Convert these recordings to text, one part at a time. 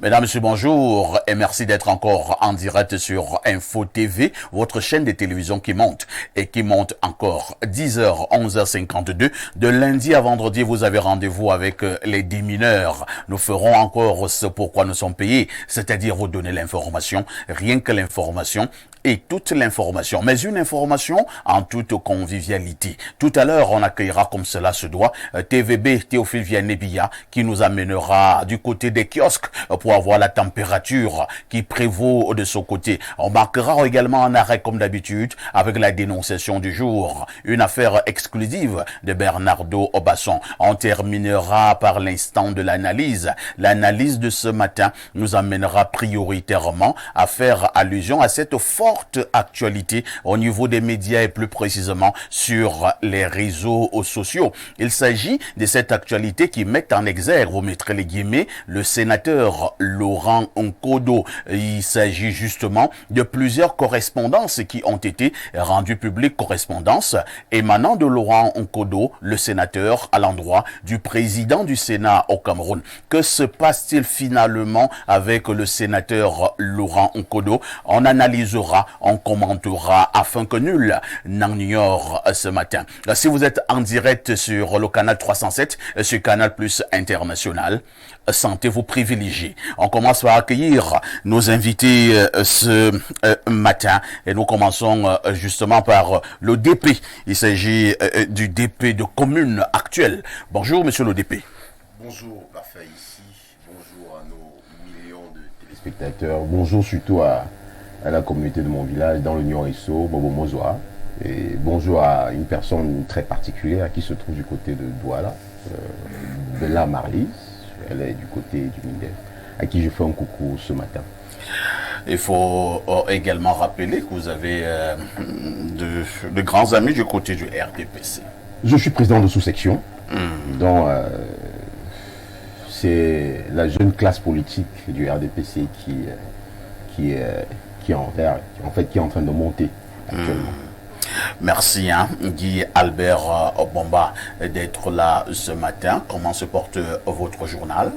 Mesdames, Messieurs, bonjour et merci d'être encore en direct sur Info TV, votre chaîne de télévision qui monte et qui monte encore. 10h, 11h52. De lundi à vendredi, vous avez rendez-vous avec les démineurs. Nous ferons encore ce pourquoi nous sommes payés, c'est-à-dire vous donner l'information, rien que l'information et toute l'information, mais une information en toute convivialité. Tout à l'heure, on accueillera comme cela se doit TVB, Théophile Vianney-Billa, qui nous amènera du côté des kiosques pour avoir la température qui prévaut de ce côté. On marquera également un arrêt comme d'habitude avec la dénonciation du jour, une affaire exclusive de Bernardo Obasson. On terminera par l'instant de l'analyse. L'analyse de ce matin nous amènera prioritairement à faire allusion à cette forte actualité au niveau des médias et plus précisément sur les réseaux sociaux. Il s'agit de cette actualité qui met en exergue, vous mettrez les guillemets, le sénateur Laurent Nkodo. Il s'agit justement de plusieurs correspondances qui ont été rendues publiques, correspondances émanant de Laurent Nkodo, le sénateur, à l'endroit du président du Sénat au Cameroun. Que se passe-t-il finalement avec le sénateur Laurent Nkodo? On analysera, on commentera afin que nul n'en ignore ce matin. Si vous êtes en direct sur le canal 307, sur Canal Plus International, sentez-vous privilégié. On commence par accueillir nos invités ce matin et nous commençons justement par le DP. Il s'agit du DP de commune actuelle. Bonjour monsieur le DP. Bonjour Parfait ici, bonjour à nos millions de téléspectateurs, bonjour surtout à la communauté de mon village dans le Niorisso, Bobo Mozoa. Et bonjour à une personne très particulière qui se trouve du côté de Douala, Bella Marlis. Elle est du côté du Mindef, à qui je fais un coucou ce matin. Il faut également rappeler que vous avez de grands amis du côté du RDPC. Je suis président de sous-section, dont c'est la jeune classe politique du RDPC qui est en train de monter actuellement. Merci Guy Albert Bomba d'être là ce matin. Comment se porte votre journal?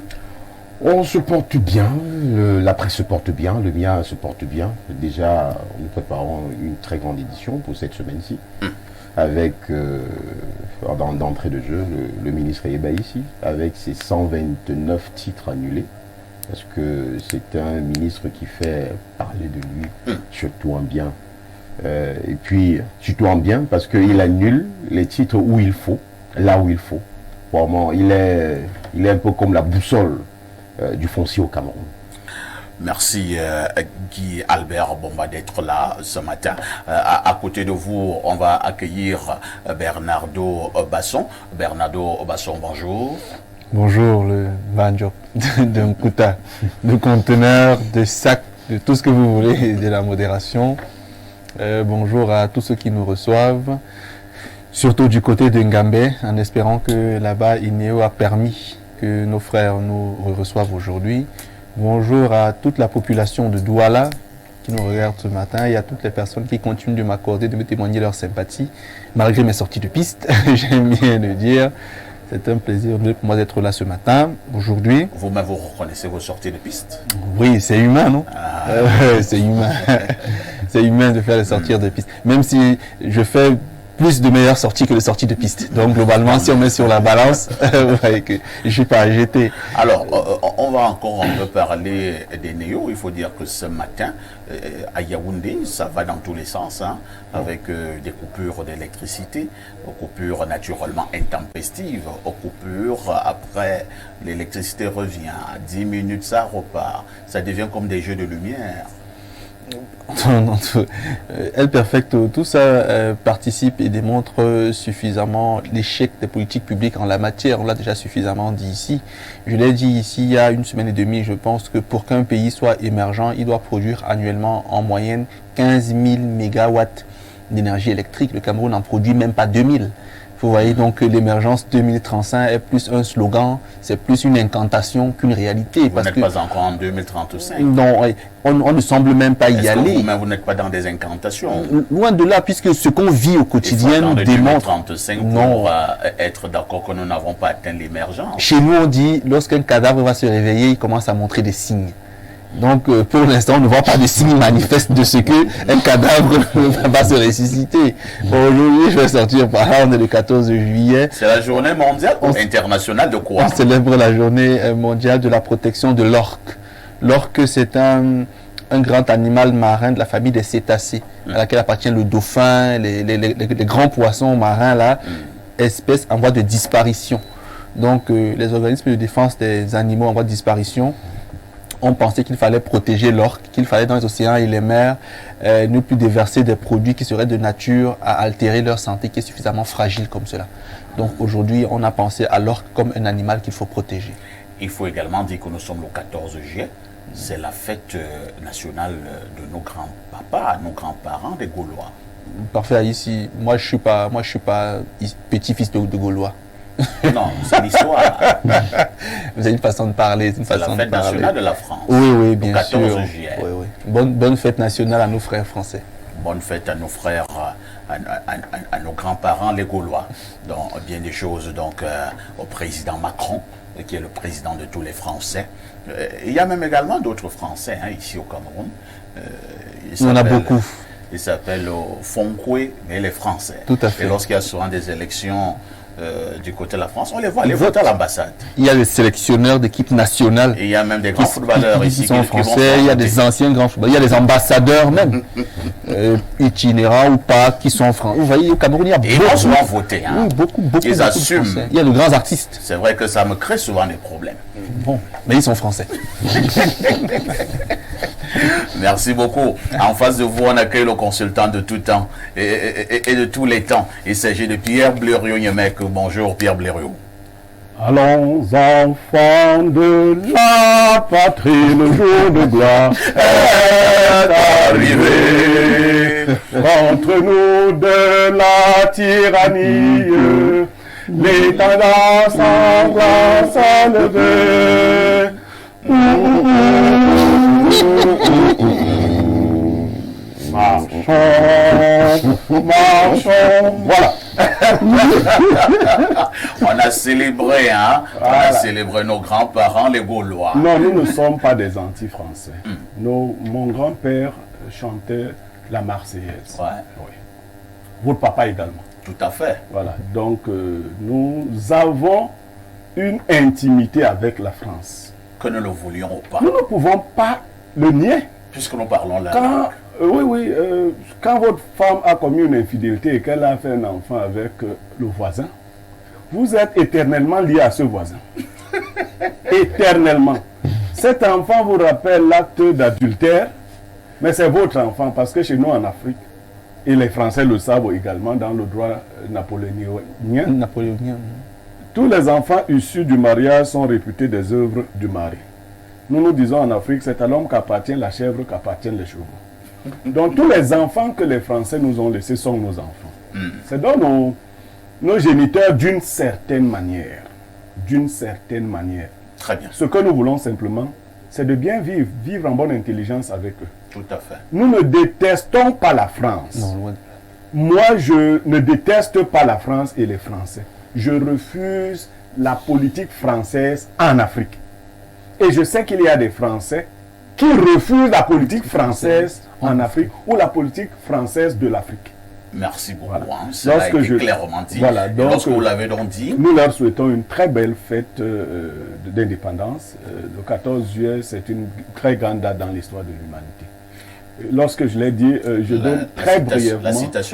On se porte bien, la presse se porte bien, le mien se porte bien. Déjà, nous préparons une très grande édition pour cette semaine-ci. Avec, d'entrée de jeu, le ministre Eba ici, avec ses 129 titres annulés. Parce que c'est un ministre qui fait parler de lui, surtout en bien. Et puis, surtout en bien, parce qu'il annule les titres où il faut, là où il faut. Vraiment, il est un peu comme la boussole du foncier au Cameroun. Merci Guy Albert Bomba d'être là ce matin. À côté de vous, on va accueillir Bernardo Obasson. Bernardo Obasson, bonjour. Bonjour, le banjo d'un Kouta, de conteneur, de sac, de tout ce que vous voulez, de la modération. Bonjour à tous ceux qui nous reçoivent, surtout du côté de Ngambé, en espérant que là-bas, Inéo a permis que nos frères nous reçoivent aujourd'hui. Bonjour à toute la population de Douala qui nous regarde ce matin et à toutes les personnes qui continuent de m'accorder, de me témoigner leur sympathie, malgré mes sorties de piste, j'aime bien le dire. C'est un plaisir pour moi d'être là ce matin, aujourd'hui. Vous-même, vous reconnaissez vos sorties de piste? Oui, c'est humain, non? C'est humain. C'est humain de faire les sorties de piste. Même si je fais plus de meilleures sorties que de sorties de piste. Donc globalement, si on met sur la balance, vous voyez que je suis pas jeté. Alors, on va encore un peu parler des néos. Il faut dire que ce matin, à Yaoundé, ça va dans tous les sens, hein, avec des coupures d'électricité, coupures naturellement intempestives, aux coupures, après l'électricité revient, à 10 minutes ça repart. Ça devient comme des jeux de lumière. El Perfecto, tout ça participe et démontre suffisamment l'échec des politiques publiques en la matière. On l'a déjà suffisamment dit ici. Je l'ai dit ici il y a 1 semaine et demie. Je pense que pour qu'un pays soit émergent, il doit produire annuellement en moyenne 15 000 mégawatts d'énergie électrique. Le Cameroun n'en produit même pas 2000. Vous voyez donc que l'émergence 2035 est plus un slogan, c'est plus une incantation qu'une réalité. Vous n'êtes pas encore en 2035. Non, on ne semble même pas y aller. Vous n'êtes pas dans des incantations. Loin de là, puisque ce qu'on vit au quotidien démontre... 2035 pour être d'accord que nous n'avons pas atteint l'émergence. Chez nous, on dit, lorsqu'un cadavre va se réveiller, il commence à montrer des signes. Donc, pour l'instant, on ne voit pas de signes manifestes de ce qu'un cadavre va se ressusciter. Aujourd'hui, je vais sortir par là, on est le 14 juillet. C'est la journée mondiale ou internationale de quoi? On célèbre la journée mondiale de la protection de l'orque. L'orque, c'est un grand animal marin de la famille des cétacés, à laquelle appartient le dauphin, les grands poissons marins, là, espèces en voie de disparition. Donc, les organismes de défense des animaux en voie de disparition ont pensé qu'il fallait protéger l'orque, qu'il fallait dans les océans et les mers ne plus déverser des produits qui seraient de nature à altérer leur santé, qui est suffisamment fragile comme cela. Donc aujourd'hui, on a pensé à l'orque comme un animal qu'il faut protéger. Il faut également dire que nous sommes le 14 juillet. C'est la fête nationale de nos grands-papas, nos grands-parents des Gaulois. Parfait, ici, moi je suis pas petit-fils de Gaulois. Non, c'est l'histoire. Vous avez une façon de parler. C'est la fête nationale de la France. Oui, bien sûr. 14 juillet. Oui. Bonne fête nationale à nos frères français. Bonne fête à nos frères, à nos grands-parents, les Gaulois. Donc, bien des choses donc, au président Macron, qui est le président de tous les Français. Il y a même également d'autres Français ici au Cameroun. On a beaucoup. Ils s'appellent Fonkoué, mais les Français. Tout à fait. Et lorsqu'il y a souvent des élections du côté de la France, on les voit, les votent à l'ambassade. Il y a des sélectionneurs d'équipe nationale. Et il y a même des grands footballeurs ici qui sont français. Il y a des anciens grands footballeurs. Il y a des ambassadeurs même, itinérants ou pas, qui sont français. Vous voyez, au Cameroun, il y a beaucoup. Ils vont souvent voter. Oui, beaucoup ils assument. Il y a de grands artistes. C'est vrai que ça me crée souvent des problèmes. Bon, mais ils sont français. Merci beaucoup. En face de vous, on accueille le consultant de tout temps et de tous les temps. Il s'agit de Pierre Blériot-Niemek. Bonjour Pierre Blériot. Allons enfants de la patrie, le jour de gloire est arrivé. Contre nous de la tyrannie, les tendances angoisses à lever. Marchons, voilà. On a célébré, On a célébré nos grands-parents, les Gaulois. Non, nous ne sommes pas des anti-français. Mon grand-père chantait la Marseillaise. Ouais. Oui. Votre papa également. Tout à fait. Voilà. Donc, nous avons une intimité avec la France. Que nous le voulions ou pas. Nous ne pouvons pas le nier. Puisque nous parlons là. Quand votre femme a commis une infidélité et qu'elle a fait un enfant avec le voisin, vous êtes éternellement lié à ce voisin. Éternellement. Cet enfant vous rappelle l'acte d'adultère, mais c'est votre enfant parce que chez nous en Afrique, et les Français le savent également dans le droit napoléonien, tous les enfants issus du mariage sont réputés des œuvres du mari. Nous disons en Afrique, c'est à l'homme qu'appartient la chèvre, qu'appartiennent les chevaux. Donc tous les enfants que les Français nous ont laissés sont nos enfants. C'est donc nos géniteurs d'une certaine manière. D'une certaine manière. Très bien. Ce que nous voulons simplement, c'est de bien vivre en bonne intelligence avec eux. Tout à fait. Nous ne détestons pas la France. Non, loin de là. Moi, je ne déteste pas la France et les Français. Je refuse la politique française en Afrique. Et je sais qu'il y a des Français qui refusent la politique française en Afrique ou la politique française de l'Afrique. Merci beaucoup. Voilà. Hein. Cela a été clairement dit. Voilà, Et donc, lorsque vous l'avez donc dit, nous leur souhaitons une très belle fête d'indépendance. Le 14 juillet, c'est une très grande date dans l'histoire de l'humanité. Lorsque je l'ai dit, je donne très brièvement,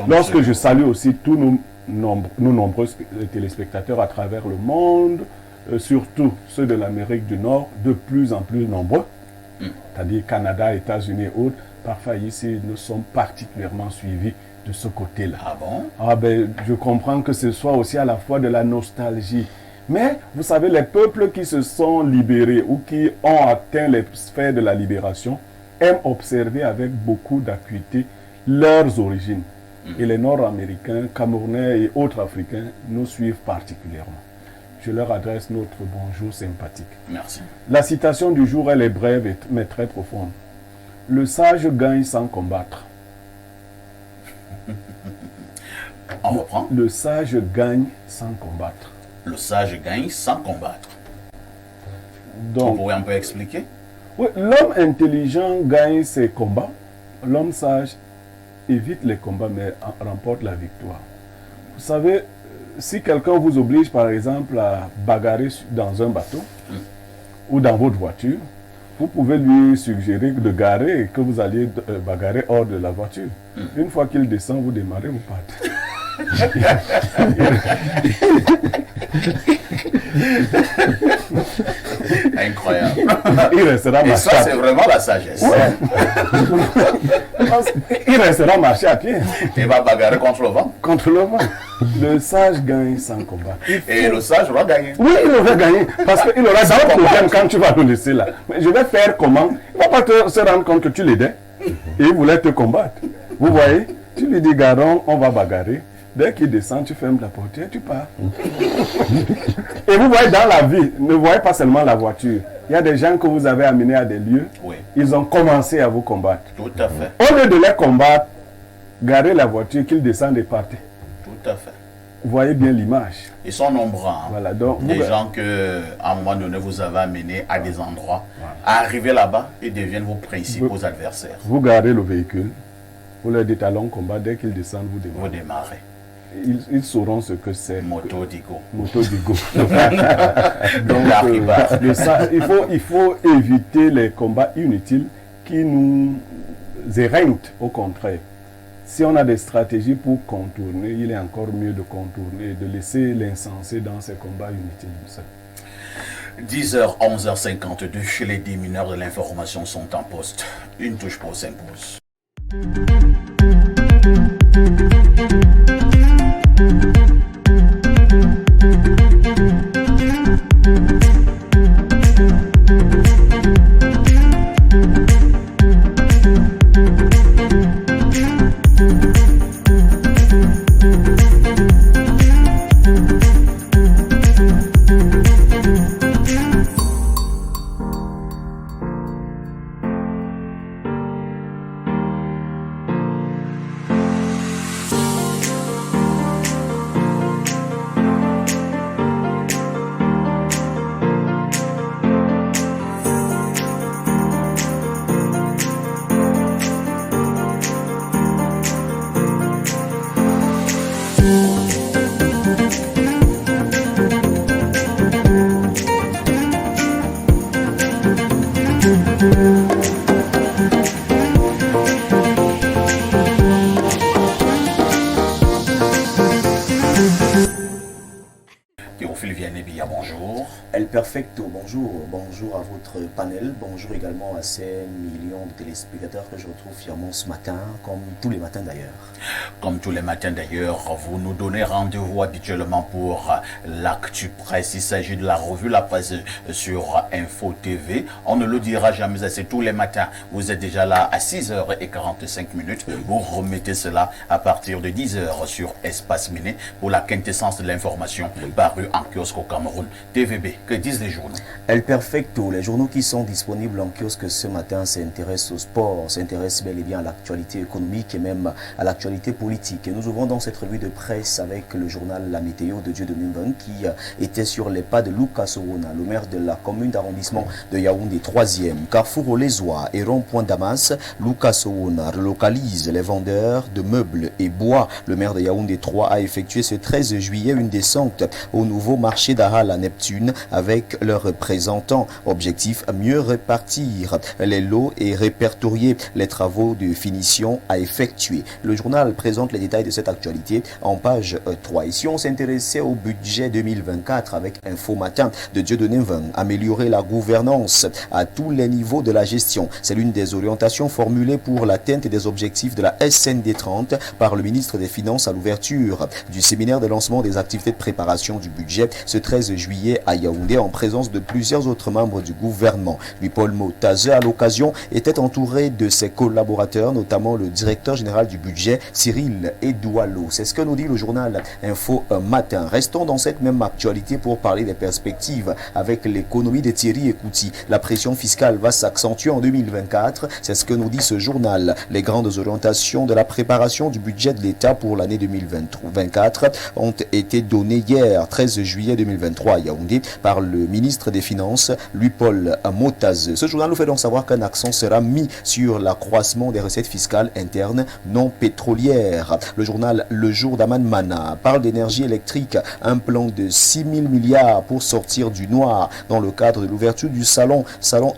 lorsque je salue aussi tous nos nombreux téléspectateurs à travers le monde, surtout ceux de l'Amérique du Nord, de plus en plus nombreux, c'est-à-dire Canada, États-Unis et autres. Parfois ici, nous sommes particulièrement suivis de ce côté-là. Ah bon? Ah ben, je comprends que ce soit aussi à la fois de la nostalgie. Mais, vous savez, les peuples qui se sont libérés ou qui ont atteint les sphères de la libération aiment observer avec beaucoup d'acuité leurs origines. Et les Nord-Américains, Camerounais et autres Africains nous suivent particulièrement. Je leur adresse notre bonjour sympathique. Merci. La citation du jour, elle est brève mais très profonde. Le sage gagne sans combattre. On reprend. Le sage gagne sans combattre. Le sage gagne sans combattre. Donc, vous pouvez un peu expliquer? Oui, l'homme intelligent gagne ses combats. L'homme sage évite les combats mais remporte la victoire. Vous savez, si quelqu'un vous oblige par exemple à bagarrer dans un bateau ou dans votre voiture, vous pouvez lui suggérer de garer et que vous alliez bagarrer hors de la voiture. Une fois qu'il descend, vous démarrez, vous partez. Incroyable. Il restera Et marcher. ça, c'est vraiment la sagesse. Ouais. Il restera marcher à pied. Il va bagarrer contre le vent. Contre le vent. Le sage gagne sans combat. Et le sage va gagner. Oui, il va gagner. Parce qu'il aura des problèmes quand tu vas le laisser là. Mais je vais faire comment? Il ne va pas se rendre compte que tu l'aidais. Et il voulait te combattre. Vous voyez? Tu lui dis, Garon, on va bagarrer. Dès qu'il descend, tu fermes la portière, tu pars. Et vous voyez dans la vie, ne voyez pas seulement la voiture. Il y a des gens que vous avez amenés à des lieux. Oui. Ils ont commencé à vous combattre. Tout à fait. Au lieu de les combattre, garez la voiture, qu'ils descendent et partent. Tout à fait. Vous voyez bien l'image. Ils sont nombreux. Hein. Voilà, donc, des gens que, à un moment donné, vous avez amenés à des endroits. À arriver là-bas, ils deviennent vos principaux adversaires. Vous garez le véhicule. Vous leur dites allons combat. Dès qu'ils descendent, vous démarrez. Vous démarrez. Ils sauront ce que c'est. Moto Digo. Moto Digo. Donc, il faut éviter les combats inutiles qui nous éreintent, au contraire. Si on a des stratégies pour contourner, il est encore mieux de contourner et de laisser l'insensé dans ces combats inutiles. 10h, 11h52, les démineurs de l'information sont en poste. Une touche pour s'impose. Bonjour. El Perfecto, bonjour. Bonjour à votre panel. Bonjour également à ces millions de téléspectateurs que je retrouve fièrement ce matin, comme tous les matins d'ailleurs. Comme tous les matins d'ailleurs, vous nous donnez rendez-vous habituellement pour l'actu presse. Il s'agit de la revue La Presse sur Info TV. On ne le dira jamais assez. Tous les matins, vous êtes déjà là à 6h45. Vous remettez cela à partir de 10h sur Espace Miné pour la quintessence de l'information parue en en kiosque au Cameroun. TVB, que disent les journaux? El Perfecto, les journaux qui sont disponibles en kiosque ce matin s'intéressent au sport, s'intéressent bel et bien à l'actualité économique et même à l'actualité politique. Et nous ouvrons dans cette revue de presse avec le journal La Météo de Dieudonné Mbengue qui était sur les pas de Lucas Sowona, le maire de la commune d'arrondissement de Yaoundé 3e. Carrefour au Lézois et rond-point Damas, Lucas Sowona relocalise les vendeurs de meubles et bois. Le maire de Yaoundé 3 a effectué ce 13 juillet une descente au nouveau marché d'Aral à Neptune avec leurs représentants. Objectif, mieux répartir les lots et répertorier les travaux de finition à effectuer. Le journal présente les détails de cette actualité en page 3. Ici, on s'intéressait au budget 2024 avec Info Matin de Dieudonné Mbengue. Améliorer la gouvernance à tous les niveaux de la gestion. C'est l'une des orientations formulées pour l'atteinte des objectifs de la SND 30 par le ministre des Finances à l'ouverture du séminaire de lancement des activités de préparation du budget ce 13 juillet à Yaoundé en présence de plusieurs autres membres du gouvernement. Louis-Paul Motazé, à l'occasion, était entouré de ses collaborateurs, notamment le directeur général du budget, Cyril Edoualo. C'est ce que nous dit le journal Info Matin. Restons dans cette même actualité pour parler des perspectives avec l'économie de Thierry Ekouti. La pression fiscale va s'accentuer en 2024. C'est ce que nous dit ce journal. Les grandes orientations de la préparation du budget de l'État pour l'année 2024 ont été données hier, 13 juillet 2023 à Yaoundé, par le ministre des Finances, Louis-Paul Motazé. Ce journal nous fait donc savoir qu'un accent sera mis sur l'accroissement des recettes fiscales internes non pétrolières. Le journal Le Jour d'Aman Mana parle d'énergie électrique, un plan de 6 000 milliards pour sortir du noir dans le cadre de l'ouverture du salon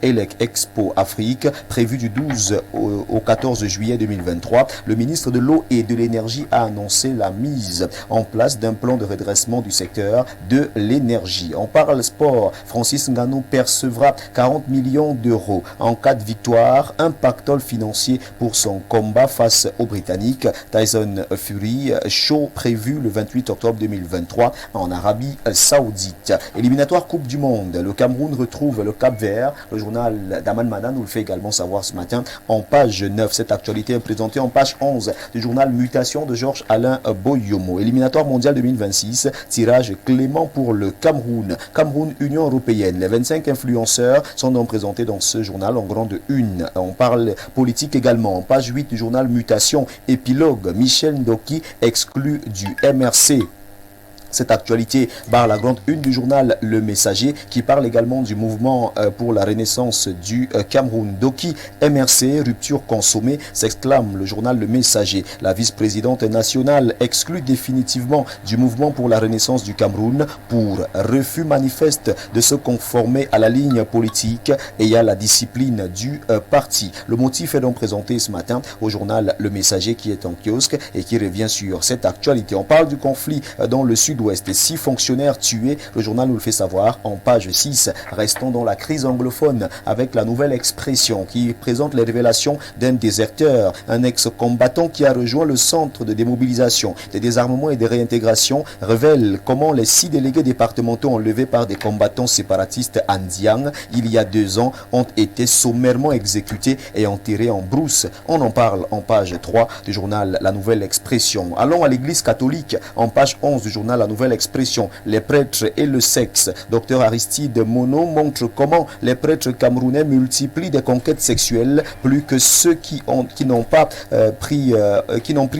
ELEC Expo Afrique prévu du 12 au 14 juillet 2023. Le ministre de l'eau et de l'énergie a annoncé la mise en place d'un plan de redressement du secteur de l'énergie. On parle sport. Francis Ngannou percevra 40 millions d'euros en cas de victoire, un pactole financier pour son combat face aux Britanniques. Tyson Fury, show prévu le 28 octobre 2023 en Arabie Saoudite. Éliminatoire Coupe du Monde. Le Cameroun retrouve le Cap-Vert. Le journal d'Aman Mana nous le fait également savoir ce matin en page 9. Cette actualité est présentée en page 11 du journal Mutation de Georges Alain Boyomo. Éliminatoire mondial 2026. Tirage clément pour le Cameroun. Cameroun, Union européenne. Les 25 influenceurs sont donc présentés dans ce journal en grande une. On parle politique également. En page 8 du journal Mutation. Épilogue. Michel Ndoki exclu du MRC. Cette actualité barre la grande une du journal Le Messager qui parle également du mouvement pour la renaissance du Cameroun. Doki, MRC, rupture consommée, s'exclame le journal Le Messager. La vice-présidente nationale exclut définitivement du mouvement pour la renaissance du Cameroun pour refus manifeste de se conformer à la ligne politique et à la discipline du parti. Le motif est donc présenté ce matin au journal Le Messager qui est en kiosque et qui revient sur cette actualité. On parle du conflit dans le sud-ouest. 6 fonctionnaires tués, le journal nous le fait savoir en page 6. Restons dans la crise anglophone avec la nouvelle expression qui présente les révélations d'un déserteur, un ex-combattant qui a rejoint le centre de démobilisation, de désarmement et de réintégration, révèle comment les 6 délégués départementaux enlevés par des combattants séparatistes Andiang il y a 2 ans ont été sommairement exécutés et enterrés en brousse. On en parle en page 3 du journal La Nouvelle Expression. Allons à l'église catholique en page 11 du journal La Nouvelle Expression, les prêtres et le sexe. Docteur Aristide Mono montre comment les prêtres camerounais multiplient des conquêtes sexuelles plus que ceux qui n'ont pris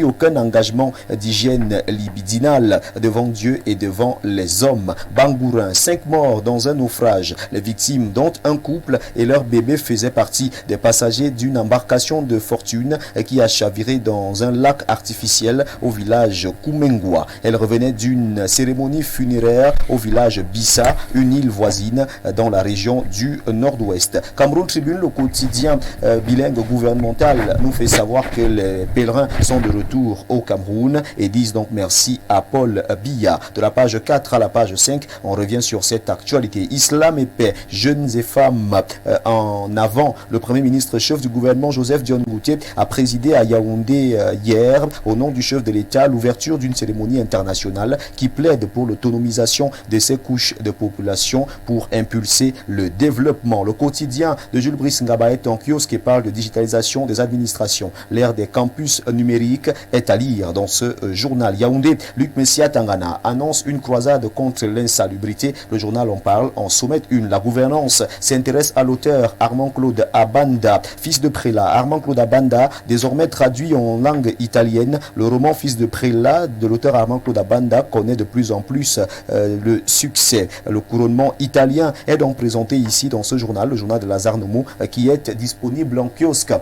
aucun engagement d'hygiène libidinale devant Dieu et devant les hommes. Bangourin, 5 morts dans un naufrage. Les victimes dont un couple et leur bébé faisaient partie des passagers d'une embarcation de fortune qui a chaviré dans un lac artificiel au village Koumengwa. Elle revenait d'une cérémonie funéraire au village Bissa, une île voisine dans la région du nord-ouest. Cameroun Tribune, le quotidien bilingue gouvernemental, nous fait savoir que les pèlerins sont de retour au Cameroun et disent donc merci à Paul Biya. De la page 4 à la page 5, on revient sur cette actualité. Islam et paix, jeunes et femmes en avant. Le Premier ministre chef du gouvernement Joseph Dion Ngoutié a présidé à Yaoundé hier, au nom du chef de l'État, l'ouverture d'une cérémonie internationale qui qui plaide pour l'autonomisation de ces couches de population pour impulser le développement. Le quotidien de Jules Brice Ngaba est en kiosque et parle de digitalisation des administrations. L'ère des campus numériques est à lire dans ce journal. Yaoundé, Luc Messia Tangana annonce une croisade contre l'insalubrité. Le journal en parle en sommet 1. La gouvernance s'intéresse à l'auteur Armand-Claude Abanda, fils de prélat. Armand-Claude Abanda, désormais traduit en langue italienne, le roman Fils de prélat de l'auteur Armand-Claude Abanda connaît de plus en plus le succès. Le couronnement italien est donc présenté ici dans ce journal, le journal de Lazare Nomo, qui est disponible en kiosque.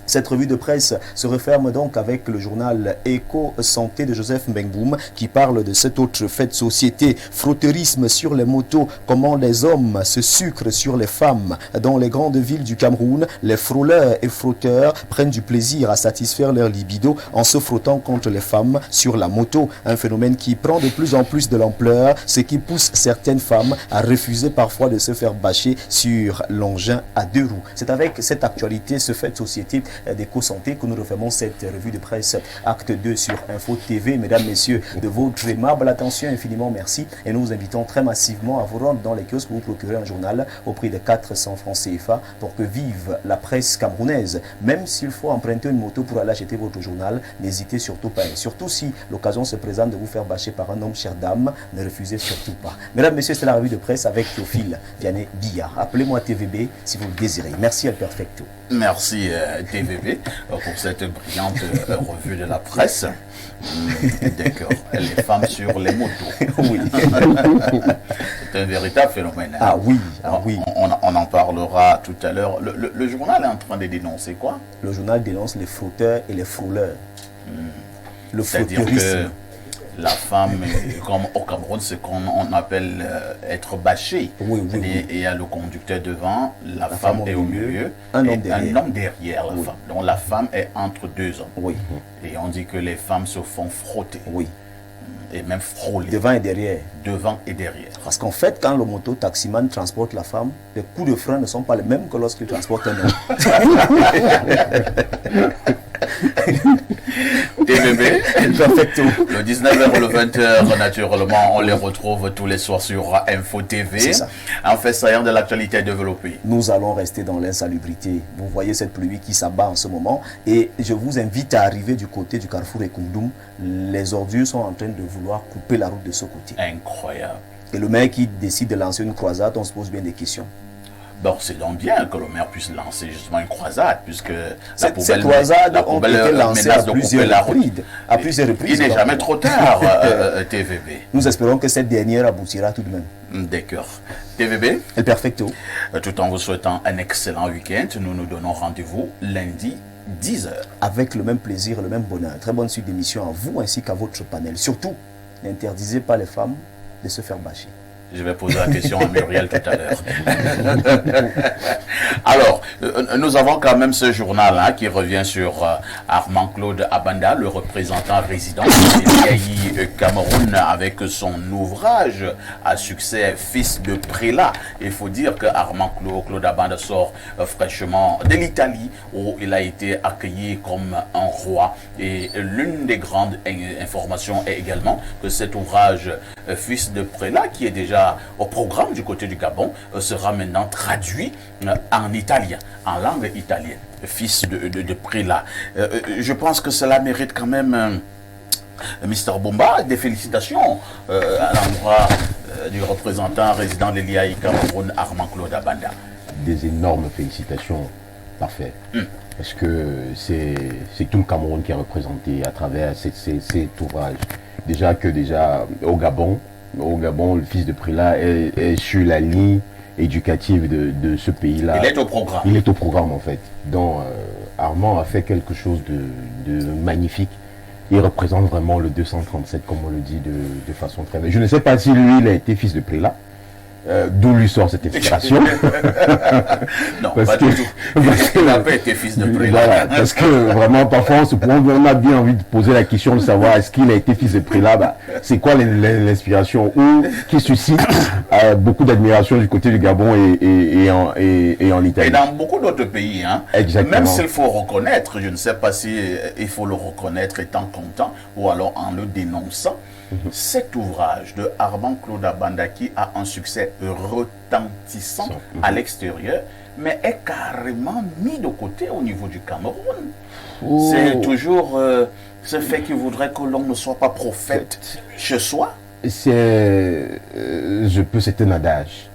Cette revue de presse se referme donc avec le journal Éco-Santé de Joseph Mbengboum qui parle de cette autre fait de société, frotterisme sur les motos, comment les hommes se sucrent sur les femmes. Dans les grandes villes du Cameroun, les frôleurs et frotteurs prennent du plaisir à satisfaire leur libido en se frottant contre les femmes sur la moto. Un phénomène qui prend de plus en plus de l'ampleur, ce qui pousse certaines femmes à refuser parfois de se faire bâcher sur l'engin à 2 roues. C'est avec cette actualité, ce fait de société d'Éco-Santé que nous refermons cette revue de presse acte 2 sur Info TV. Mesdames, messieurs, de votre aimable attention, infiniment merci. Et nous vous invitons très massivement à vous rendre dans les kiosques pour vous procurer un journal au prix de 400 francs CFA pour que vive la presse camerounaise. Même s'il faut emprunter une moto pour aller acheter votre journal, n'hésitez surtout pas. Et surtout si l'occasion se présente de vous faire bâcher par un homme, chère dame, ne refusez surtout pas. Mesdames, messieurs, c'est la revue de presse avec Théophile Vianney Billa. Appelez-moi TVB si vous le désirez. Merci El Perfecto. Merci TVB pour cette brillante revue de la presse. D'accord. Les femmes sur les motos. Oui. C'est un véritable phénomène. Hein. Ah oui, ah oui. On en parlera tout à l'heure. Le journal est en train de dénoncer quoi? Le journal dénonce les frotteurs et les frôleurs. Le C'est-à-dire frotteurisme. que la femme, comme au Cameroun, c'est qu'on appelle être bâché. Oui, oui, oui. Et il y a le conducteur devant, la femme est au milieu, un et homme derrière. un homme derrière la Oui. femme. Donc la femme est entre 2 hommes. Oui, Et on dit que les femmes se font frotter, oui. et même frôler, Devant et derrière. devant et derrière. Parce qu'en fait, quand le moto-taximan transporte la femme, les coups de frein ne sont pas les mêmes que lorsqu'il transporte un homme. TVB, Perfecto. le 19h, le 20h, naturellement, on les retrouve tous les soirs sur Info TV. C'est ça. En fait, saillant de l'actualité développée. Nous allons rester dans l'insalubrité. Vous voyez cette pluie qui s'abat en ce moment. Et je vous invite à arriver du côté du carrefour Ekundum. Les ordures sont en train de vouloir couper la route de ce côté. Incroyable. Et le maire qui décide de lancer une croisade, on se pose bien des questions. Bon, c'est donc bien que le maire puisse lancer justement une croisade, puisque Ces croisades ont été lancées à plusieurs reprises. À plusieurs reprises. Il n'est jamais trop tard, TVB. Nous espérons que cette dernière aboutira tout de même. D'accord. TVB, El Perfecto. tout en vous souhaitant un excellent week-end, nous nous donnons rendez-vous lundi 10h. Avec le même plaisir, le même bonheur. Très bonne suite d'émission à vous ainsi qu'à votre panel. Surtout, n'interdisez pas les femmes de se faire bâcher. Je vais poser la question à Muriel tout à l'heure. Alors, nous avons quand même ce journal hein, qui revient sur Armand-Claude Abanda, le représentant résident du Cameroun, avec son ouvrage à succès Fils de prélat. Il faut dire que Armand-Claude Abanda sort fraîchement de l'Italie, où il a été accueilli comme un roi. Et l'une des grandes informations est également que cet ouvrage Fils de prélat, qui est déjà au programme du côté du Gabon, sera maintenant traduit en italien, en langue italienne. Fils de prélat. Je pense que cela mérite quand même, Mr. Bomba, des félicitations à l'endroit du représentant résident de l'IAI Cameroun, Armand-Claude Abanda. Des énormes félicitations, parfait. Parce que c'est tout le Cameroun qui est représenté à travers cet ouvrage. Déjà au Gabon, le fils de prélat est sur la ligne éducative de ce pays-là. Il est au programme. Il est au programme en fait. Donc Armand a fait quelque chose de magnifique. Il représente vraiment le 237 comme on le dit de façon très belle. Je ne sais pas si lui il a été fils de prélat. D'où lui sort cette inspiration. Non, parce pas que, du tout. Il n'a pas été fils de prélat. Voilà, parce que vraiment, parfois, on a bien envie de poser la question de savoir est-ce qu'il a été fils de prélat. Bah, c'est quoi l'inspiration ou qui suscite beaucoup d'admiration du côté du Gabon et en Italie. Et dans beaucoup d'autres pays. Hein. Exactement. Même s'il faut reconnaître, je ne sais pas si il faut le reconnaître étant content ou alors en le dénonçant, Cet ouvrage de Armand Claude Abanda qui a un succès retentissant à l'extérieur, mais est carrément mis de côté au niveau du Cameroun. C'est toujours ce fait qu'il voudrait que l'on ne soit pas prophète chez soi. C'est un adage.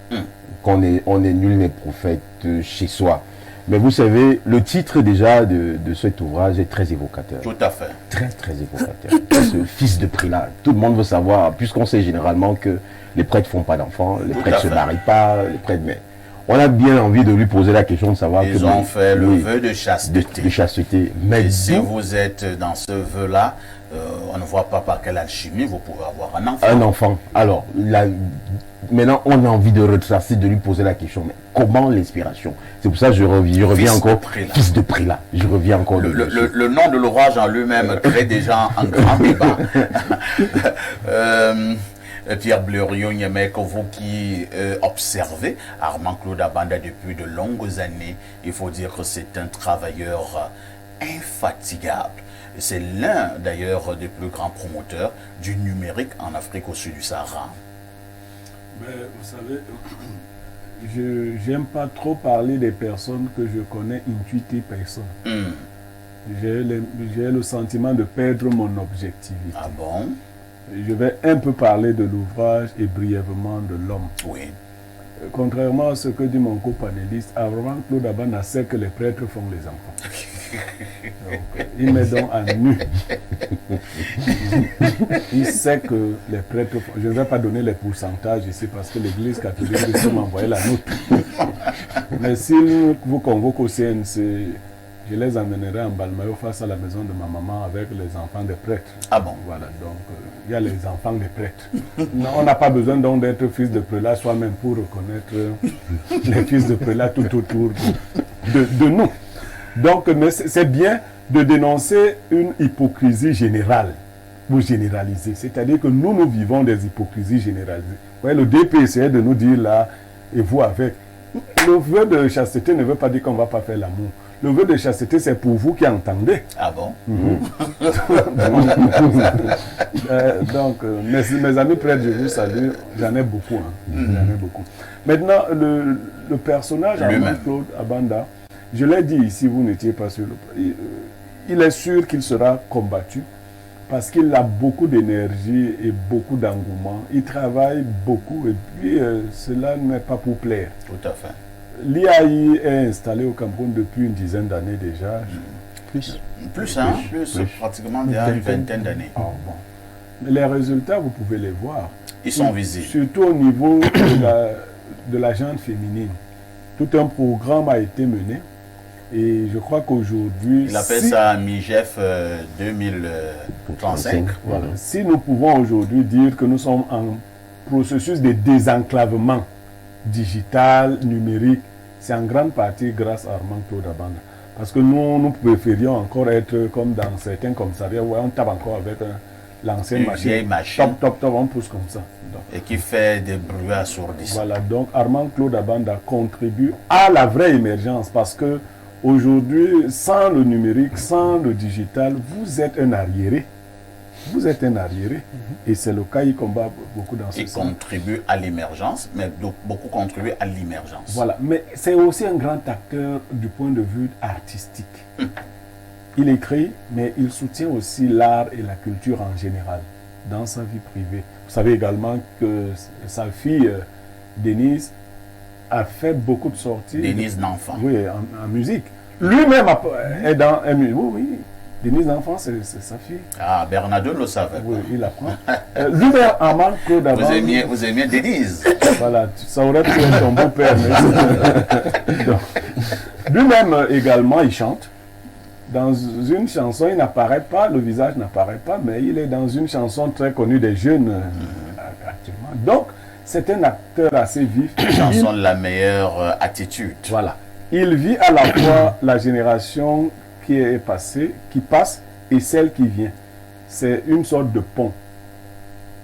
On est nul n'est prophète chez soi. Mais vous savez, le titre déjà de cet ouvrage est très évocateur. Tout à fait. Très, très évocateur. Ce fils de prélat. Tout le monde veut savoir, puisqu'on sait généralement que les prêtres ne font pas d'enfants, les prêtres ne se marient pas, les prêtres... Mais on a bien envie de lui poser la question de savoir... Ils ont fait le vœu de chasteté. De chasteté. Mais et si vous êtes dans ce vœu-là, on ne voit pas par quelle alchimie vous pouvez avoir un enfant. Un enfant. Alors, maintenant, on a envie de retracer, de lui poser la question. Mais comment l'inspiration? C'est pour ça que je reviens encore. Fils de prélat. Je reviens encore. Le nom de l'ouvrage en lui-même crée déjà un grand débat. Pierre Blériot-Niémec, vous qui observez Armand Claude Abanda depuis de longues années, il faut dire que c'est un travailleur infatigable. C'est l'un d'ailleurs des plus grands promoteurs du numérique en Afrique au sud du Sahara. Mais vous savez, je n'aime pas trop parler des personnes que je connais intuitive personne. J'ai le sentiment de perdre mon objectivité. Ah bon? Je vais un peu parler de l'ouvrage et brièvement de l'homme. Oui. Contrairement à ce que dit mon co-panéliste, Armand Claude Abanda sait que les prêtres font les enfants. Donc, il met donc à nu. Il sait que les prêtres font... Je ne vais pas donner les pourcentages ici parce que l'Église catholique veut m'envoyer la note. Mais s'il vous convoque au CNC, je les amènerai en Balmayo face à la maison de ma maman avec les enfants des prêtres. Ah bon? Voilà, donc il y a les enfants des prêtres. Non, on n'a pas besoin donc d'être fils de prélat soi-même pour reconnaître les fils de prélat tout autour de nous. Donc, mais c'est bien de dénoncer une hypocrisie générale, pour généraliser. C'est-à-dire que nous vivons des hypocrisies généralisées. Vous voyez, le DP essayait de nous dire là, et vous avec. Le vœu de chasteté ne veut pas dire qu'on ne va pas faire l'amour. Le vœu de chasteté, c'est pour vous qui entendez. Ah bon? Donc, mes amis prêtres, je vous salue. J'en ai beaucoup. J'en ai beaucoup. Maintenant, le personnage Armand Claude Abanda, je l'ai dit ici, vous n'étiez pas sur le... Il est sûr qu'il sera combattu parce qu'il a beaucoup d'énergie et beaucoup d'engouement. Il travaille beaucoup et puis cela n'est pas pour plaire. Tout à fait. L'IAI est installé au Cameroun depuis une dizaine d'années déjà. Plus, pratiquement déjà une vingtaine d'années. Ah, bon. Mais les résultats, vous pouvez les voir. Ils sont visibles. Surtout au niveau de la gente féminine. Tout un programme a été mené. Et je crois qu'aujourd'hui... Il appelle ça MIGEF 2035. Voilà. Si nous pouvons aujourd'hui dire que nous sommes en processus de désenclavement digital, numérique, c'est en grande partie grâce à Armand Claude Abanda. Parce que nous préférions encore être comme dans certains commissariats où on tape encore avec l'ancienne machine. Top, on pousse comme ça. Donc, et qui fait des bruits assourdissants. Voilà, donc Armand Claude Abanda contribue à la vraie émergence parce que aujourd'hui, sans le numérique, sans le digital, vous êtes un arriéré. Vous êtes un arriéré. Et c'est le cas, il combat beaucoup dans ce sens. Il contribue à l'émergence, mais beaucoup contribuent à l'émergence. Voilà, mais c'est aussi un grand acteur du point de vue artistique. Il écrit, mais il soutient aussi l'art et la culture en général, dans sa vie privée. Vous savez également que sa fille, Denise, a fait beaucoup de sorties. Denise Nanfan. Oui, en musique. Lui-même est dans un musique. Oui, oui. Denise Nanfan, c'est sa fille. Ah, Bernardo le savait. Oui, il apprend. Lui-même, Armand Claude Abanda. Vous aimiez Denise. Voilà, ça aurait pu être ton beau-père. Lui-même également, il chante. Dans une chanson, il n'apparaît pas, le visage n'apparaît pas, mais il est dans une chanson très connue des jeunes actuellement. Donc, c'est un acteur assez vif. Chanson de la meilleure attitude. Voilà. Il vit à la fois la génération qui est passée, qui passe, et celle qui vient. C'est une sorte de pont.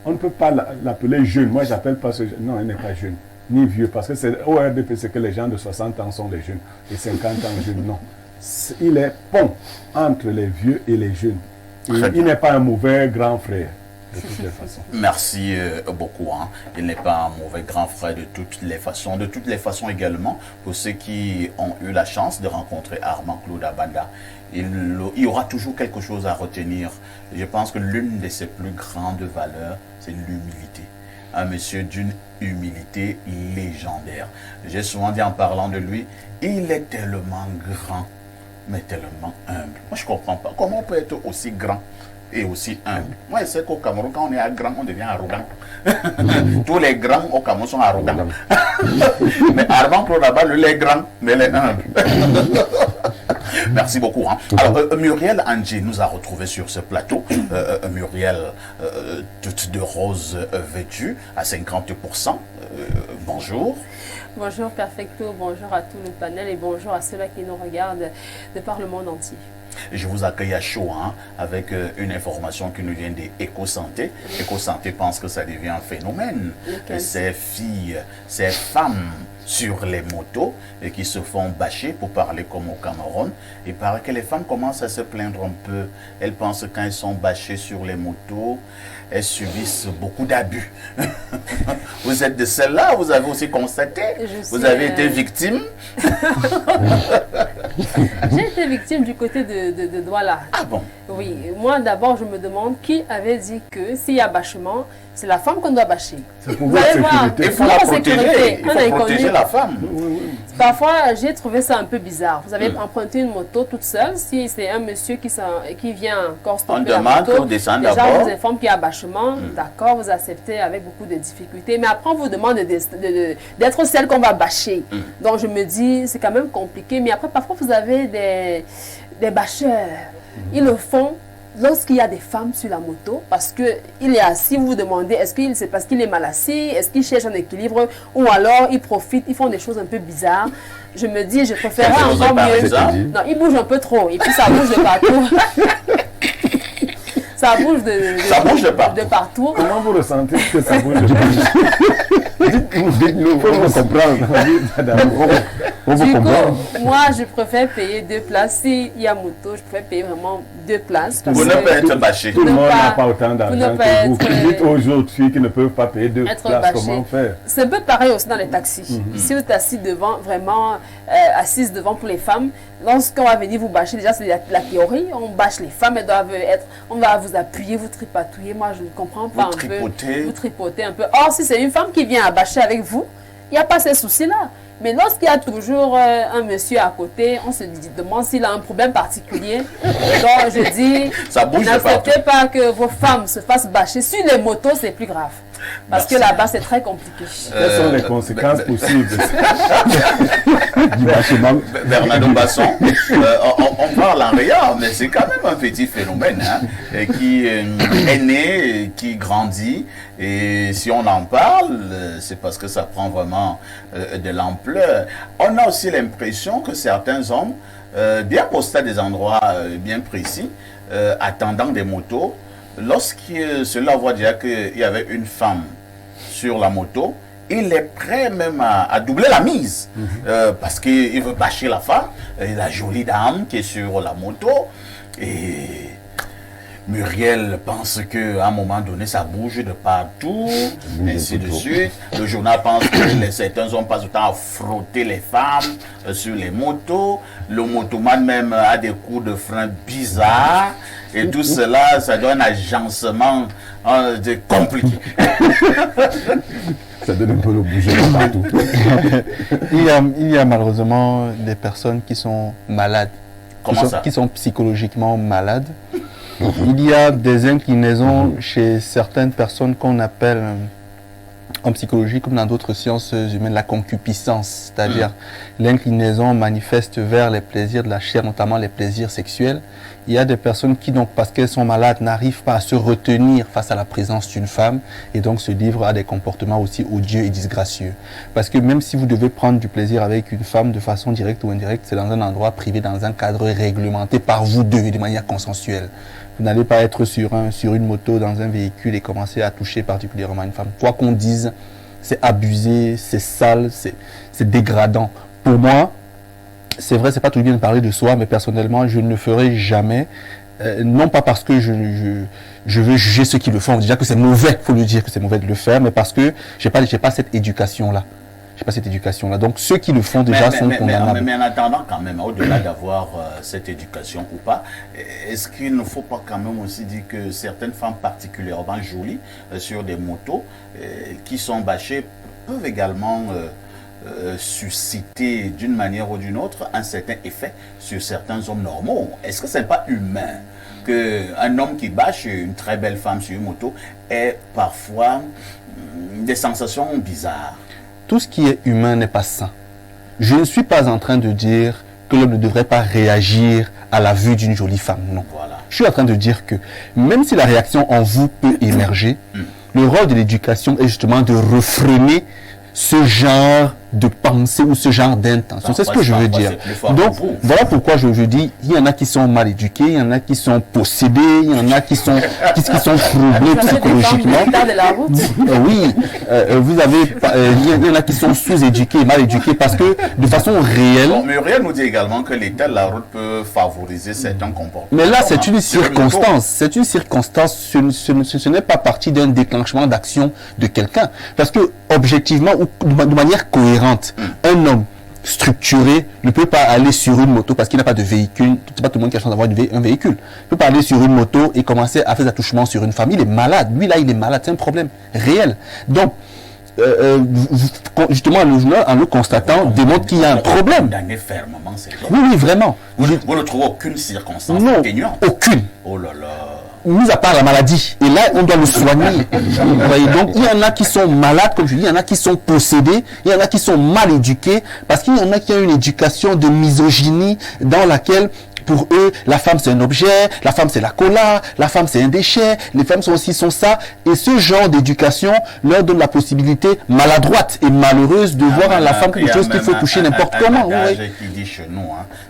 On ne peut pas l'appeler jeune. Moi, j'appelle pas ce jeune. Non, il n'est pas jeune, ni vieux, parce que c'est au RDP, c'est que les gens de 60 ans sont les jeunes, et 50 ans jeunes, non. Il est pont entre les vieux et les jeunes. Il n'est pas un mauvais grand frère. de toutes les façons. Merci beaucoup. Hein. Il n'est pas un mauvais grand frère de toutes les façons. De toutes les façons également, pour ceux qui ont eu la chance de rencontrer Armand Claude Abanda, il y aura toujours quelque chose à retenir. Je pense que l'une de ses plus grandes valeurs, c'est l'humilité. Un monsieur d'une humilité légendaire. J'ai souvent dit en parlant de lui, il est tellement grand, mais tellement humble. Moi, je ne comprends pas. Comment on peut être aussi grand et aussi humble? Moi, je sais qu'au Cameroun, quand on est grand, on devient arrogant. Tous les grands au Cameroun sont arrogants. Mais Armand Claude Abanda, lui, il est grand, mais il est humble. Merci beaucoup. Hein. Alors, Muriel Andjé nous a retrouvés sur ce plateau. Muriel, toute de rose vêtue, à 50%. Bonjour. Bonjour Perfecto, bonjour à tout le panel et bonjour à ceux-là qui nous regardent de par le monde entier. Je vous accueille à chaud hein, avec une information qui nous vient des Éco-Santé. Éco-Santé pense que ça devient un phénomène. Ces filles, ces femmes sur les motos et qui se font bâcher pour parler comme au Cameroun. Il paraît que les femmes commencent à se plaindre un peu. Elles pensent que quand elles sont bâchées sur les motos, elles subissent beaucoup d'abus. Vous êtes de celles-là, vous avez aussi constaté. Vous avez été victime. J'ai été victime du côté de Douala. Ah bon? Oui, moi d'abord je me demande qui avait dit que s'il y a bâchement, c'est la femme qu'on doit bâcher. C'est pour votre sécurité. Il faut la protéger, il faut protéger la femme. Parfois, j'ai trouvé ça un peu bizarre. Vous avez emprunté une moto toute seule. Si c'est un monsieur qui vient encore stopper la moto, on descend déjà d'abord. on vous informe qu'il y a bâchement. D'accord, vous acceptez avec beaucoup de difficultés. Mais après, on vous demande d'être celle qu'on va bâcher. Donc, je me dis, c'est quand même compliqué. Mais après, parfois, vous avez des bâcheurs. Ils le font lorsqu'il y a des femmes sur la moto, parce qu'il est assis, vous vous demandez, est-ce que c'est parce qu'il est mal assis, est-ce qu'il cherche un équilibre, ou alors ils profitent, ils font des choses un peu bizarres. Je me dis, je préférerais encore mieux. Non, ils bougent un peu trop, et puis ça bouge de partout. Ça bouge de partout. Comment vous ressentez que ça bouge de partout? Dites-nous, faut vous comprendre. Du coup, moi, je préfère payer 2 places. S'il y a moto, je préfère payer vraiment 2 places. Pour ne pas être bâché. Tout le monde n'a pas autant d'argent que vous. Dites aux autres filles qui ne peuvent pas payer 2 places, comment faire? C'est un peu pareil aussi dans les taxis. Si vous êtes assis devant, vraiment assise devant pour les femmes, lorsqu'on va venir vous bâcher, déjà c'est la théorie, on bâche les femmes, elles doivent être, on va vous appuyer, vous tripatouiller. Moi, je ne comprends pas vous tripotez un peu. Or, si c'est une femme qui vient à bâcher avec vous, il n'y a pas ces soucis-là. Mais lorsqu'il y a toujours un monsieur à côté, on se demande s'il a un problème particulier. Donc, je dis, n'acceptez pas que vos femmes se fassent bâcher. Sur les motos, c'est plus grave. Parce que là-bas, c'est très compliqué. Quelles sont les conséquences possibles du bâchement? Bernardo Basson, on parle en rien, mais c'est quand même un petit phénomène hein, qui est né, qui grandit. Et si on en parle, c'est parce que ça prend vraiment de l'ampleur. On a aussi l'impression que certains hommes, bien postés à des endroits bien précis, attendant des motos, lorsque cela voit dire qu'il y avait une femme sur la moto, il est prêt même à doubler la mise. Parce qu'il veut bâcher la femme, la jolie dame qui est sur la moto. Et Muriel pense qu'à un moment donné, ça bouge de partout, ainsi de suite. Le journal pense que certains hommes passent le temps à frotter les femmes sur les motos. Le motoman même a des coups de frein bizarres. Et tout cela, ça donne un agencement compliqué. Ça donne un peu le bouger de partout. Il y a malheureusement des personnes qui sont malades. Qui sont psychologiquement malades. Il y a des inclinaisons chez certaines personnes qu'on appelle en psychologie, comme dans d'autres sciences humaines, la concupiscence, c'est-à-dire l'inclinaison manifeste vers les plaisirs de la chair, notamment les plaisirs sexuels. Il y a des personnes qui, donc, parce qu'elles sont malades, n'arrivent pas à se retenir face à la présence d'une femme et donc se livrent à des comportements aussi odieux et disgracieux. Parce que même si vous devez prendre du plaisir avec une femme de façon directe ou indirecte, c'est dans un endroit privé, dans un cadre réglementé par vous deux de manière consensuelle. Vous n'allez pas être sur une moto, dans un véhicule et commencer à toucher particulièrement une femme. Quoi qu'on dise, c'est abusé, c'est sale, c'est dégradant. Pour moi, c'est vrai, c'est pas tout bien de parler de soi, mais personnellement, je ne le ferai jamais. non pas parce que je veux juger ceux qui le font, déjà que c'est mauvais, faut le dire que c'est mauvais de le faire, mais parce que j'ai pas cette éducation-là. Donc ceux qui le font déjà sont condamnables. Mais en attendant quand même, au-delà d'avoir cette éducation ou pas, est-ce qu'il ne faut pas quand même aussi dire que certaines femmes particulièrement jolies sur des motos qui sont bâchées peuvent également susciter d'une manière ou d'une autre un certain effet sur certains hommes normaux? Est-ce que ce n'est pas humain qu'un homme qui bâche une très belle femme sur une moto ait parfois des sensations bizarres? Tout ce qui est humain n'est pas sain. Je ne suis pas en train de dire que l'homme ne devrait pas réagir à la vue d'une jolie femme, non. Voilà. Je suis en train de dire que même si la réaction en vous peut émerger, le rôle de l'éducation est justement de refréner ce genre de pensée ou ce genre d'intention. C'est ce que je veux dire. Donc, voilà pourquoi je dis, il y en a qui sont mal éduqués, il y en a qui sont possédés, il y en a qui sont troublés psychologiquement. Oui, vous avez, il y en a qui sont sous-éduqués, mal éduqués, parce que de façon réelle... Bon, Muriel nous dit également que l'état de la route peut favoriser certains comportements. Mais là, c'est une circonstance. C'est une circonstance. Ce n'est pas partie d'un déclenchement d'action de quelqu'un. Parce que, objectivement, ou de manière cohérente, un homme structuré ne peut pas aller sur une moto parce qu'il n'a pas de véhicule. C'est pas tout le monde qui a la chance d'avoir un véhicule. Il ne peut pas aller sur une moto et commencer à faire des attouchements sur une femme. Il est malade. Lui, là, il est malade. C'est un problème réel. Donc, justement, en le constatant, démontre qu'il y a un problème. Oui, oui, vraiment. Vous ne trouvez aucune circonstance atténuante? Aucune. Oh là là. Mis à part la maladie. Et là, on doit le soigner. Vous voyez, donc, il y en a qui sont malades, comme je dis, il y en a qui sont possédés, il y en a qui sont mal éduqués, parce qu'il y en a qui ont une éducation de misogynie dans laquelle, pour eux, la femme c'est un objet, la femme c'est la cola, la femme c'est un déchet, les femmes sont ça. Et ce genre d'éducation leur donne la possibilité maladroite et malheureuse de voir la femme quelque chose qu'il faut toucher n'importe comment. Il qui dit chez nous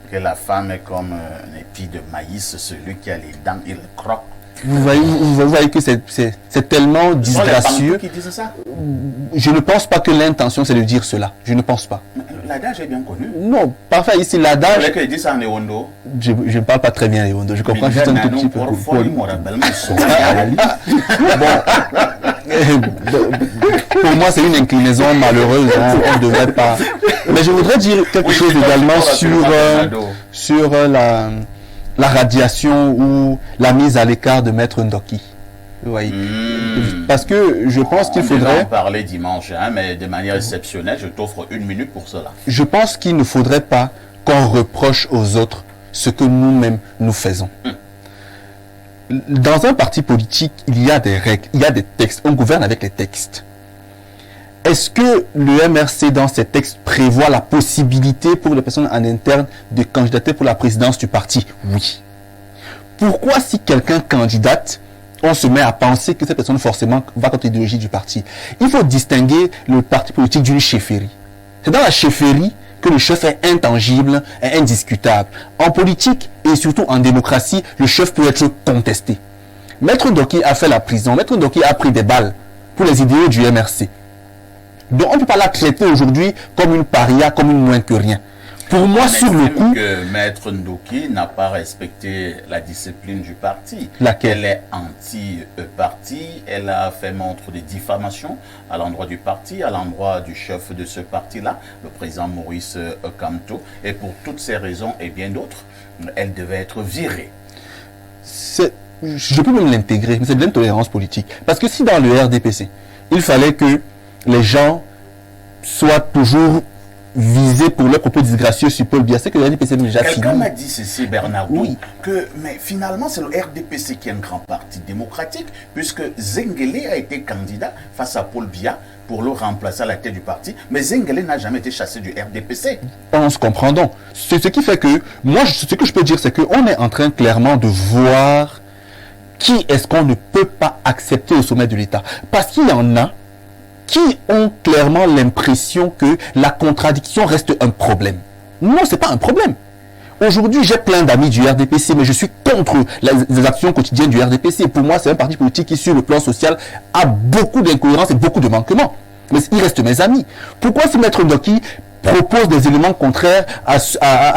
que la femme est comme un épi de maïs, celui qui a les dents, il croque. Vous voyez que c'est tellement disgracieux. Qui disent ça? Je ne pense pas que l'intention c'est de dire cela. Je ne pense pas. L'adage est bien connu. Non, parfait. Ici, l'adage. Vous voulez qu'il dise ça en Ewondo? Je ne parle pas très bien Ewondo. Je comprends juste un tout petit peu. Pour moi, c'est une inclinaison malheureuse. On ne devrait pas. Mais je voudrais dire quelque chose également sur la radiation ou la mise à l'écart de Maître Ndoki. Vous voyez. Parce que je pense qu'il faudrait... On en parler dimanche, mais de manière exceptionnelle, je t'offre 1 minute pour cela. Je pense qu'il ne faudrait pas qu'on reproche aux autres ce que nous-mêmes nous faisons. Dans un parti politique, il y a des règles, il y a des textes. On gouverne avec les textes. Est-ce que le MRC, dans ces textes, prévoit la possibilité pour les personnes en interne de candidater pour la présidence du parti? Oui. Pourquoi, si quelqu'un candidate, on se met à penser que cette personne forcément va contre l'idéologie du parti? Il faut distinguer le parti politique d'une chefferie. C'est dans la chefferie que le chef est intangible et indiscutable. En politique et surtout en démocratie, le chef peut être contesté. Maître Ndoki a fait la prison. Maître Ndoki a pris des balles pour les idéaux du MRC. Donc on ne peut pas la traiter aujourd'hui comme une paria, comme une moins que rien. Pour moi, sur le coup... que Maître Ndoki n'a pas respecté la discipline du parti. Laquelle? Elle est anti-parti. Elle a fait montre de diffamation à l'endroit du parti, à l'endroit du chef de ce parti-là, le président Maurice Kamto. Et pour toutes ces raisons et bien d'autres, elle devait être virée. Je peux même l'intégrer, mais c'est de l'intolérance politique. Parce que si dans le RDPC, il fallait que les gens soient toujours visés pour leurs propos disgracieux sur Paul Biya, c'est que le RDPC est déjà fini. Quelqu'un m'a dit ceci, Bernardo, oui, mais finalement c'est le RDPC qui est un grand parti démocratique, puisque Zengele a été candidat face à Paul Biya pour le remplacer à la tête du parti, mais Zengele n'a jamais été chassé du RDPC. On se comprend donc. Ce qui fait que, moi, ce que je peux dire, c'est qu'on est en train clairement de voir qui est-ce qu'on ne peut pas accepter au sommet de l'État. Parce qu'il y en a qui ont clairement l'impression que la contradiction reste un problème. Non, c'est pas un problème. Aujourd'hui, j'ai plein d'amis du RDPC, mais je suis contre les actions quotidiennes du RDPC. Pour moi, c'est un parti politique qui, sur le plan social, a beaucoup d'incohérences et beaucoup de manquements. Mais ils restent mes amis. Pourquoi si Maître Ndoki propose des éléments contraires à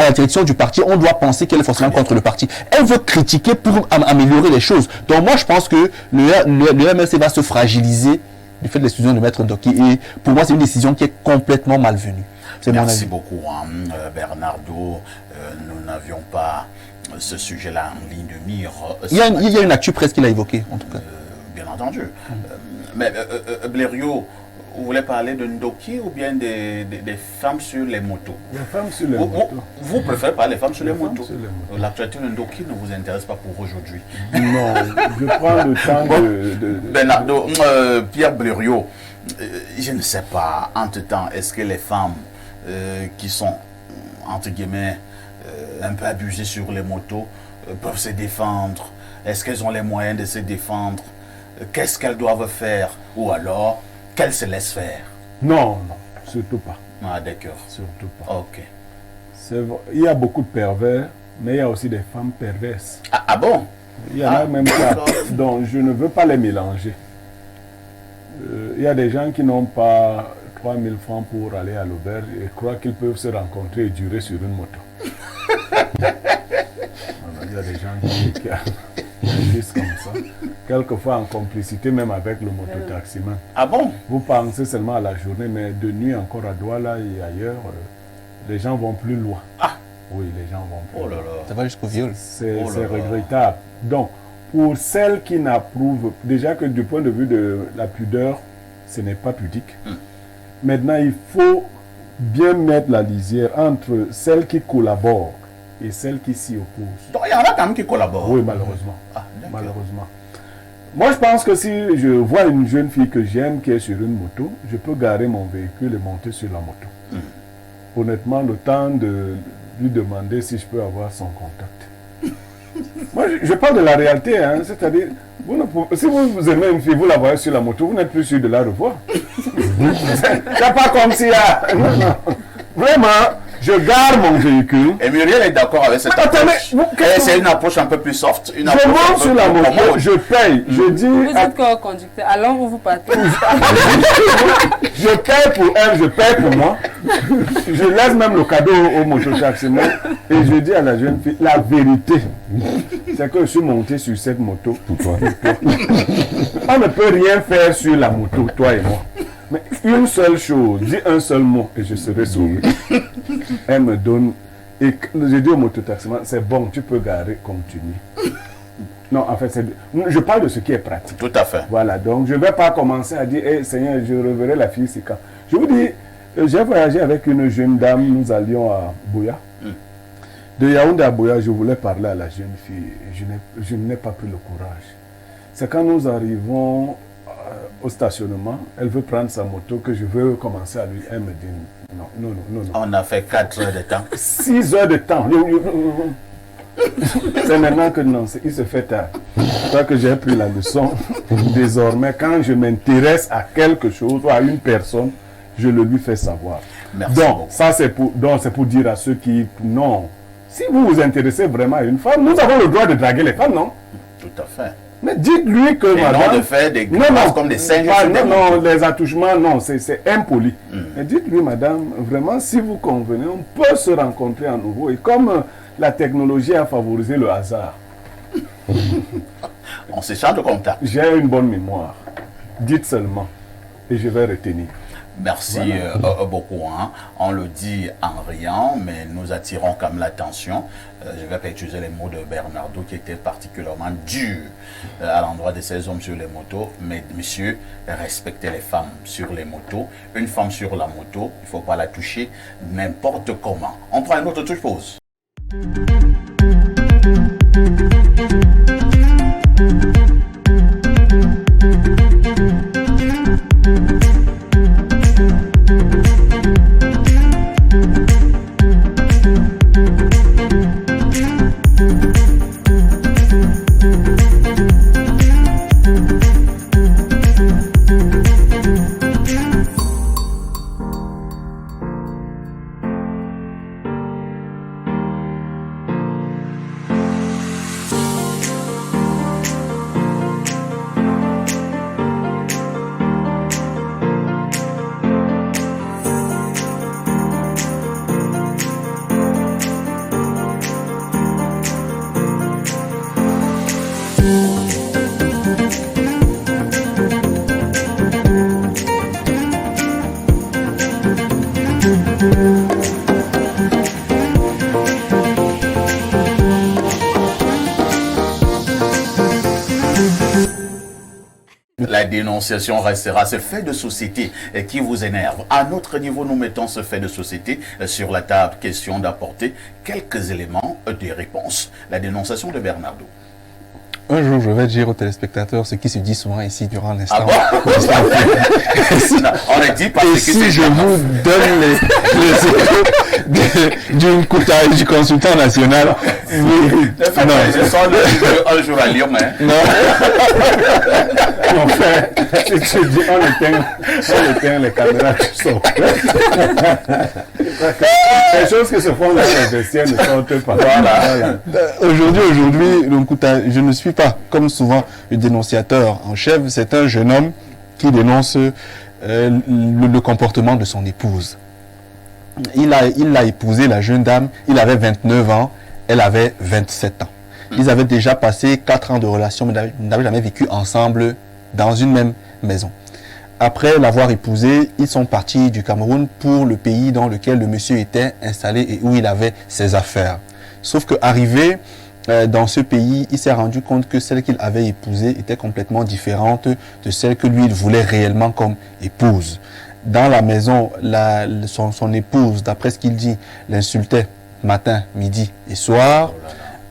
la direction du parti, on doit penser qu'elle est forcément contre le parti. Elle veut critiquer pour améliorer les choses. Donc moi, je pense que le MLC va se fragiliser du fait de la décision de Maître Ndoki. Et pour moi, c'est une décision qui est complètement malvenue. Merci beaucoup, Bernardo. Nous n'avions pas ce sujet-là en ligne de mire. Il y a une actu presse qu'il a évoquée, en tout cas. Bien entendu. Mais Blériot, vous voulez parler de Ndoki ou bien des femmes sur les motos? Les femmes sur les motos. Vous préférez parler des femmes sur les motos? Sur les motos. L'actualité de Ndoki ne vous intéresse pas pour aujourd'hui? Non, je prends le temps de... Bernardo, Pierre Blériot, je ne sais pas, entre-temps, est-ce que les femmes qui sont, entre guillemets, un peu abusées sur les motos, peuvent se défendre? Est-ce qu'elles ont les moyens de se défendre? Qu'est-ce qu'elles doivent faire? Ou alors, qu'elles se laissent faire? Non, surtout pas. Ah, d'accord. Surtout pas. Ok. Il y a beaucoup de pervers, mais il y a aussi des femmes perverses. Ah bon? Il y en a même pas. Donc, je ne veux pas les mélanger. Il y a des gens qui n'ont pas 3000 francs pour aller à l'auberge et croient qu'ils peuvent se rencontrer et durer sur une moto. Il y a des gens qui agissent comme ça. Quelquefois en complicité même avec le mototaximan. Ah bon? Vous pensez seulement à la journée, mais de nuit encore à Douala et ailleurs, les gens vont plus loin. Ah! Oui, les gens vont plus Oh là loin. là. Ça va jusqu'au viol. C'est Oh là là. regrettable. Donc, pour celles qui n'approuvent, déjà que du point de vue de la pudeur, ce n'est pas pudique. Maintenant, il faut bien mettre la lisière entre celles qui collaborent et celles qui s'y opposent. Donc il y en a quand même qui collaborent. Oui, malheureusement. Ah, d'accord. Malheureusement. Moi, je pense que si je vois une jeune fille que j'aime qui est sur une moto, je peux garer mon véhicule et monter sur la moto. Honnêtement, le temps de lui demander si je peux avoir son contact. Moi, je parle de la réalité, hein, c'est-à-dire, si vous aimez une fille, vous la voyez sur la moto, vous n'êtes plus sûr de la revoir. C'est pas comme si... Non, non. Vraiment, je gare mon véhicule. Et Muriel est d'accord avec cette Attendez, approche. qu'est-ce que C'est une approche un peu plus soft. Une Je approche un monte peu sur la plus moto, commode. je paye, je dis... Vous êtes co-conducteur, alors vous partez. Je paye pour elle, je paye pour moi. Je laisse même le cadeau au mototaximan et je dis à la jeune fille, la vérité, c'est que je suis monté sur cette moto pour toi. On ne peut rien faire sur la moto, toi et moi. Mais une seule chose, dis un seul mot et je serai sauvé. Elle me donne, et je dis au mototaximan, c'est bon, tu peux garer, continue. Non, en fait, je parle de ce qui est pratique. Tout à fait. Voilà, donc je ne vais pas commencer à dire, hey, Seigneur, je reverrai la fille c'est quand. Je vous dis, j'ai voyagé avec une jeune dame, nous allions à Bouya. De Yaoundé à Bouya, je voulais parler à la jeune fille. Je n'ai pas pris le courage. C'est quand nous arrivons au stationnement, elle veut prendre sa moto, que je veux commencer à lui. Elle me dit, non, non, non, non. On a fait 4 heures de temps. 6 heures de temps. C'est maintenant que non, il se fait tard. C'est pour ça que j'ai pris la leçon. Désormais, quand je m'intéresse à quelque chose ou à une personne, je le lui fais savoir. Merci Donc, beaucoup. ça c'est pour dire à ceux qui... Non. Si vous vous intéressez vraiment à une femme, nous avons le droit de draguer les femmes, non? Tout à fait. Mais dites-lui que Et madame... non de faire des grimaces comme des singes. Ah, sur des non, non, motos. les attouchements, non, c'est impoli. Mais dites-lui, madame, vraiment, si vous convenez, on peut se rencontrer à nouveau. Et comme la technologie a favorisé le hasard, On s'échange de contact. j'ai une bonne mémoire. Dites seulement. Et je vais retenir. Merci beaucoup. Hein. On le dit en riant, mais nous attirons quand même l'attention. Je ne vais pas utiliser les mots de Bernardo qui étaient particulièrement durs à l'endroit de ces hommes sur les motos. Mais monsieur, respectez les femmes sur les motos. Une femme sur la moto, il ne faut pas la toucher n'importe comment. On prend une autre touche pause. dénonciation restera. Ce fait de société qui vous énerve. À notre niveau, nous mettons ce fait de société sur la table. Question d'apporter quelques éléments de réponse. La dénonciation de Bernardo. Un jour, je vais dire aux téléspectateurs ce qui se dit souvent ici durant l'instant. Ah bon? On ne dit pas Et ce qui si je vous donne les échos d'une coutaille du consultant national, Je sens un jour à Lyon, hein. Enfin, si tu dis on éteint les caméras, tu sors. Les choses qui se font dans les vestiaires ne sortent pas. Voilà. Aujourd'hui, Lonkouta, je ne suis pas, comme souvent, le dénonciateur en chef. C'est un jeune homme qui dénonce le comportement de son épouse. Il a épousé la jeune dame, il avait 29 ans, elle avait 27 ans. Ils avaient déjà passé 4 ans de relation, mais n'avaient jamais vécu ensemble dans une même maison. Après l'avoir épousé, ils sont partis du Cameroun pour le pays dans lequel le monsieur était installé et où il avait ses affaires. Sauf qu'arrivé dans ce pays, il s'est rendu compte que celle qu'il avait épousée était complètement différente de celle que lui, il voulait réellement comme épouse. Dans la maison, son épouse, d'après ce qu'il dit, l'insultait matin, midi et soir.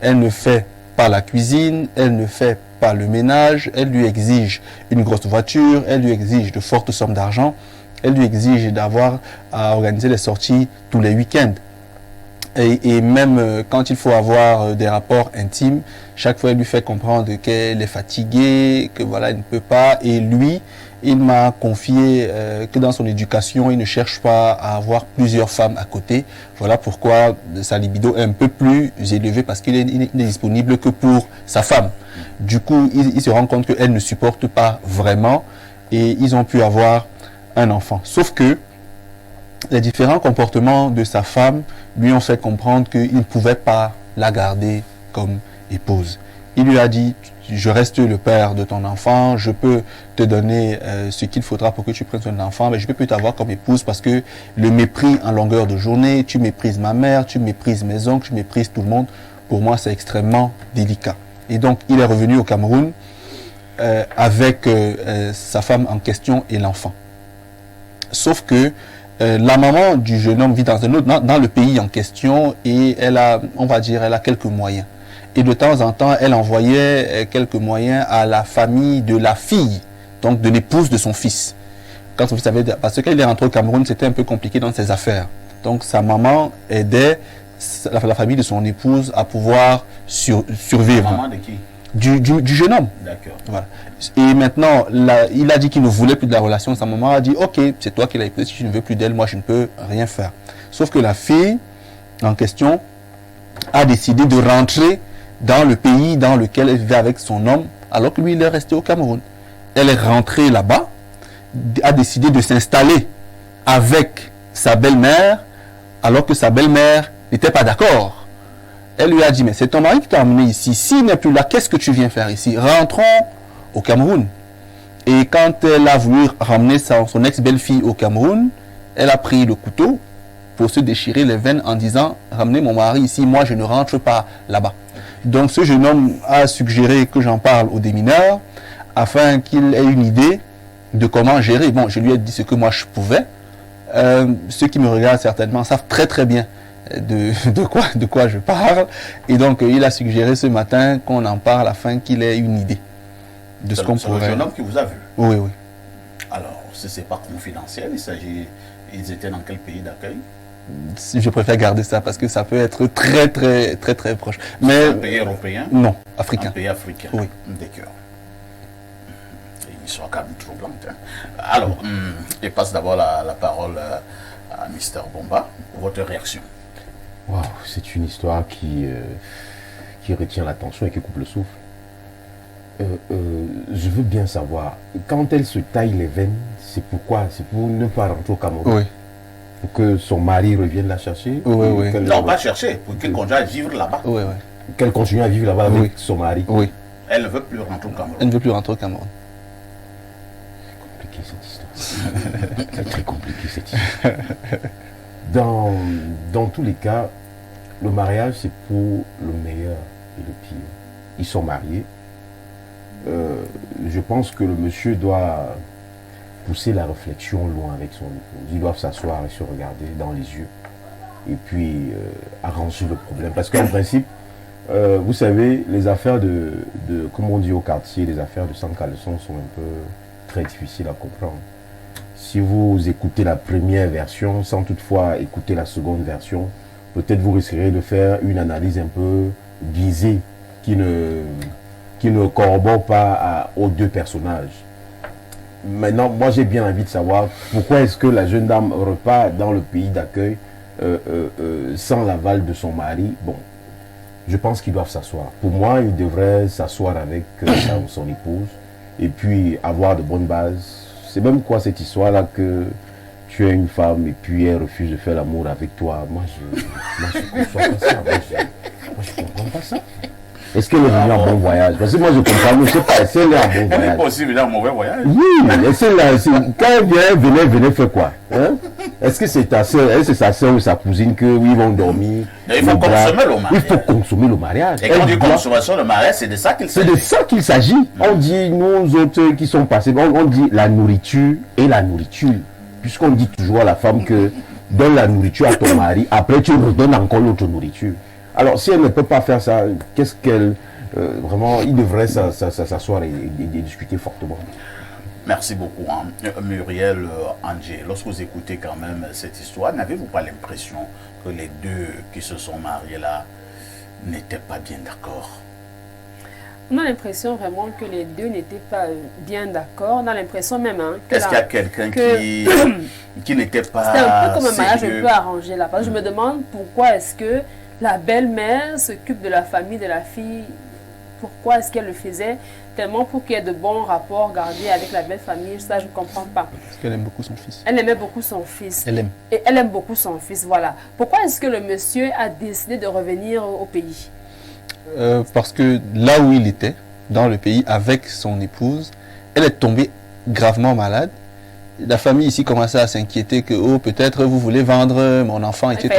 Elle ne fait pas la cuisine, elle ne fait pas le ménage, elle lui exige une grosse voiture, elle lui exige de fortes sommes d'argent, elle lui exige d'avoir à organiser les sorties tous les week-ends. Et même quand il faut avoir des rapports intimes, chaque fois elle lui fait comprendre qu'elle est fatiguée, que voilà, elle ne peut pas. Et lui, il m'a confié que dans son éducation, il ne cherche pas à avoir plusieurs femmes à côté. Voilà pourquoi sa libido est un peu plus élevée, parce qu'il n'est disponible que pour sa femme. Du coup, il se rend compte qu'elle ne supporte pas vraiment et ils ont pu avoir un enfant. Sauf que les différents comportements de sa femme lui ont fait comprendre qu'il ne pouvait pas la garder comme épouse. Il lui a dit: je reste le père de ton enfant, je peux te donner ce qu'il faudra pour que tu prennes soin de l'enfant, mais je ne peux plus t'avoir comme épouse parce que le mépris en longueur de journée, tu méprises ma mère, tu méprises mes oncles, tu méprises tout le monde. Pour moi, c'est extrêmement délicat. Et donc, il est revenu au Cameroun avec sa femme en question et l'enfant. Sauf que la maman du jeune homme vit dans le pays en question et elle a, on va dire, elle a quelques moyens. Et de temps en temps, elle envoyait quelques moyens à la famille de la fille, donc de l'épouse de son fils. Quand son fils avait, parce qu'il est rentré au Cameroun, c'était un peu compliqué dans ses affaires. Donc sa maman aidait la famille de son épouse à pouvoir survivre. La maman de qui? Du jeune homme. D'accord. Voilà. Et maintenant, il a dit qu'il ne voulait plus de la relation. Sa maman a dit: ok, c'est toi qui l'as épousée, si tu ne veux plus d'elle, moi je ne peux rien faire. Sauf que la fille en question a décidé de rentrer dans le pays dans lequel elle vivait avec son homme, alors que lui il est resté au Cameroun. Elle est rentrée là-bas, a décidé de s'installer avec sa belle-mère, alors que sa belle-mère n'était pas d'accord. Elle lui a dit: mais c'est ton mari qui t'a emmené ici. S'il n'est plus là, qu'est-ce que tu viens faire ici? Rentrons au Cameroun. Et quand elle a voulu ramener son ex-belle-fille au Cameroun, elle a pris le couteau pour se déchirer les veines en disant: ramenez mon mari ici, moi je ne rentre pas là-bas. Donc ce jeune homme a suggéré que j'en parle au démineur afin qu'il ait une idée de comment gérer. Bon, je lui ai dit ce que moi je pouvais. Ceux qui me regardent certainement savent très très bien de quoi je parle. Et donc il a suggéré ce matin qu'on en parle afin qu'il ait une idée de ce qu'on pourrait. C'est le jeune homme qui vous a vu? Oui, oui. Alors, si ce n'est pas confidentiel, ils étaient dans quel pays d'accueil? Je préfère garder ça parce que ça peut être très très très très proche. Mais un pays européen? Non, africain. Un pays africain. Oui. D'accord. Ils sont quand même troublantes. Hein. Alors, je passe d'abord la parole à Mr. Bomba. Votre réaction? Wow, c'est une histoire qui retient l'attention et qui coupe le souffle. Je veux bien savoir, quand elle se taille les veines, c'est pourquoi? C'est pour ne pas rentrer au Cameroun? Oui. Pour que son mari revienne la chercher? Oui, oui. Non, pas chercher, pour qu'elle continue à vivre là-bas. Oui, oui. Qu'elle continue à vivre là-bas avec son mari? Oui. Elle ne veut plus rentrer au Cameroun. Elle ne veut plus rentrer au Cameroun. C'est compliqué cette histoire. C'est très compliqué cette histoire. Dans tous les cas, le mariage c'est pour le meilleur et le pire. Ils sont mariés. je pense que le monsieur doit pousser la réflexion loin avec son épouse. Ils doivent s'asseoir et se regarder dans les yeux et puis arranger le problème. Parce qu'en principe, vous savez, les affaires comme on dit au quartier, les affaires de sans caleçon sont un peu très difficiles à comprendre. Si vous écoutez la première version sans toutefois écouter la seconde version, peut-être vous risquerez de faire une analyse un peu biaisée qui ne corrobore pas aux deux personnages. Maintenant, moi j'ai bien envie de savoir pourquoi est-ce que la jeune dame repart dans le pays d'accueil sans l'aval de son mari. Bon, je pense qu'ils doivent s'asseoir. Pour moi, ils devraient s'asseoir avec son épouse et puis avoir de bonnes bases. C'est même quoi cette histoire-là que tu es une femme et puis elle refuse de faire l'amour avec toi. Moi, je ne conçois pas ça. Moi, je comprends pas ça. Est-ce qu'elle est venue en bon voyage? Parce que moi, je comprends, je ne sais pas, est-ce qu'elle est en bon voyage? Elle est possible en mauvais voyage. Oui, quand elle vient, venez faire quoi? Hein? Est-ce que c'est ta soeur, est-ce que c'est sa soeur ou sa cousine que oui, ils vont dormir? Il faut consommer le mariage. Il faut consommer le mariage. Et quand on dit consommation, le mariage, c'est de ça qu'il s'agit. C'est de ça qu'il s'agit. On dit, nous autres qui sont passés, on dit la nourriture et la nourriture. Puisqu'on dit toujours à la femme que donne la nourriture à ton mari, après tu redonnes encore l'autre nourriture. Alors, si elle ne peut pas faire ça, qu'est-ce qu'elle... vraiment, il devrait s'asseoir et discuter fortement. Merci beaucoup, hein. Muriel Andjé. Lorsque vous écoutez quand même cette histoire, n'avez-vous pas l'impression que les deux qui se sont mariés là n'étaient pas bien d'accord? On a l'impression vraiment que les deux n'étaient pas bien d'accord. On a l'impression même que... Est-ce qu'il y a quelqu'un qui n'était pas c'était un peu comme un mariage sérieux? un peu arrangé là. Parce que je me demande pourquoi est-ce que la belle-mère s'occupe de la famille de la fille. Pourquoi est-ce qu'elle le faisait? Tellement pour qu'il y ait de bons rapports gardés avec la belle famille. Ça, je ne comprends pas. Parce qu'elle aime beaucoup son fils. Elle aimait beaucoup son fils. Elle aime. Et elle aime beaucoup son fils, voilà. Pourquoi est-ce que le monsieur a décidé de revenir au pays? Parce que là où il était, dans le pays, avec son épouse, elle est tombée gravement malade. La famille ici commençait à s'inquiéter que oh, peut-être vous voulez vendre mon enfant, etc.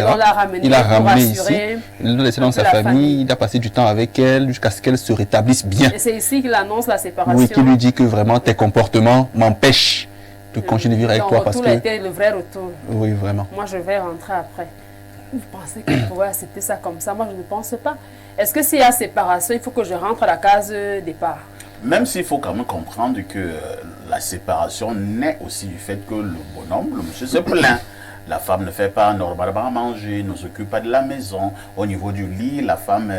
Il l'a ramené ici, il l'a laissé dans sa famille, il a passé du temps avec elle jusqu'à ce qu'elle se rétablisse bien. Et c'est ici qu'il annonce la séparation. Oui, qui lui dit que vraiment tes comportements m'empêchent de continuer de vivre avec toi. Parce que était le vrai retour. Oui, vraiment. Moi, je vais rentrer après. Vous pensez qu'il pourrait accepter ça comme ça? Moi, je ne pense pas. Est-ce que s'il y a séparation, il faut que je rentre à la case départ? Même s'il faut quand même comprendre que la séparation naît aussi du fait que le bonhomme, le monsieur se plaint. La femme ne fait pas normalement à manger, ne s'occupe pas de la maison. Au niveau du lit, la femme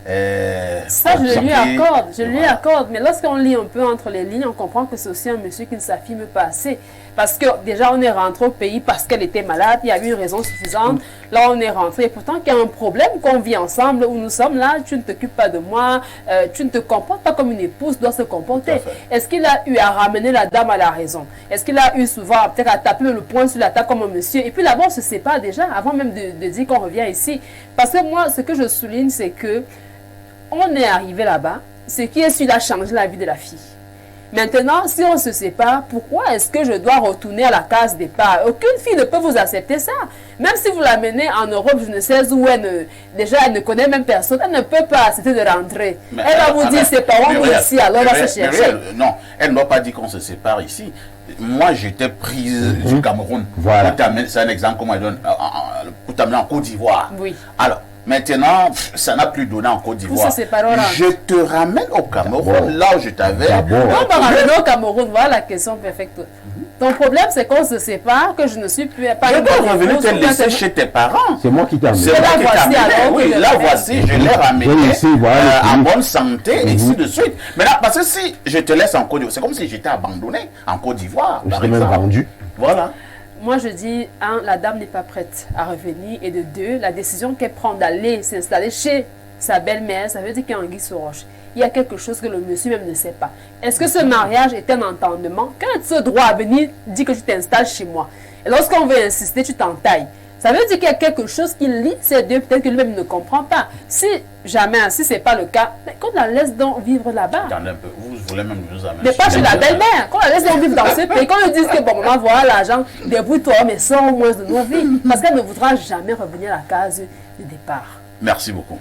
ça, je lui accorde, lui accorde. Mais lorsqu'on lit un peu entre les lignes, on comprend que c'est aussi un monsieur qui ne s'affirme pas assez. Parce que déjà, on est rentré au pays parce qu'elle était malade, il y a eu une raison suffisante. Là, on est rentré. Et pourtant, qu'il y a un problème qu'on vit ensemble, où nous sommes là, tu ne t'occupes pas de moi, tu ne te comportes pas comme une épouse doit se comporter. Est-ce qu'il a eu à ramener la dame à la raison? Est-ce qu'il a eu souvent peut-être à taper le poing sur la table comme un monsieur? Et puis là-bas, on se sépare déjà, avant même de dire qu'on revient ici. Parce que moi, ce que je souligne, c'est que on est arrivé là-bas, ce qui est sûr a changé la vie de la fille. Maintenant, si on se sépare, pourquoi est-ce que je dois retourner à la case départ? Aucune fille ne peut vous accepter ça. Même si vous l'amenez en Europe, je ne sais où, déjà elle ne connaît même personne, elle ne peut pas accepter de rentrer. Mais elle va vous dire, séparons-nous ici, alors on va se chercher. Non, elle ne m'a pas dit qu'on se sépare ici. Moi, j'étais prise du Cameroun. Voilà. C'est un exemple qu'on m'a donné pour t'amener en Côte d'Ivoire. Oui. Alors, maintenant, ça n'a plus donné en Côte d'Ivoire. Je te ramène au Cameroun, là où je t'avais. On va ramener au Cameroun, voilà la question perfecte. Ton problème, c'est qu'on se sépare, que je ne suis plus... Je dois revenir te laisser chez tes parents. C'est moi qui t'ai amené. Oui, là voici, je l'ai ramené en bonne santé, et ainsi de suite. Mais là, parce que si je te laisse en Côte d'Ivoire, c'est comme si j'étais abandonné en Côte d'Ivoire. Je t'ai même vendu. Voilà. Moi, je dis, un, la dame n'est pas prête à revenir. Et de deux, la décision qu'elle prend d'aller s'installer chez sa belle-mère, ça veut dire qu'il y a un anguille sous roche. Il y a quelque chose que le monsieur même ne sait pas. Est-ce que ce mariage est un entendement? Quand ce droit à venir dit que tu t'installes chez moi, et lorsqu'on veut insister, tu t'entailles. Ça veut dire qu'il y a quelque chose qui lie ces deux, peut-être que lui-même ne comprend pas. Si jamais, si ce n'est pas le cas, qu'on la laisse donc vivre là-bas. Attendez un peu, vous voulez même nous amener. Mais pas chez la belle-mère, qu'on la laisse donc vivre dans ce pays, qu'on lui dise que bon, maman, voilà l'argent, débrouille-toi, mais sors au moins de nos vies. Parce qu'elle ne voudra jamais revenir à la case de départ. Merci beaucoup.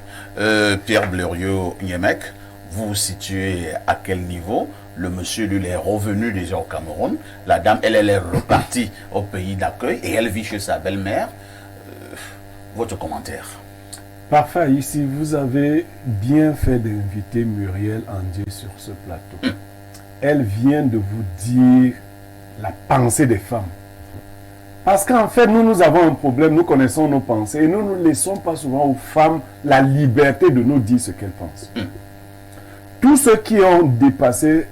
Pierre Blériot-Niemek, vous vous situez à quel niveau? Le monsieur, lui, il est revenu déjà au Cameroun. La dame, elle est repartie au pays d'accueil et elle vit chez sa belle-mère. Votre commentaire? Parfait, ici, vous avez bien fait d'inviter Muriel Andier sur ce plateau. Elle vient de vous dire la pensée des femmes. Parce qu'en fait, nous avons un problème, nous connaissons nos pensées et nous ne laissons pas souvent aux femmes la liberté de nous dire ce qu'elles pensent. Tous ceux qui ont dépassé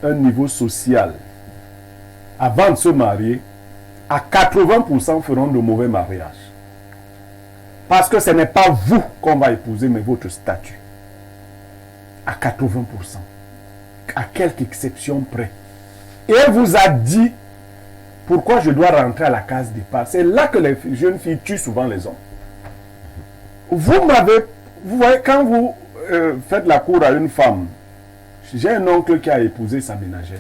un niveau social avant de se marier, à 80% feront de mauvais mariages. Parce que ce n'est pas vous qu'on va épouser, mais votre statut. À 80%. À quelques exceptions près. Et elle vous a dit pourquoi je dois rentrer à la case départ. C'est là que les jeunes filles tuent souvent les hommes. Vous voyez, quand vous faites la cour à une femme, j'ai un oncle qui a épousé sa ménagère.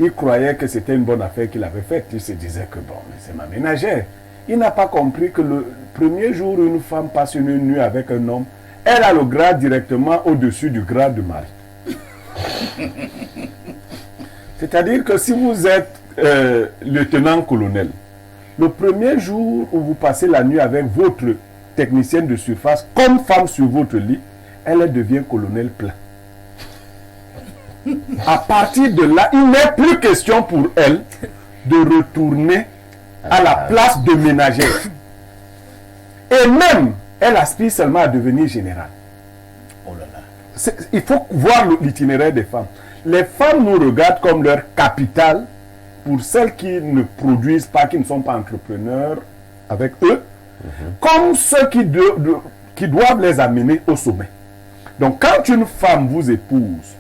Il croyait que c'était une bonne affaire qu'il avait faite. Il se disait que bon, mais c'est ma ménagère. Il n'a pas compris que le premier jour où une femme passe une nuit avec un homme, elle a le grade directement au-dessus du grade de mari. C'est-à-dire que si vous êtes lieutenant-colonel, le premier jour où vous passez la nuit avec votre technicienne de surface, comme femme sur votre lit, elle devient colonel plein. À partir de là, il n'est plus question pour elle de retourner à la place de ménagère. Et même, elle aspire seulement à devenir générale. Oh là là. Il faut voir l'itinéraire des femmes. Les femmes nous regardent comme leur capital pour celles qui ne produisent pas, qui ne sont pas entrepreneurs avec eux, comme ceux qui doivent les amener au sommet. Donc quand une femme vous épouse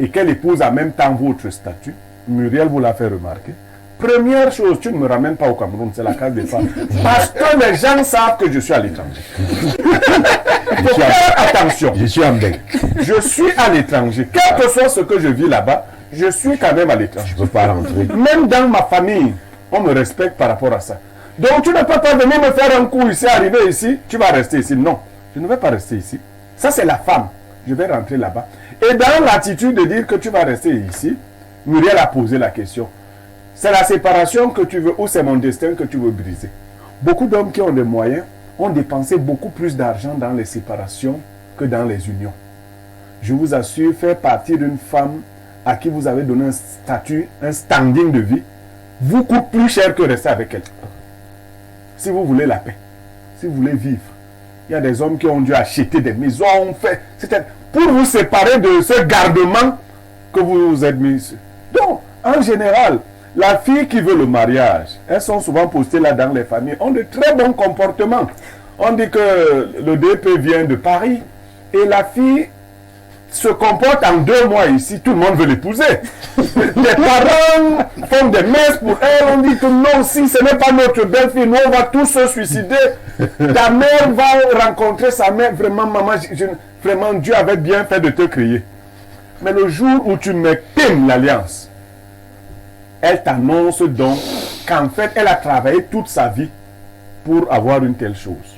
et qu'elle épouse en même temps votre statut, Muriel vous l'a fait remarquer, première chose, tu ne me ramènes pas au Cameroun, c'est la case des femmes. Parce que les gens savent que je suis à l'étranger. Il faut faire attention. Je suis en bec. Je suis à l'étranger. Quel que soit ce que je vis là-bas, je suis quand même à l'étranger. Je ne peux pas rentrer. Même dans ma famille, on me respecte par rapport à ça. Donc tu ne peux pas venir me faire un coup ici, arriver ici, tu vas rester ici. Non, je ne vais pas rester ici. Ça c'est la femme. Je vais rentrer là-bas. Et dans l'attitude de dire que tu vas rester ici, Muriel a posé la question. C'est la séparation que tu veux ou c'est mon destin que tu veux briser? Beaucoup d'hommes qui ont des moyens ont dépensé beaucoup plus d'argent dans les séparations que dans les unions. Je vous assure, faire partir d'une femme à qui vous avez donné un statut, un standing de vie, vous coûte plus cher que rester avec elle. Si vous voulez la paix, si vous voulez vivre, il y a des hommes qui ont dû acheter des maisons, c'était pour vous séparer de ce gardement que vous vous êtes mis. Donc, en général, la fille qui veut le mariage, elles sont souvent postées là dans les familles, ont de très bons comportements. On dit que le DP vient de Paris et la fille se comporte en 2 mois ici, tout le monde veut l'épouser. Les parents font des messes pour elle, on dit que non, si ce n'est pas notre belle-fille, nous on va tous se suicider. Ta mère va rencontrer sa mère, vraiment maman, vraiment Dieu avait bien fait de te créer. Mais le jour où tu mets l'alliance, elle t'annonce donc qu'en fait elle a travaillé toute sa vie pour avoir une telle chose.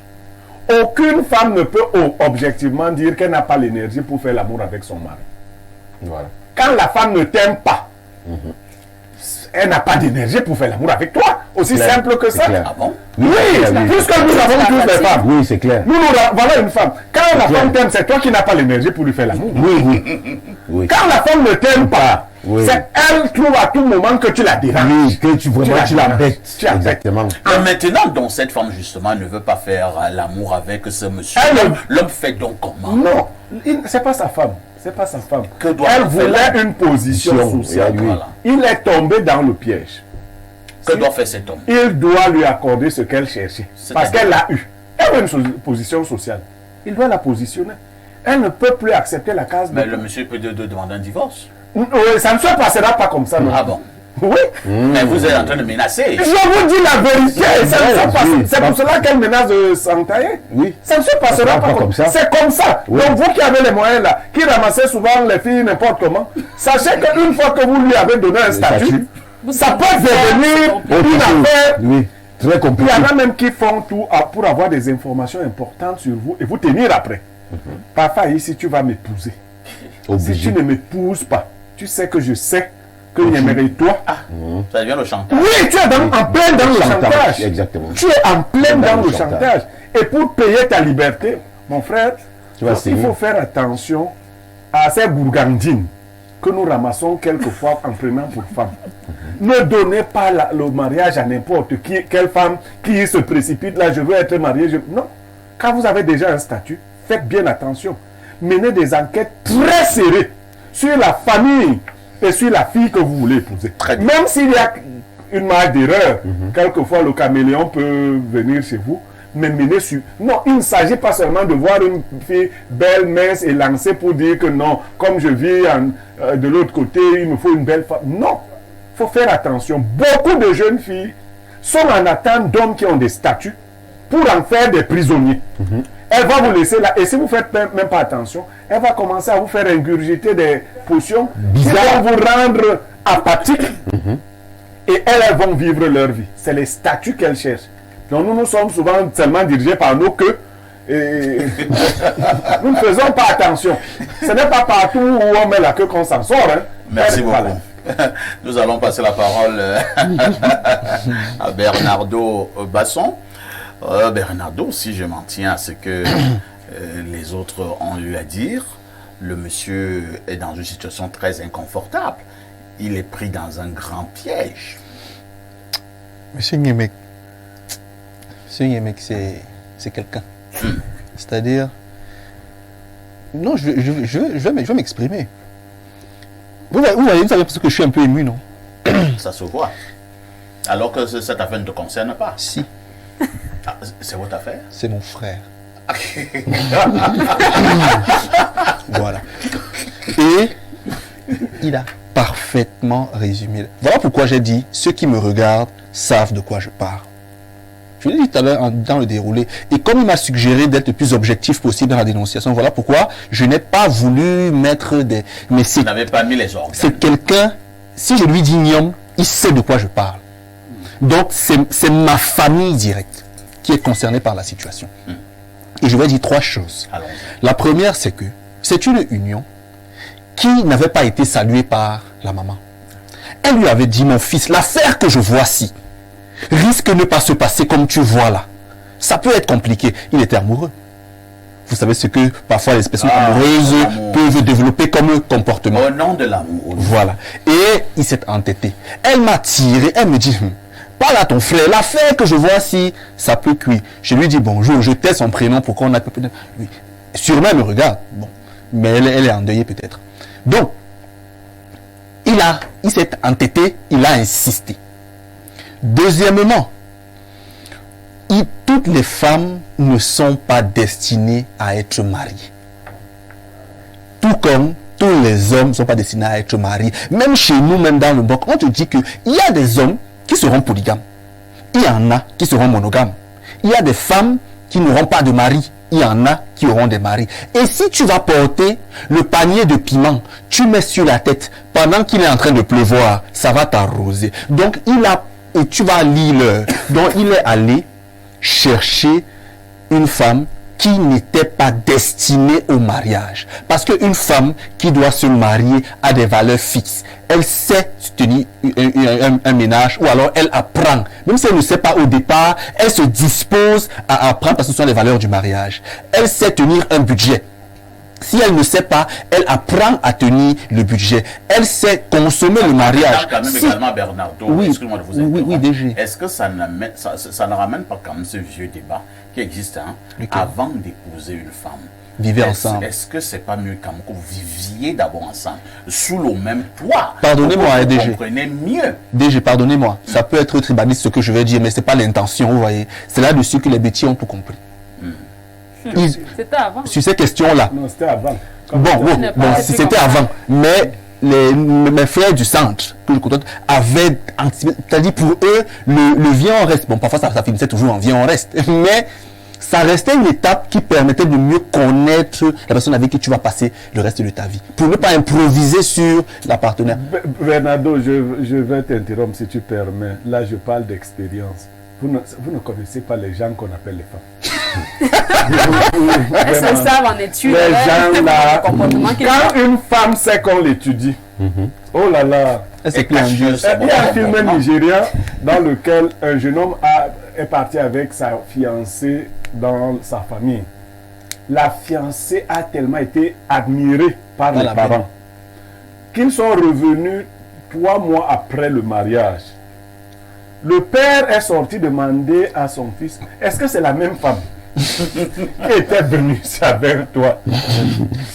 Aucune femme ne peut objectivement dire qu'elle n'a pas l'énergie pour faire l'amour avec son mari. Voilà. Quand la femme ne t'aime pas, elle n'a pas d'énergie pour faire l'amour avec toi. Aussi clair, simple que ça. clair. Ah bon? Oui, puisque nous avons tous les femmes. Oui, c'est clair. Nous, voilà une femme. Quand la femme t'aime, c'est toi qui n'as pas l'énergie pour lui faire l'amour. Oui. Quand la femme ne t'aime pas, Oui. c'est elle trouve à tout moment que tu la déranges. Oui, que tu l'embêtes. Tu l'embêtes. Exactement. Et maintenant, donc, cette femme, justement, ne veut pas faire l'amour avec ce monsieur. L'homme fait donc comment? Non, c'est pas sa femme. C'est pas sa femme. Que doit Elle faire voulait une position sociale. Voilà. Il est tombé dans le piège. Que doit faire cet homme? Il doit lui accorder ce qu'elle cherchait. Parce C'est-à-dire? qu'elle l'a eu. Elle veut une position sociale. Il doit la positionner. Elle ne peut plus accepter la case. Mais le monsieur peut demander un divorce. Oui, ça ne se passera pas comme ça. Non. Ah bon? Oui. Mais vous êtes en train de menacer. Je vous dis la vérité. Oui. C'est pour cela qu'elle menace de s'entailler. Oui. Ça ne se passera pas comme ça. C'est comme ça. Oui. Donc vous qui avez les moyens là, qui ramassez souvent les filles n'importe comment, sachez qu'une fois que vous lui avez donné un statut, ça peut devenir une affaire. Oui, très Il compliqué. y en a même qui font tout pour avoir des informations importantes sur vous et vous tenir après. Papa, ici, tu vas m'épouser. Si Obligé. tu ne m'épouses pas, tu sais que je sais que j'aimerais toi. Ça devient le chantage. Oui, tu es en plein dans le chantage. Exactement. Tu es en plein Dans dans le le chantage. Et pour payer ta liberté, mon frère, Tu vas il saigner. faut faire attention à ces gourgandines que nous ramassons quelquefois en prenant pour femmes. Ne donnez pas le mariage à n'importe qui, quelle femme qui se précipite là, je veux être marié. Non. Quand vous avez déjà un statut, faites bien attention. Menez des enquêtes très serrées sur la famille et sur la fille que vous voulez épouser. Même s'il y a une marge d'erreur, quelquefois le caméléon peut venir chez vous, mais menez sur... Non, il ne s'agit pas seulement de voir une fille belle, mince et lancée pour dire que non, comme je vis de l'autre côté, il me faut une belle femme. Non, il faut faire attention. Beaucoup de jeunes filles sont en attente d'hommes qui ont des statuts pour en faire des prisonniers. Elle va vous laisser là, et si vous faites même pas attention, elle va commencer à vous faire ingurgiter des potions qui vont vous rendre apathique. Et elles vont vivre leur vie. C'est les statuts qu'elles cherchent. Donc nous sommes souvent seulement dirigés par nos queues. Et nous ne faisons pas attention. Ce n'est pas partout où on met la queue qu'on s'en sort. Hein. Merci Voilà. beaucoup. Nous allons passer la parole à Bernardo Basson. Bernardo, si je m'en tiens à ce que les autres ont eu à dire, le monsieur est dans une situation très inconfortable. Il est pris dans un grand piège. Monsieur Niemek, c'est quelqu'un. C'est-à-dire... Non, je vais m'exprimer. Vous voyez, parce que je suis un peu ému, non? Ça se voit. Alors que cette affaire ne te concerne pas. Si, Ah, c'est votre affaire? c'est mon frère. Voilà. Et il a parfaitement résumé. Voilà pourquoi j'ai dit, ceux qui me regardent savent de quoi je parle. Je l'ai dit tout à l'heure dans le déroulé. Et comme il m'a suggéré d'être le plus objectif possible dans la dénonciation, voilà pourquoi je n'ai pas voulu mettre des... Mais Vous c'est n'avez pas mis les organes. c'est quelqu'un, si je lui dis Niom, il sait de quoi je parle. Donc c'est ma famille directe qui est concernée par la situation. Et je vais dire trois choses. Allons-y. La première, c'est que c'est une union qui n'avait pas été saluée par la maman. Elle lui avait dit, mon fils, l'affaire que je vois ci risque de ne pas se passer comme tu vois là. Ça peut être compliqué. Il était amoureux. Vous savez ce que parfois les personnes amoureuses l'amour. peuvent développer comme comportement. Au nom de l'amour. Voilà. Et il s'est entêté. Elle m'a tiré. Elle me dit, parle à ton frère. L'affaire que je vois si ça peut cuire. Je lui dis bonjour. Je tais son prénom pour qu'on a... Oui. Sûrement, elle me regarde. Bon. Mais elle est endeuillée peut-être. Donc, il s'est entêté. Il a insisté. Deuxièmement, toutes les femmes ne sont pas destinées à être mariées. Tout comme tous les hommes ne sont pas destinés à être mariés. Même chez nous, même dans le bloc, on te dit qu'il y a des hommes qui seront polygames. Il y en a qui seront monogames. Il y a des femmes qui n'auront pas de mari. Il y en a qui auront des maris. Et si tu vas porter le panier de piment, tu mets sur la tête, pendant qu'il est en train de pleuvoir, ça va t'arroser. Donc, et tu vas lire l'heure. Donc, il est allé chercher une femme qui n'était pas destinée au mariage. Parce qu'une femme qui doit se marier a des valeurs fixes. Elle sait tenir un ménage ou alors elle apprend. Même si elle ne sait pas au départ, elle se dispose à apprendre parce que ce sont les valeurs du mariage. Elle sait tenir un budget. Si elle ne sait pas, elle apprend à tenir le budget. Elle sait consommer le mariage. Quand même également, Bernardo, Oui, excuse-moi de vous interrompre. oui, DG. Est-ce que ça ne ramène pas quand même ce vieux débat qui existe Lequel? avant d'épouser une femme? Vivez ensemble. Est-ce que c'est pas mieux quand même que vous viviez d'abord ensemble, sous le même toit? Pardonnez-moi, Vous DG. comprenez mieux. DG, pardonnez-moi. Ça peut être tribaliste ce que je vais dire, mais ce n'est pas l'intention, vous voyez. C'est là-dessus que les bêtiers ont tout compris. C'était avant. Sur ces questions-là. Non, c'était avant. Si c'était avant. Mais mes frères du centre, que je côtoie, avaient anticipé. C'est-à-dire pour eux, le vient en reste. Bon, parfois ça finissait toujours en vient en reste. Mais ça restait une étape qui permettait de mieux connaître la personne avec qui tu vas passer le reste de ta vie. Pour ne pas improviser sur la partenaire. Bernardo, je vais t'interrompre si tu permets. Là, je parle d'expérience. Vous ne connaissez pas les gens qu'on appelle les femmes. Elles se savent en études. Les hein, gens là, le comportement qu'ils ont. quand une femme sait qu'on l'étudie, oh là là, C'est plus un dieu. il y a un film nigérien dans lequel un jeune homme est parti avec sa fiancée dans sa famille. La fiancée a tellement été admirée par les la parents qu'ils sont revenus 3 mois après le mariage. Le père est sorti demander à son fils, est-ce que c'est la même femme qui était venue avec toi?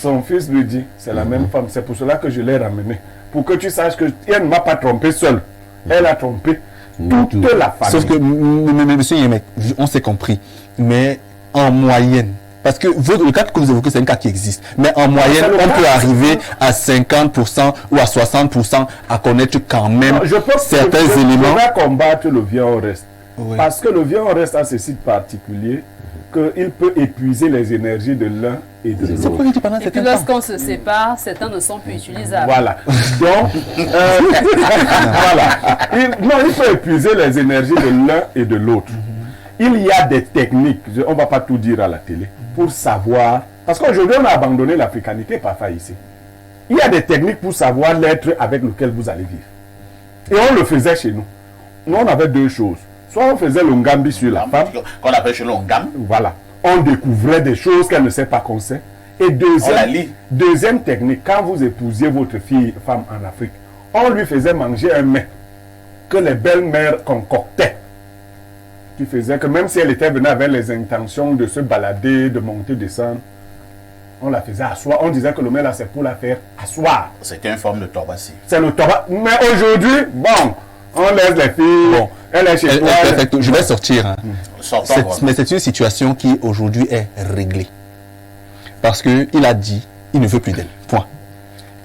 Son fils lui dit, c'est la même femme, c'est pour cela que je l'ai ramenée. Pour que tu saches qu'elle ne m'a pas trompé seule. Elle a trompé toute la famille. Sauf que, monsieur Yemek, on s'est compris. Mais en moyenne, parce que le cas que vous évoquez, c'est un cas qui existe. Mais en moyenne, c'est le on cas. peut arriver à 50% ou à 60% à connaître quand même Je pense certains que éléments. on va combattre le viens au reste. Oui. Parce que le viens au reste a ce site particulier qu'il peut épuiser les énergies de l'un et de C'est pourquoi l'autre. je dis pendant Et puis certains temps. lorsqu'on se sépare, certains ne sont plus utilisables. Voilà. Donc, voilà. Il peut épuiser les énergies de l'un et de l'autre. Il y a des techniques, on ne va pas tout dire à la télé, pour savoir. Parce qu'aujourd'hui, on a abandonné l'africanité parfois ici. Il y a des techniques pour savoir l'être avec lequel vous allez vivre. Et on le faisait chez nous. Nous, on avait 2 choses. Soit on faisait le ngambi sur la femme. Qu'on appelle chez nous Ngam. Voilà. On découvrait des choses qu'elle ne sait pas qu'on sait. Et On la lit. deuxième technique, quand vous épousiez votre femme en Afrique, on lui faisait manger un mets que les belles-mères concoctaient. Qui faisait que même si elle était venue avec les intentions de se balader, de monter, descendre, on la faisait asseoir. On disait que le mets là, c'est pour la faire asseoir. C'était une forme de tobassi. C'est le tabac. Mais aujourd'hui, bon, on laisse les filles. Bon. Elle est chez toi. Perfect. Je vais sortir. Hein. Sortons. Mais c'est une situation qui aujourd'hui est réglée. Parce qu'il a dit, il ne veut plus d'elle. Point.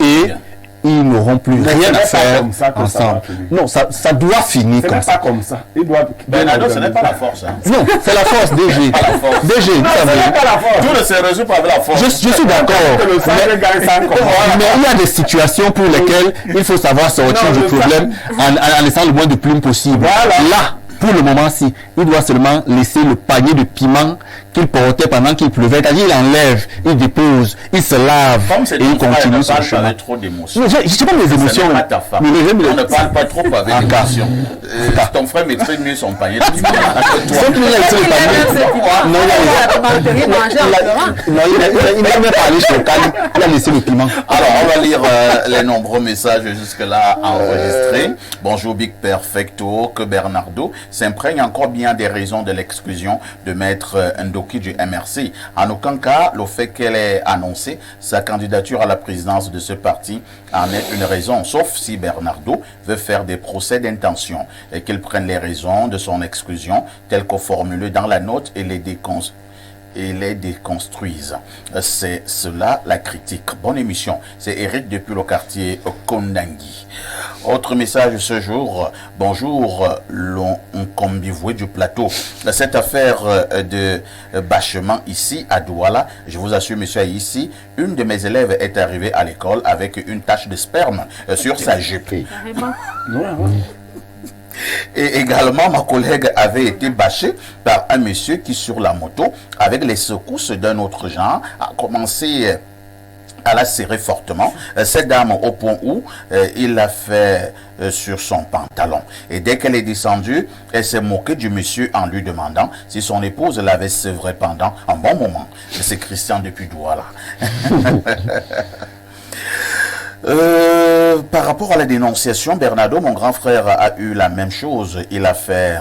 Et Bien. ils n'auront plus Mais rien ce à n'est pas faire comme ça que ça ensemble. va finir. Non, ça doit finir Ce comme n'est ça. pas comme ça. Il doit. Bernardo, ce n'est pas la force. Hein. Non, c'est la force, DG. la force. DG, vous Non, ce savez, n'est pas la force. Tout ne se résout pas avec la force. je suis d'accord. Que le sang gagne sans combat. Mais il y a des situations pour lesquelles il faut savoir sortir Non, du le problème en laissant le moins de plumes possible. Voilà. Là, pour le moment-ci, il doit seulement laisser le panier de piment qu'il portait pendant qu'il pleuvait. C'est-à-dire, il enlève, il dépose, il se lave Comme c'est et il ton frère, continue ne son parle pas chemin. avec trop d'émotions. Non, je ne sais pas mes Ce émotions. n'est pas ta femme. Mais On ne parle pas trop avec Ah, émotion. Ton frère maîtrise mieux son panier de piment que toi. Sauf qu'il a laissé le panier. Non, il n'a pas allé chez le Cali. Il a laissé le piment. Alors, on va lire les nombreux messages jusque-là enregistrés. Bonjour Big Perfecto, que Bernardo s'imprègne encore bien des raisons de l'exclusion de Maître Ndoki du MRC. En aucun cas, le fait qu'elle ait annoncé sa candidature à la présidence de ce parti en est une raison, sauf si Bernardo veut faire des procès d'intention et qu'il prenne les raisons de son exclusion telles qu'aux formulées dans la note et les déconstruisent. C'est cela la critique. Bonne émission. C'est Eric depuis le quartier Kondangui. Autre message ce jour. Bonjour, l'Onkombivoué du plateau. Cette affaire de bâchement ici à Douala, je vous assure, monsieur, ici, une de mes élèves est arrivée à l'école avec une tache de sperme sur sa jupe. Et également, ma collègue avait été bâchée par un monsieur qui, sur la moto, avec les secousses d'un autre genre, a commencé à la serrer fortement. Cette dame, au point où il l'a fait sur son pantalon. Et dès qu'elle est descendue, elle s'est moquée du monsieur en lui demandant si son épouse l'avait sevré pendant un bon moment. C'est Christian depuis Douala. Par rapport à la dénonciation, Bernardo, mon grand frère, a eu la même chose. Il a fait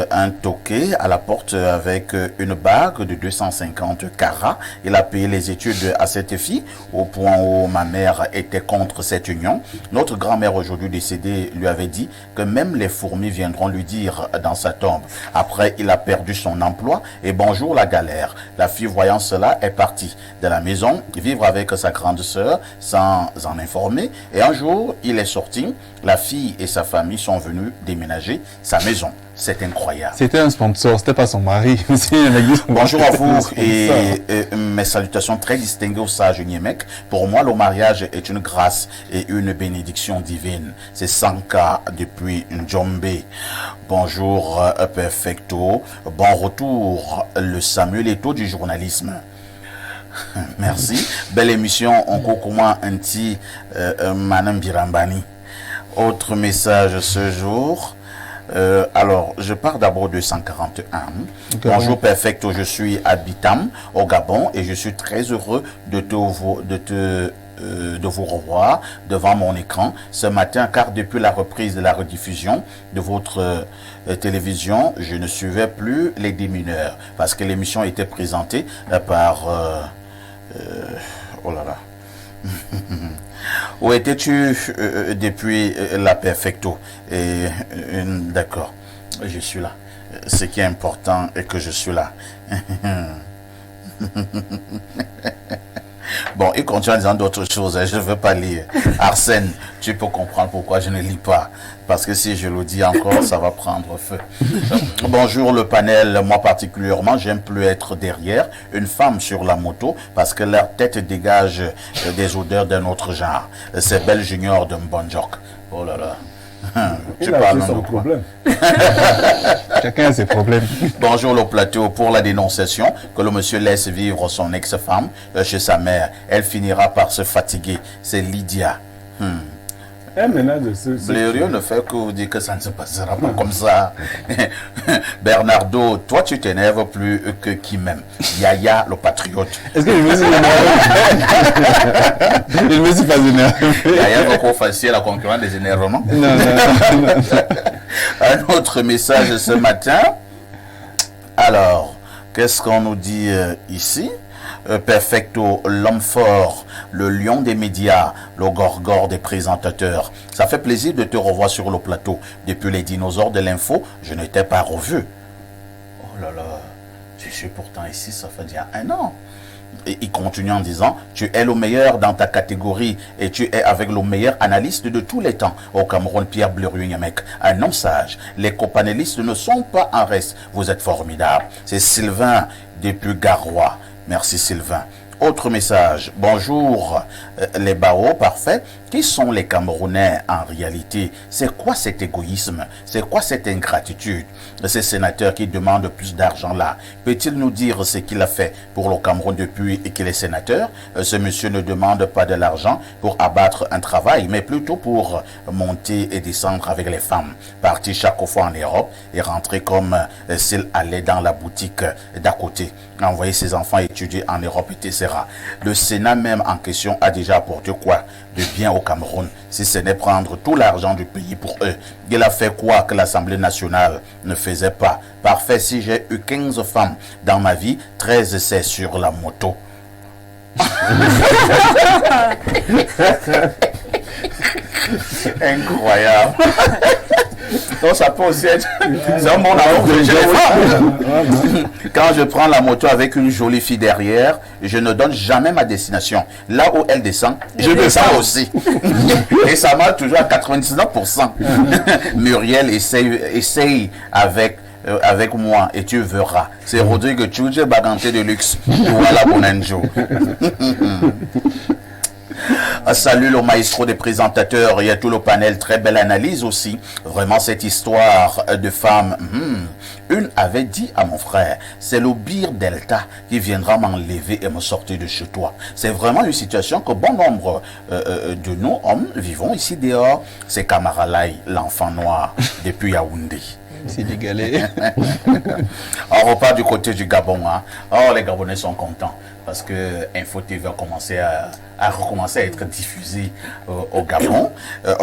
un toqué à la porte avec une bague de 250 carats. Il a payé les études à cette fille au point où ma mère était contre cette union. Notre grand-mère aujourd'hui décédée lui avait dit que même les fourmis viendront lui dire dans sa tombe. Après, il a perdu son emploi et bonjour la galère. La fille voyant cela est partie de la maison vivre avec sa grande sœur sans en informer. Et un jour, il est sorti. La fille et sa famille sont venus déménager sa maison. C'est incroyable. C'était un sponsor, c'était pas son mari. Bonjour à vous et mes salutations très distinguées au sage Niemek. Pour moi, le mariage est une grâce et une bénédiction divine. C'est Sanka depuis Njombe. Bonjour Perfecto. Bon retour, le Samuel Eto'o du journalisme. Merci. Belle émission. On comment un petit Manam Birambani. Autre message ce jour. Alors, je pars d'abord de 141. Bonjour Perfecto, je suis à Bitam, au Gabon, et je suis très heureux de vous revoir devant mon écran ce matin, car depuis la reprise de la rediffusion de votre télévision, je ne suivais plus les démineurs, parce que l'émission était présentée par... oh là là. Où étais-tu depuis la Perfecto? D'accord, je suis là. Ce qui est important est que je suis là. Bon, il continue en disant d'autres choses. Je ne veux pas lire. Arsène, tu peux comprendre pourquoi je ne lis pas. Parce que si je le dis encore, ça va prendre feu. Bonjour le panel. Moi particulièrement, j'aime plus être derrière une femme sur la moto parce que leur tête dégage des odeurs d'un autre genre. C'est Belle Junior de Mbonjok. Oh là là. Tu parles de quoi? Chacun a ses problèmes. Bonjour le plateau. Pour la dénonciation, que le monsieur laisse vivre son ex-femme chez sa mère. Elle finira par se fatiguer. C'est Lydia. Blériot ne fait que vous dire que ça ne se passera pas comme ça. Bernardo, toi tu t'énerves plus que qui même. Yaya, le patriote. Est-ce que je me suis énervé? Je ne me suis pas énervé. Yaya va qu'on fasse la concurrence des énervements. Non. Un autre message ce matin. Alors, qu'est-ce qu'on nous dit ici? Perfecto, l'homme fort, le lion des médias, le gorgore des présentateurs. Ça fait plaisir de te revoir sur le plateau. Depuis les dinosaures de l'info, je ne t'ai pas revu. Oh là là, je suis pourtant ici, ça fait déjà 1 an. Et il continue en disant, tu es le meilleur dans ta catégorie et tu es avec le meilleur analyste de tous les temps au Cameroun, Pierre Blériot-Niemek, un homme sage. Les copanélistes ne sont pas en reste. Vous êtes formidables. C'est Sylvain depuis Garoua. Merci Sylvain. Autre message. Bonjour les barreaux parfaits. Qui sont les Camerounais en réalité? C'est quoi cet égoïsme? C'est quoi cette ingratitude? Ces sénateurs qui demandent plus d'argent là, peut-il nous dire ce qu'il a fait pour le Cameroun depuis qu'il est sénateur? Ce monsieur ne demande pas de l'argent pour abattre un travail, mais plutôt pour monter et descendre avec les femmes. Partir chaque fois en Europe et rentrer comme s'il allait dans la boutique d'à côté. Envoyer ses enfants étudier en Europe, etc. Le Sénat même en question a déjà apporté quoi de bien au Cameroun, si ce n'est prendre tout l'argent du pays pour eux. Il a fait quoi que l'Assemblée nationale ne faisait pas? Parfait, si j'ai eu 15 femmes dans ma vie, 13 c'est sur la moto. Incroyable. Donc ça peut aussi être un bon amour que j'ai. Quand je prends la moto avec une jolie fille derrière, je ne donne jamais ma destination. Là où elle descend, je descends aussi. Et ça marche toujours à 99%. Muriel essaye avec moi et tu verras. C'est Rodrigue Tchoudje, Baganté de luxe. Voilà, Bonanjo. Salut le maestro des présentateurs et à tout le panel, très belle analyse aussi. Vraiment cette histoire de femme. Une avait dit à mon frère, c'est le Bir Delta qui viendra m'enlever et me sortir de chez toi. C'est vraiment une situation que bon nombre de nous hommes vivons ici dehors. C'est Kamaralai, l'enfant noir, depuis Yaoundé. C'est dégalé. On repart du côté du Gabon. Hein. Oh, les Gabonais sont contents parce que Info TV a recommencé à être diffusé au Gabon.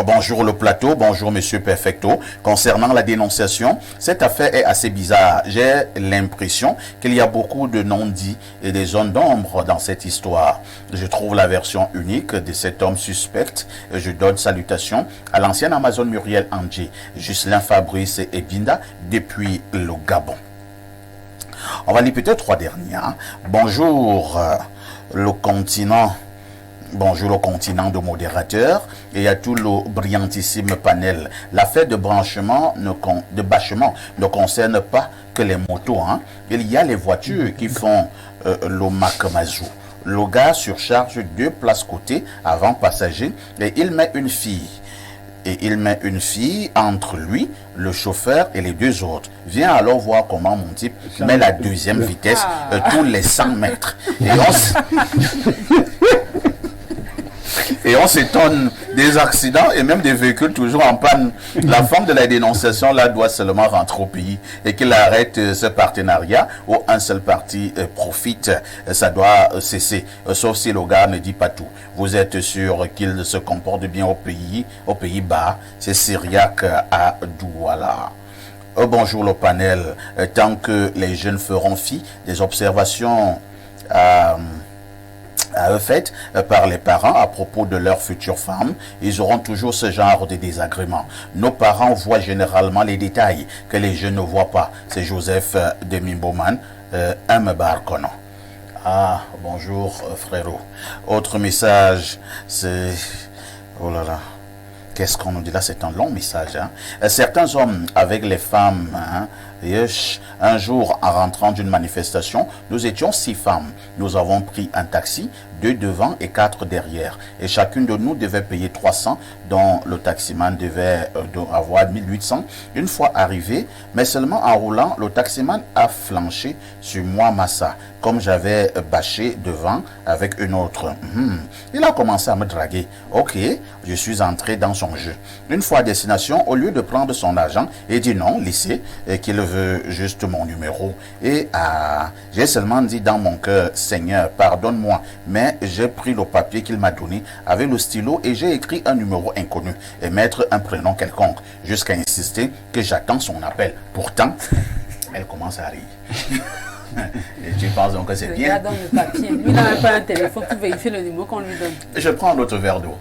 Bonjour le plateau, bonjour monsieur Perfecto. Concernant la dénonciation, cette affaire est assez bizarre. J'ai l'impression qu'il y a beaucoup de non-dits et des zones d'ombre dans cette histoire. Je trouve la version unique de cet homme suspect. Je donne salutations à l'ancienne Amazon Muriel Andjé, Ghislain Fabrice et Binda depuis le Gabon. On va lire peut-être 3 derniers. Hein. Bonjour, le continent Bonjour au continent de modérateurs et à tout le brillantissime panel. L'affaire de bâchement ne concerne pas que les motos. Il y a les voitures qui font le macamazou. Le gars surcharge 2 places côté avant passager et il met une fille. Entre lui, le chauffeur et les 2 autres. Viens alors voir comment mon type met la 2e vitesse tous les 100 mètres. Et on s'étonne des accidents et même des véhicules toujours en panne. La forme de la dénonciation là doit seulement rentrer au pays et qu'il arrête ce partenariat où un seul parti profite. Ça doit cesser, sauf si le gars ne dit pas tout. Vous êtes sûr qu'il se comporte bien aux Pays-Bas? C'est Syriac à Douala. Bonjour le panel. Tant que les jeunes feront fi des observations faites par les parents à propos de leurs futures femmes, ils auront toujours ce genre de désagréments. Nos parents voient généralement les détails que les jeunes ne voient pas. C'est Joseph de Mimboman, Mbarkono. Ah, bonjour frérot. Autre message, c'est... Oh là là. Qu'est-ce qu'on nous dit là? C'est un long message. Certains hommes avec les femmes... Un jour, en rentrant d'une manifestation, nous étions 6 femmes. Nous avons pris un taxi, 2 devant et 4 derrière. Et chacune de nous devait payer 300, dont le taximan devait avoir 1800. Une fois arrivé, mais seulement en roulant, le taximan a flanché sur moi, Massa, comme j'avais bâché devant avec une autre. Il a commencé à me draguer. Ok, je suis entré dans son jeu. Une fois à destination, au lieu de prendre son argent, il dit non, laissez, qu'il veut juste mon numéro. Et j'ai seulement dit dans mon cœur, Seigneur, pardonne-moi, mais j'ai pris le papier qu'il m'a donné avec le stylo et j'ai écrit un numéro inconnu et mettre un prénom quelconque jusqu'à insister que j'attends son appel. Pourtant, elle commence à rire. Et tu penses donc que c'est bien? Regarde dans le papier. Lui, il n'a même pas un téléphone pour vérifier le numéro qu'on lui donne. Je prends l'autre verre d'eau.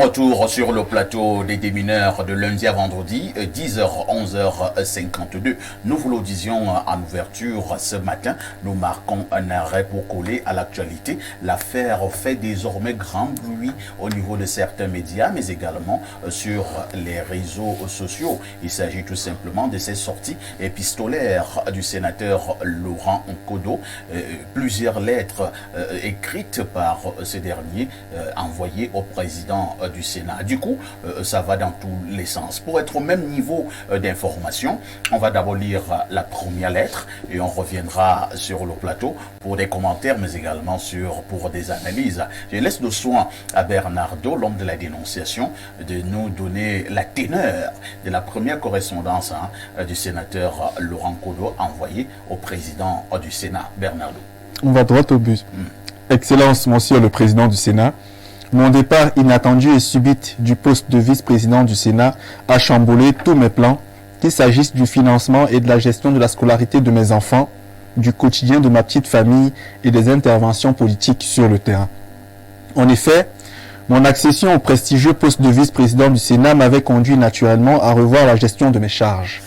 Retour sur le plateau des démineurs de lundi à vendredi, 10h, 11h52. Nous vous le disions en ouverture ce matin, nous marquons un arrêt pour coller à l'actualité. L'affaire fait désormais grand bruit au niveau de certains médias, mais également sur les réseaux sociaux. Il s'agit tout simplement de ces sorties épistolaires du sénateur Laurent Nkodo. Plusieurs lettres écrites par ce dernier envoyées au président du Sénat. Du coup, ça va dans tous les sens. Pour être au même niveau d'information, on va d'abord lire la première lettre et on reviendra sur le plateau pour des commentaires, mais également pour des analyses. Je laisse le soin à Bernardo, l'homme de la dénonciation, de nous donner la teneur de la première correspondance du sénateur Laurent Nkodo envoyée au président du Sénat. Bernardo. On va droit au but. Excellence, monsieur le président du Sénat. Mon départ inattendu et subit du poste de vice-président du Sénat a chamboulé tous mes plans, qu'il s'agisse du financement et de la gestion de la scolarité de mes enfants, du quotidien de ma petite famille et des interventions politiques sur le terrain. En effet, mon accession au prestigieux poste de vice-président du Sénat m'avait conduit naturellement à revoir la gestion de mes charges.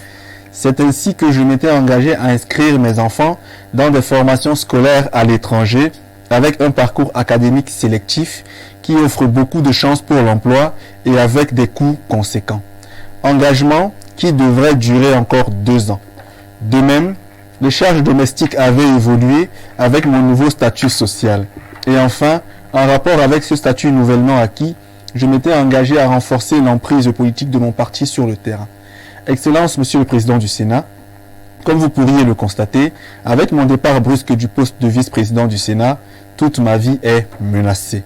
C'est ainsi que je m'étais engagé à inscrire mes enfants dans des formations scolaires à l'étranger avec un parcours académique sélectif qui offre beaucoup de chances pour l'emploi et avec des coûts conséquents. Engagement qui devrait durer encore 2 ans. De même, les charges domestiques avaient évolué avec mon nouveau statut social. Et enfin, en rapport avec ce statut nouvellement acquis, je m'étais engagé à renforcer l'emprise politique de mon parti sur le terrain. Excellence, Monsieur le Président du Sénat, comme vous pourriez le constater, avec mon départ brusque du poste de vice-président du Sénat, toute ma vie est menacée.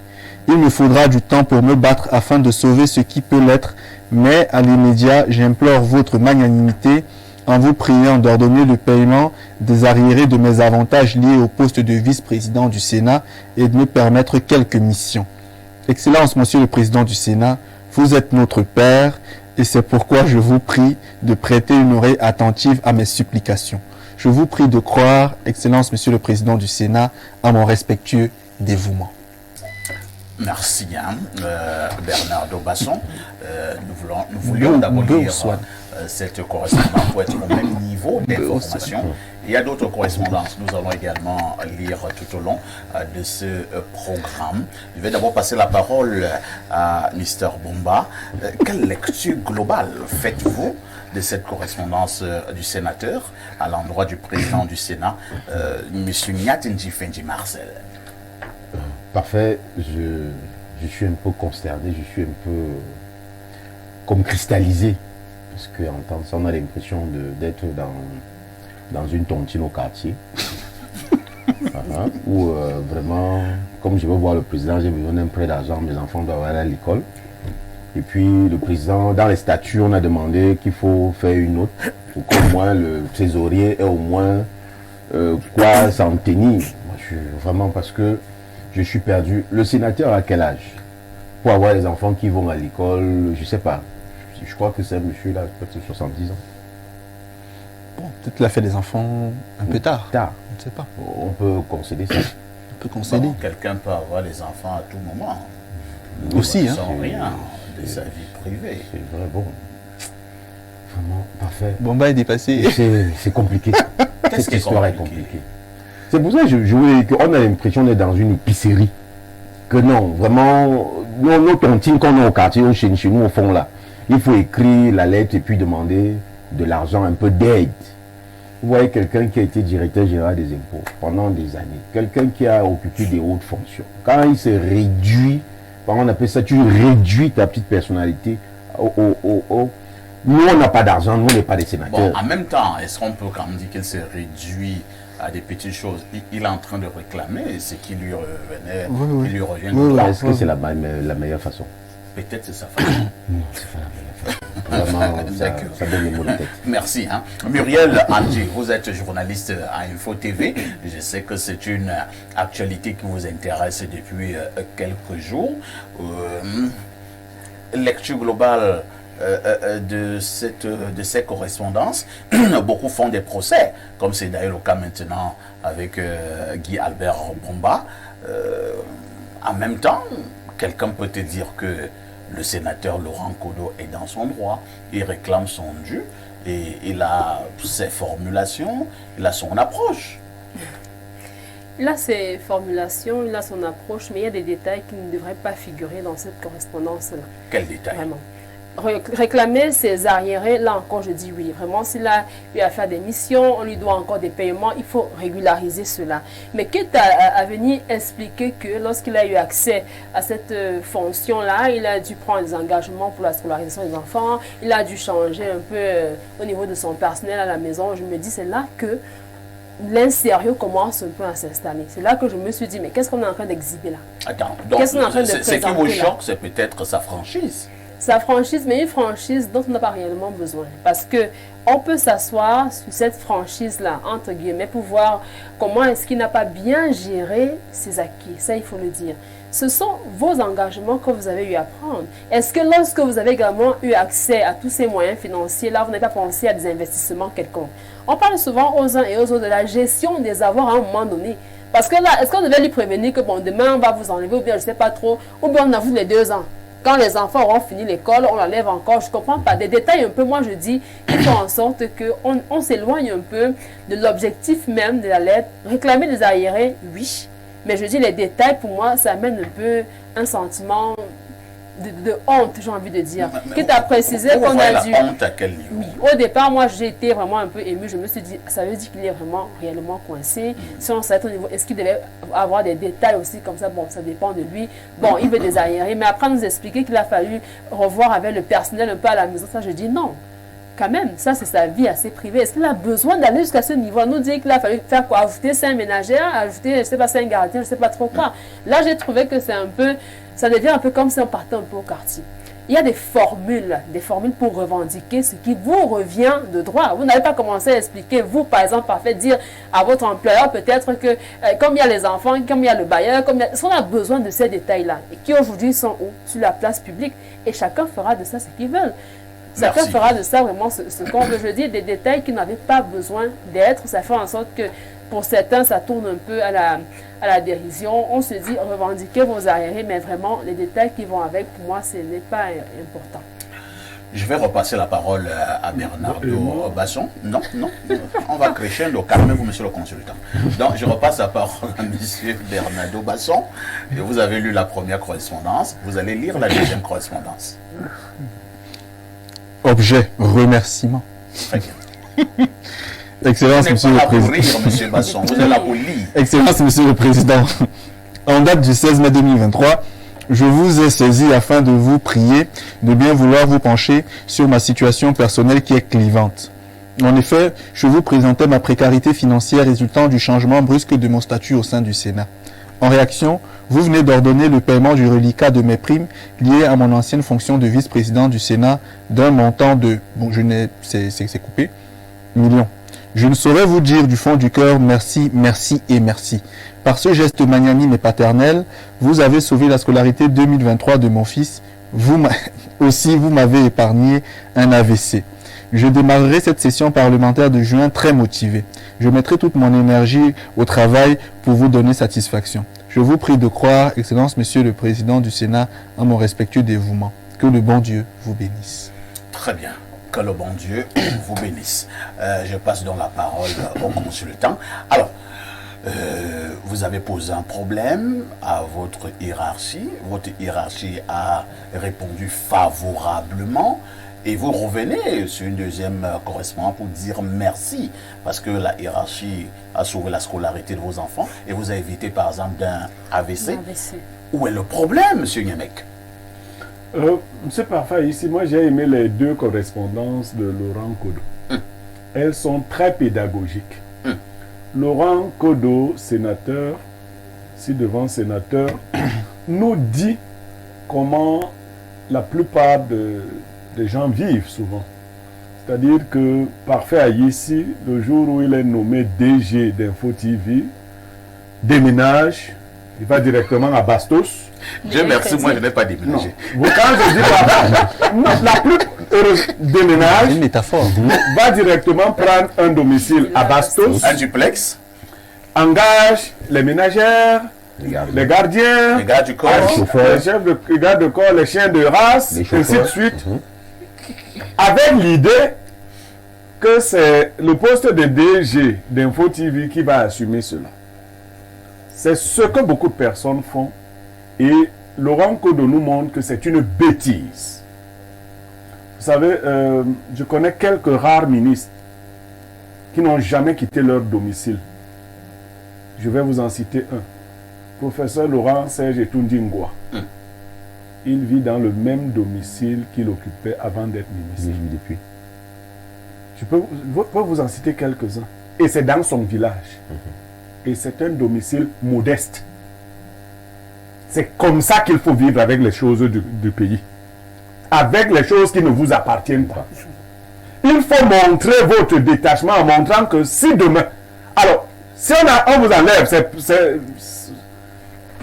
Il me faudra du temps pour me battre afin de sauver ce qui peut l'être, mais à l'immédiat, j'implore votre magnanimité en vous priant d'ordonner le paiement des arriérés de mes avantages liés au poste de vice-président du Sénat et de me permettre quelques missions. Excellence, Monsieur le Président du Sénat, vous êtes notre Père et c'est pourquoi je vous prie de prêter une oreille attentive à mes supplications. Je vous prie de croire, Excellence, Monsieur le Président du Sénat, à mon respectueux dévouement. Merci, Bernardo Basson. Nous voulions d'abord lire cette correspondance pour être au même niveau d'information. Il y a d'autres correspondances. Nous allons également lire tout au long de ce programme. Je vais d'abord passer la parole à Mr. Bomba. Quelle lecture globale faites-vous de cette correspondance du sénateur à l'endroit du président du Sénat, M. Nyatinji Fendi Marcel? Parfait, je suis un peu consterné, je suis un peu comme cristallisé, parce qu'en tant ça, on a l'impression d'être dans une tontine au quartier, où vraiment, comme je veux voir le président, j'ai besoin d'un prêt d'argent, mes enfants doivent aller à l'école. Et puis le président, dans les statuts, on a demandé qu'il faut faire une note pour qu'au moins le trésorier ait au moins quoi s'en tenir. Moi, je suis vraiment, parce que je suis perdu. Le sénateur a quel âge pour avoir les enfants qui vont à l'école? Je ne sais pas. Je crois que c'est un monsieur là, peut-être 70 ans. Bon, peut-être qu'il a fait des enfants un peu tard. Tard. On ne sait pas. On peut concéder ça. On peut concéder. Bon, quelqu'un peut avoir des enfants à tout moment. Aussi, hein. Sans rien de sa vie privée. C'est vrai, bon. Vraiment, parfait. Bomba est dépassé. C'est compliqué. Qu'est-ce qui est histoire est compliqué? compliquée. C'est pour ça que je voulais qu'on a l'impression d'être dans une épicerie. Que non, vraiment, nos tontines qu'on a au quartier, chez nous au fond là, il faut écrire la lettre et puis demander de l'argent, un peu d'aide. Vous voyez quelqu'un qui a été directeur général des impôts pendant des années, quelqu'un qui a occupé des hautes fonctions. Quand il se réduit, on appelle ça, tu réduis ta petite personnalité Nous, on n'a pas d'argent, nous, on n'est pas des sénateurs. Bon, en même temps, est-ce qu'on peut quand même dire qu'il se réduit à des petites choses? Il est en train de réclamer ce qui lui revenait, Oui. qui lui revient. Oui, est-ce que c'est la meilleure façon? Peut-être c'est sa façon. Non, c'est pas la meilleure façon. Vraiment, ça donne les mots de tête. Merci. Muriel Andjé, vous êtes journaliste à Info TV. Je sais que c'est une actualité qui vous intéresse depuis quelques jours. Lecture globale de ces correspondances. Beaucoup font des procès, comme c'est d'ailleurs le cas maintenant avec Guy Albert Bomba. En même temps, quelqu'un peut te dire que le sénateur Laurent Kodo est dans son droit, il réclame son dû, et il a ses formulations, il a son approche. Il a ses formulations, il a son approche, mais il y a des détails qui ne devraient pas figurer dans cette correspondance-là. Quel détail? Vraiment. Réclamer ses arriérés, là encore je dis oui. Vraiment, s'il a eu à faire des missions, on lui doit encore des paiements, il faut régulariser cela. Mais quitte à venir expliquer que lorsqu'il a eu accès à cette fonction-là, il a dû prendre des engagements pour la scolarisation des enfants, il a dû changer un peu au niveau de son personnel à la maison. Je me dis, c'est là que l'insérieux commence un peu à s'installer. C'est là que je me suis dit, mais qu'est-ce qu'on est en train d'exhiber là? Attends, donc ce qui vous choque, c'est peut-être sa franchise. Sa franchise, mais une franchise dont on n'a pas réellement besoin. Parce que on peut s'asseoir sur cette franchise-là, entre guillemets, pour voir comment est-ce qu'il n'a pas bien géré ses acquis. Ça, il faut le dire. Ce sont vos engagements que vous avez eu à prendre. Est-ce que lorsque vous avez également eu accès à tous ces moyens financiers-là, vous n'avez pas pensé à des investissements quelconques? On parle souvent aux uns et aux autres de la gestion des avoirs à un moment donné. Parce que là, est-ce qu'on devait lui prévenir que bon, demain on va vous enlever, ou bien je ne sais pas trop, ou bien on avoue les 2 ans? Quand les enfants auront fini l'école, on l'enlève encore. Je ne comprends pas. Des détails un peu, moi je dis, qui font en sorte qu'on s'éloigne un peu de l'objectif même de la lettre. Réclamer des arriérés, oui. Mais je dis, les détails, pour moi, ça amène un peu un sentiment de honte, j'ai envie de dire. Qui t'a précisé Vous qu'on voyez a dû... la honte à quel niveau? Oui, au départ, moi, j'ai été vraiment un peu émue. Je me suis dit, ça veut dire qu'il est vraiment réellement coincé. Si on s'arrête au niveau, est-ce qu'il devait avoir des détails aussi comme ça? Bon, ça dépend de lui. Bon, il veut des arriérés. Mais après, nous expliquer qu'il a fallu revoir avec le personnel un peu à la maison. Ça, je dis non. Quand même, ça, c'est sa vie assez privée. Est-ce qu'il a besoin d'aller jusqu'à ce niveau? On nous dit qu'il a fallu faire quoi? Ajouter 5 ménagères, ajouter, je sais pas, 5 gardiens, je sais pas trop quoi. Là, j'ai trouvé que c'est un peu, ça devient un peu comme si on partait un peu au quartier. Il y a des formules pour revendiquer ce qui vous revient de droit. Vous n'avez pas commencé à expliquer, vous, par exemple, parfait, dire à votre employeur peut-être que, comme il y a les enfants, comme il y a le bailleur, est-ce qu'on a besoin de ces détails-là? Et qui aujourd'hui sont où? Sur la place publique. Et chacun fera de ça ce qu'il veut. Chacun fera de ça vraiment ce qu'on veut. Je dis, des détails qui n'avaient pas besoin d'être. Ça fait en sorte que pour certains, ça tourne un peu à la dérision. On se dit, revendiquez vos arriérés, mais vraiment, les détails qui vont avec, pour moi, ce n'est pas important. Je vais repasser la parole à Bernardo Basson. Non, on va crescendo. Calmez-vous, monsieur le consultant. Donc, je repasse la parole à monsieur Bernardo Basson. Et vous avez lu la première correspondance. Vous allez lire la deuxième correspondance. Objet, remerciement. Très bien. Excellence, monsieur le Président. Rire, monsieur Basson. Vous êtes là pour lire. Excellence, monsieur le Président. En date du 16 mai 2023, je vous ai saisi afin de vous prier de bien vouloir vous pencher sur ma situation personnelle qui est clivante. En effet, je vous présentais ma précarité financière résultant du changement brusque de mon statut au sein du Sénat. En réaction, vous venez d'ordonner le paiement du reliquat de mes primes liées à mon ancienne fonction de vice-président du Sénat d'un montant de, c'est coupé, millions. Je ne saurais vous dire du fond du cœur merci, merci et merci. Par ce geste magnanime et paternel, vous avez sauvé la scolarité 2023 de mon fils. Vous m'avez épargné un AVC. Je démarrerai cette session parlementaire de juin très motivé. Je mettrai toute mon énergie au travail pour vous donner satisfaction. Je vous prie de croire, Excellence, Monsieur le Président du Sénat, à mon respectueux dévouement. Que le bon Dieu vous bénisse. Très bien. Que le bon Dieu vous bénisse. Je passe donc la parole au consultant. Alors, vous avez posé un problème à votre hiérarchie. Votre hiérarchie a répondu favorablement. Et vous revenez sur une deuxième correspondance pour dire merci. Parce que la hiérarchie a sauvé la scolarité de vos enfants et vous a évité par exemple d'un AVC. Où est le problème, monsieur Nyamek? C'est parfait. Ici, moi, j'ai aimé les deux correspondances de Laurent Kodo. Elles sont très pédagogiques. Laurent Kodo, sénateur, ci-devant sénateur, nous dit comment la plupart des gens vivent souvent. C'est-à-dire que Parfait Aïssi, le jour où il est nommé DG d'Info TV, déménage, il va directement à Bastos. Dieu merci, moi je n'ai pas déménagé. Quand je dis la plus heureuse déménage, une métaphore. Va directement prendre un domicile à Bastos, un duplex, engage les ménagères, les gardiens, les gardes du corps, les chefs de garde de corps, les chiens de race, ainsi de suite, avec l'idée que c'est le poste de DG d'Info TV qui va assumer cela. C'est ce que beaucoup de personnes font. Et Laurent Kodo nous montre que c'est une bêtise. Vous savez, je connais quelques rares ministres qui n'ont jamais quitté leur domicile. Je vais vous en citer un. Professeur Laurent Serge Etundingwa. Il vit dans le même domicile qu'il occupait avant d'être ministre. Depuis. Je peux vous en citer quelques-uns. Et c'est dans son village. Et c'est un domicile modeste. C'est comme ça qu'il faut vivre avec les choses du pays. Avec les choses qui ne vous appartiennent pas. Il faut montrer votre détachement en montrant que si demain... Alors, si on vous enlève,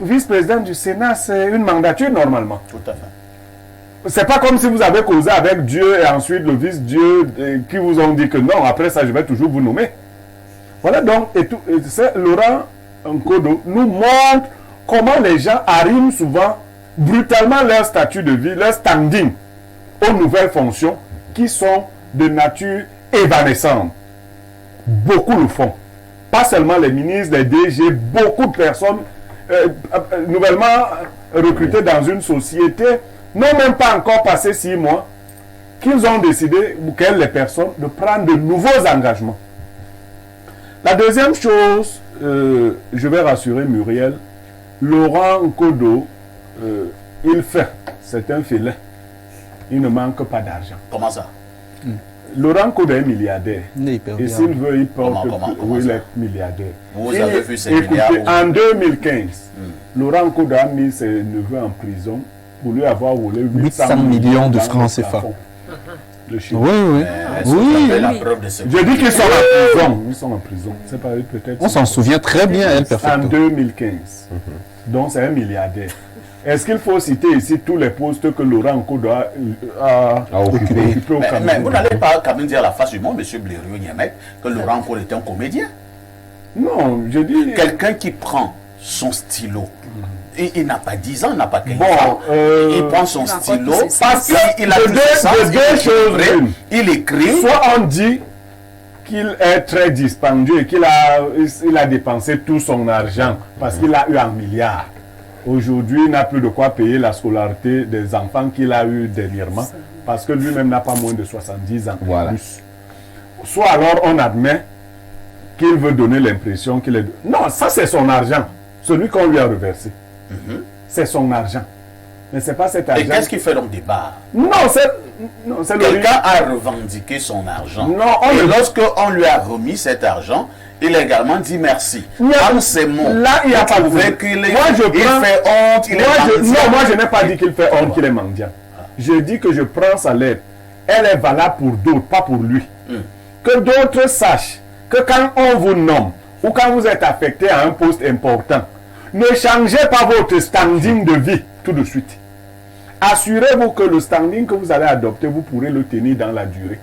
vice-président du Sénat, c'est une mandature normalement. Tout à fait. C'est pas comme si vous avez causé avec Dieu et ensuite le vice-dieu qui vous ont dit que non, après ça je vais toujours vous nommer. Voilà donc, Laurent Nkodo nous montre comment les gens arrivent souvent brutalement leur statut de vie, leur standing aux nouvelles fonctions qui sont de nature évanescente. Beaucoup le font. Pas seulement les ministres, les DG, beaucoup de personnes nouvellement recrutées dans une société n'ont même pas encore passé 6 mois, qu'ils ont décidé, ou quelles les personnes, de prendre de nouveaux engagements. La deuxième chose, je vais rassurer Muriel, Laurent Nkodo, il fait, c'est un félin. Il ne manque pas d'argent. Comment ça? Laurent Nkodo est milliardaire. Et s'il veut, il porte. Comment oui, il ça? est milliardaire. Vous avez vu ces écoutez, milliards en 2015, Laurent Nkodo a mis ses neveux en prison pour lui avoir volé 800 millions de francs CFA. de Chine. Oui, oui. Oui. La preuve de ce Je dis qu'ils sont en prison. Ils sont en prison. C'est pas eux peut-être. On s'en souvient très bien, elle, En perfectement. 2015. Donc c'est un milliardaire. Est-ce qu'il faut citer ici tous les postes que Laurent Nkodo a occupés au Cameroun? Mais vous n'allez pas quand même dire à la face du monde, M. Blériot Niamek, que Laurent Nkodo était un comédien. Non, je dis... Quelqu'un qui prend son stylo, et il n'a pas 10 ans, il n'a pas 15 Bon, ans, il prend son stylo, parce que il a de tout deux- ce sens, de deux choses l'une. il écrit, Soit on dit qu'il est très dispendieux et qu'il a dépensé tout son argent parce qu'il a eu un milliard. Aujourd'hui, il n'a plus de quoi payer la scolarité des enfants qu'il a eu dernièrement parce que lui-même n'a pas moins de 70 ans. Voilà. Plus. Soit alors on admet qu'il veut donner l'impression qu'il est... Non, ça c'est son argent, celui qu'on lui a reversé. C'est son argent. Mais c'est pas cet argent... et qu'est-ce qui fait donc débat? Non, c'est le... Quelqu'un a revendiqué son argent. Non, et lorsqu'on lui a remis cet argent, il a également dit merci. Il y a- En ces mots, là, il y a pas de trouvez problème. qu'il est, Moi, je il prends- fait honte, il est mendiant. Non, moi je n'ai pas dit qu'il fait honte, qu'il est mendiant. Je dis que je prends sa lettre. Elle est valable pour d'autres, pas pour lui. Que d'autres sachent que quand on vous nomme ou quand vous êtes affecté à un poste important, ne changez pas votre standing de vie tout de suite. Assurez-vous que le standing que vous allez adopter, vous pourrez le tenir dans la durée.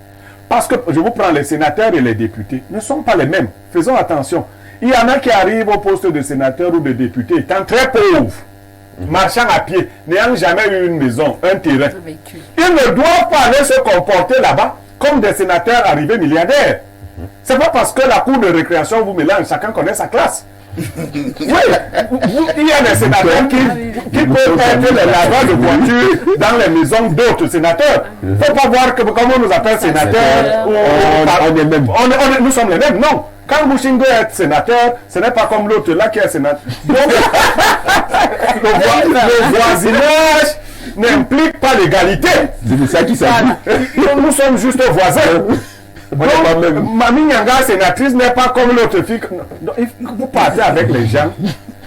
Parce que, je vous prends, les sénateurs et les députés ne sont pas les mêmes. Faisons attention. Il y en a qui arrivent au poste de sénateur ou de député étant très pauvres, marchant à pied, n'ayant jamais eu une maison, un terrain. Vécu. Ils ne doivent pas aller se comporter là-bas comme des sénateurs arrivés milliardaires. C'est pas parce que la cour de récréation vous mélange, chacun connaît sa classe. Oui, il y a des sénateurs qui peuvent être les laveurs de voitures dans les maisons d'autres sénateurs. Il ne faut pas voir que comme on nous appelle sénateurs, on est même. nous sommes les mêmes. Non. Quand Bouchingo est sénateur, ce n'est pas comme l'autre là qui est sénateur. Donc, le voisinage n'implique pas l'égalité. C'est ça qui s'appelle. Nous sommes juste voisins. Donc, Mami Nyanga, sénatrice, n'est pas comme l'autre fille. Donc, vous partez avec les gens.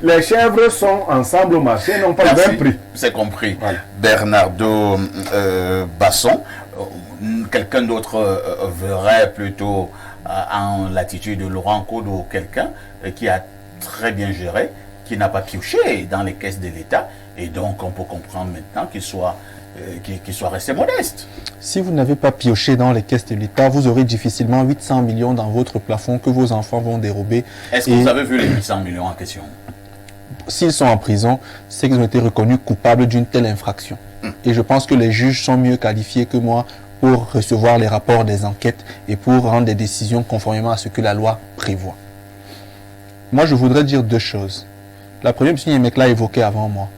Les chèvres sont ensemble au marché, n'ont pas le Merci. même prix. C'est compris. Voilà. Bernardo Basson, quelqu'un d'autre verrait plutôt en l'attitude de Laurent Nkodo quelqu'un qui a très bien géré, qui n'a pas pioché dans les caisses de l'État, et donc on peut comprendre maintenant qu'il soit resté modeste. Si vous n'avez pas pioché dans les caisses de l'État, vous aurez difficilement 800 millions dans votre plafond que vos enfants vont dérober. Est-ce que Et vous avez vu les 800 millions en question? s'ils sont en prison, c'est qu'ils ont été reconnus coupables d'une telle infraction. Et je pense que les juges sont mieux qualifiés que moi pour recevoir les rapports des enquêtes et pour rendre des décisions conformément à ce que la loi prévoit. Moi, je voudrais dire deux choses. La première, M. Niamek l'a évoqué avant moi.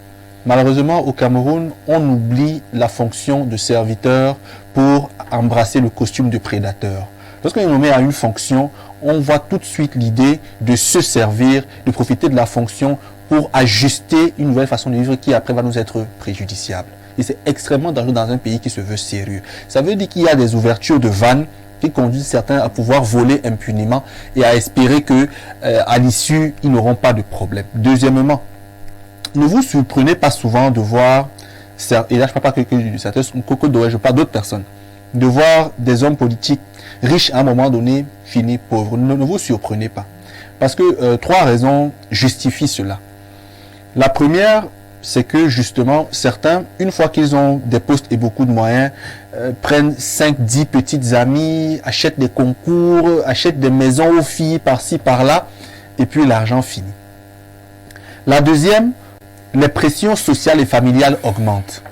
Malheureusement, au Cameroun, on oublie la fonction de serviteur pour embrasser le costume de prédateur. Lorsqu'on est nommé à une fonction, on voit tout de suite l'idée de se servir, de profiter de la fonction pour ajuster une nouvelle façon de vivre qui après va nous être préjudiciable. Et c'est extrêmement dangereux dans un pays qui se veut sérieux. Ça veut dire qu'il y a des ouvertures de vannes qui conduisent certains à pouvoir voler impunément et à espérer que à l'issue, ils n'auront pas de problème. Deuxièmement, ne vous surprenez pas souvent de voir, et là je ne parle pas que certains, je parle d'autres personnes, de voir des hommes politiques riches à un moment donné finir pauvres. Ne vous surprenez pas. Parce que trois raisons justifient cela. La première, c'est que justement, certains, une fois qu'ils ont des postes et beaucoup de moyens, prennent 5-10 petites amies, achètent des concours, achètent des maisons aux filles par-ci, par-là, et puis l'argent finit. La deuxième, les pressions sociales et familiales augmentent.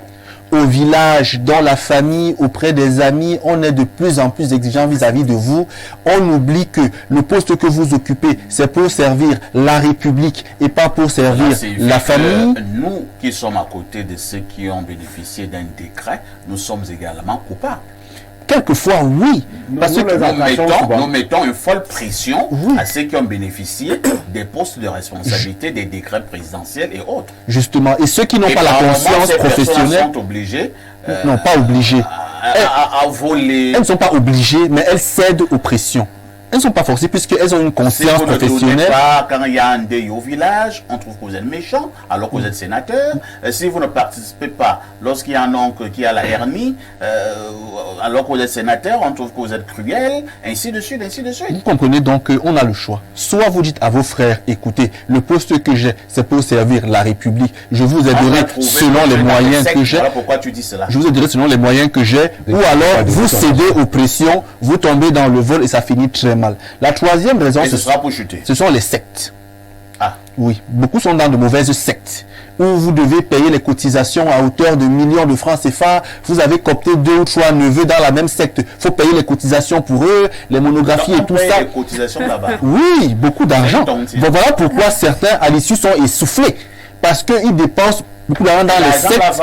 au village, dans la famille, auprès des amis, on est de plus en plus exigeant vis-à-vis de vous. On oublie que le poste que vous occupez, c'est pour servir la République et pas pour servir la famille. Nous qui sommes à côté de ceux qui ont bénéficié d'un décret, nous sommes également coupables. Quelquefois, oui. Parce que nous mettons une folle pression à ceux qui ont bénéficié des postes de responsabilité, des décrets présidentiels et autres. Justement. Et ceux qui n'ont pas la conscience professionnelle sont obligés, non, pas obligés. À voler. Elles ne sont pas obligées, mais elles cèdent aux pressions. Elles ne sont pas forcées puisqu'elles ont une conscience professionnelle. Pas, quand il y a un deuil au village, on trouve que vous êtes méchant alors que vous êtes sénateur. Si vous ne participez pas lorsqu'il y a un oncle qui a la hernie, alors que vous êtes sénateur, on trouve que vous êtes cruel, ainsi de suite, ainsi de suite. Vous comprenez donc qu'on a le choix. Soit vous dites à vos frères, écoutez, le poste que j'ai, c'est pour servir la République. Je vous aiderai selon les moyens que j'ai. Voilà pourquoi tu dis cela. Je vous aiderai selon les moyens que j'ai. Ou alors, vous cédez aux pressions, vous tombez dans le vol et ça finit très mal. La troisième raison, ce sont les sectes. Ah. Oui, beaucoup sont dans de mauvaises sectes où vous devez payer les cotisations à hauteur de millions de francs CFA. Vous avez coopté 2 ou 3 neveux dans la même secte. Il faut payer les cotisations pour eux, les monographies et tout ça. Les cotisations là-bas. Oui, beaucoup d'argent. Voilà pourquoi certains à l'issue sont essoufflés. Parce qu'ils dépensent beaucoup d'argent dans les sectes,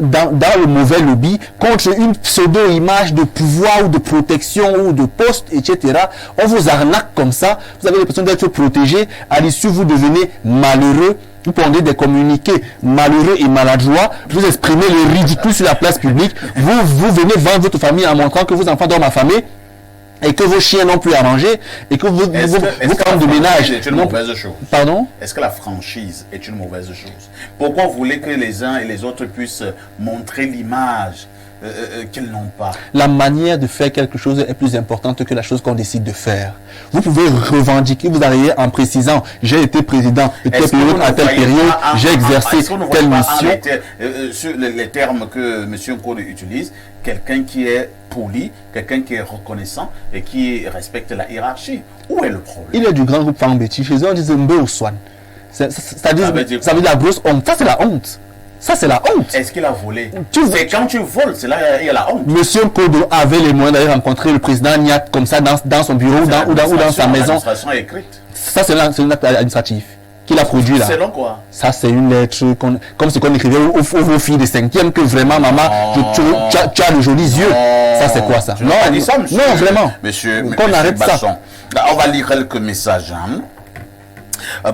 dans le mauvais lobby, contre une pseudo-image de pouvoir ou de protection ou de poste, etc. On vous arnaque comme ça, vous avez l'impression d'être protégé, à l'issue vous devenez malheureux, vous prenez des communiqués malheureux et maladroits, vous exprimez le ridicule sur la place publique, vous venez vendre votre famille en montrant que vos enfants dorment affamés, et que vos chiens n'ont plus à manger, et que vos femmes de ménage... est une mauvaise chose. Pardon? Est-ce que la franchise est une mauvaise chose? Pourquoi vous voulez que les uns et les autres puissent montrer l'image qu'ils n'ont pas? La manière de faire quelque chose est plus importante que la chose qu'on décide de faire. Vous pouvez revendiquer, vous arrivez en précisant, j'ai été président de telle période à telle période, j'ai exercé telle mission. Sur les termes que M. Nkodo utilise, quelqu'un qui est poli, quelqu'un qui est reconnaissant et qui respecte la hiérarchie. Où est le problème? Il est du grand groupe Fambeti. Chez eux, on dit Mbe ou Swan. Ça veut dire la grosse honte. Ça, c'est la honte. Ça, c'est la honte. Est-ce qu'il a volé? C'est quand tu voles, c'est là il y a la honte. Monsieur Nkodo avait les moyens d'aller rencontrer le président Niat comme ça dans son bureau ou dans sa maison. L'administration écrite. Ça, c'est un acte administratif qu'il a produit là. Selon quoi? Ça, c'est une lettre comme ce qu'on écrivait aux filles de 5e que vraiment, maman, tu as de jolis yeux. Ça, c'est quoi ça? Non, vraiment. Monsieur, qu'on arrête ça. On va lire quelques messages. Hein.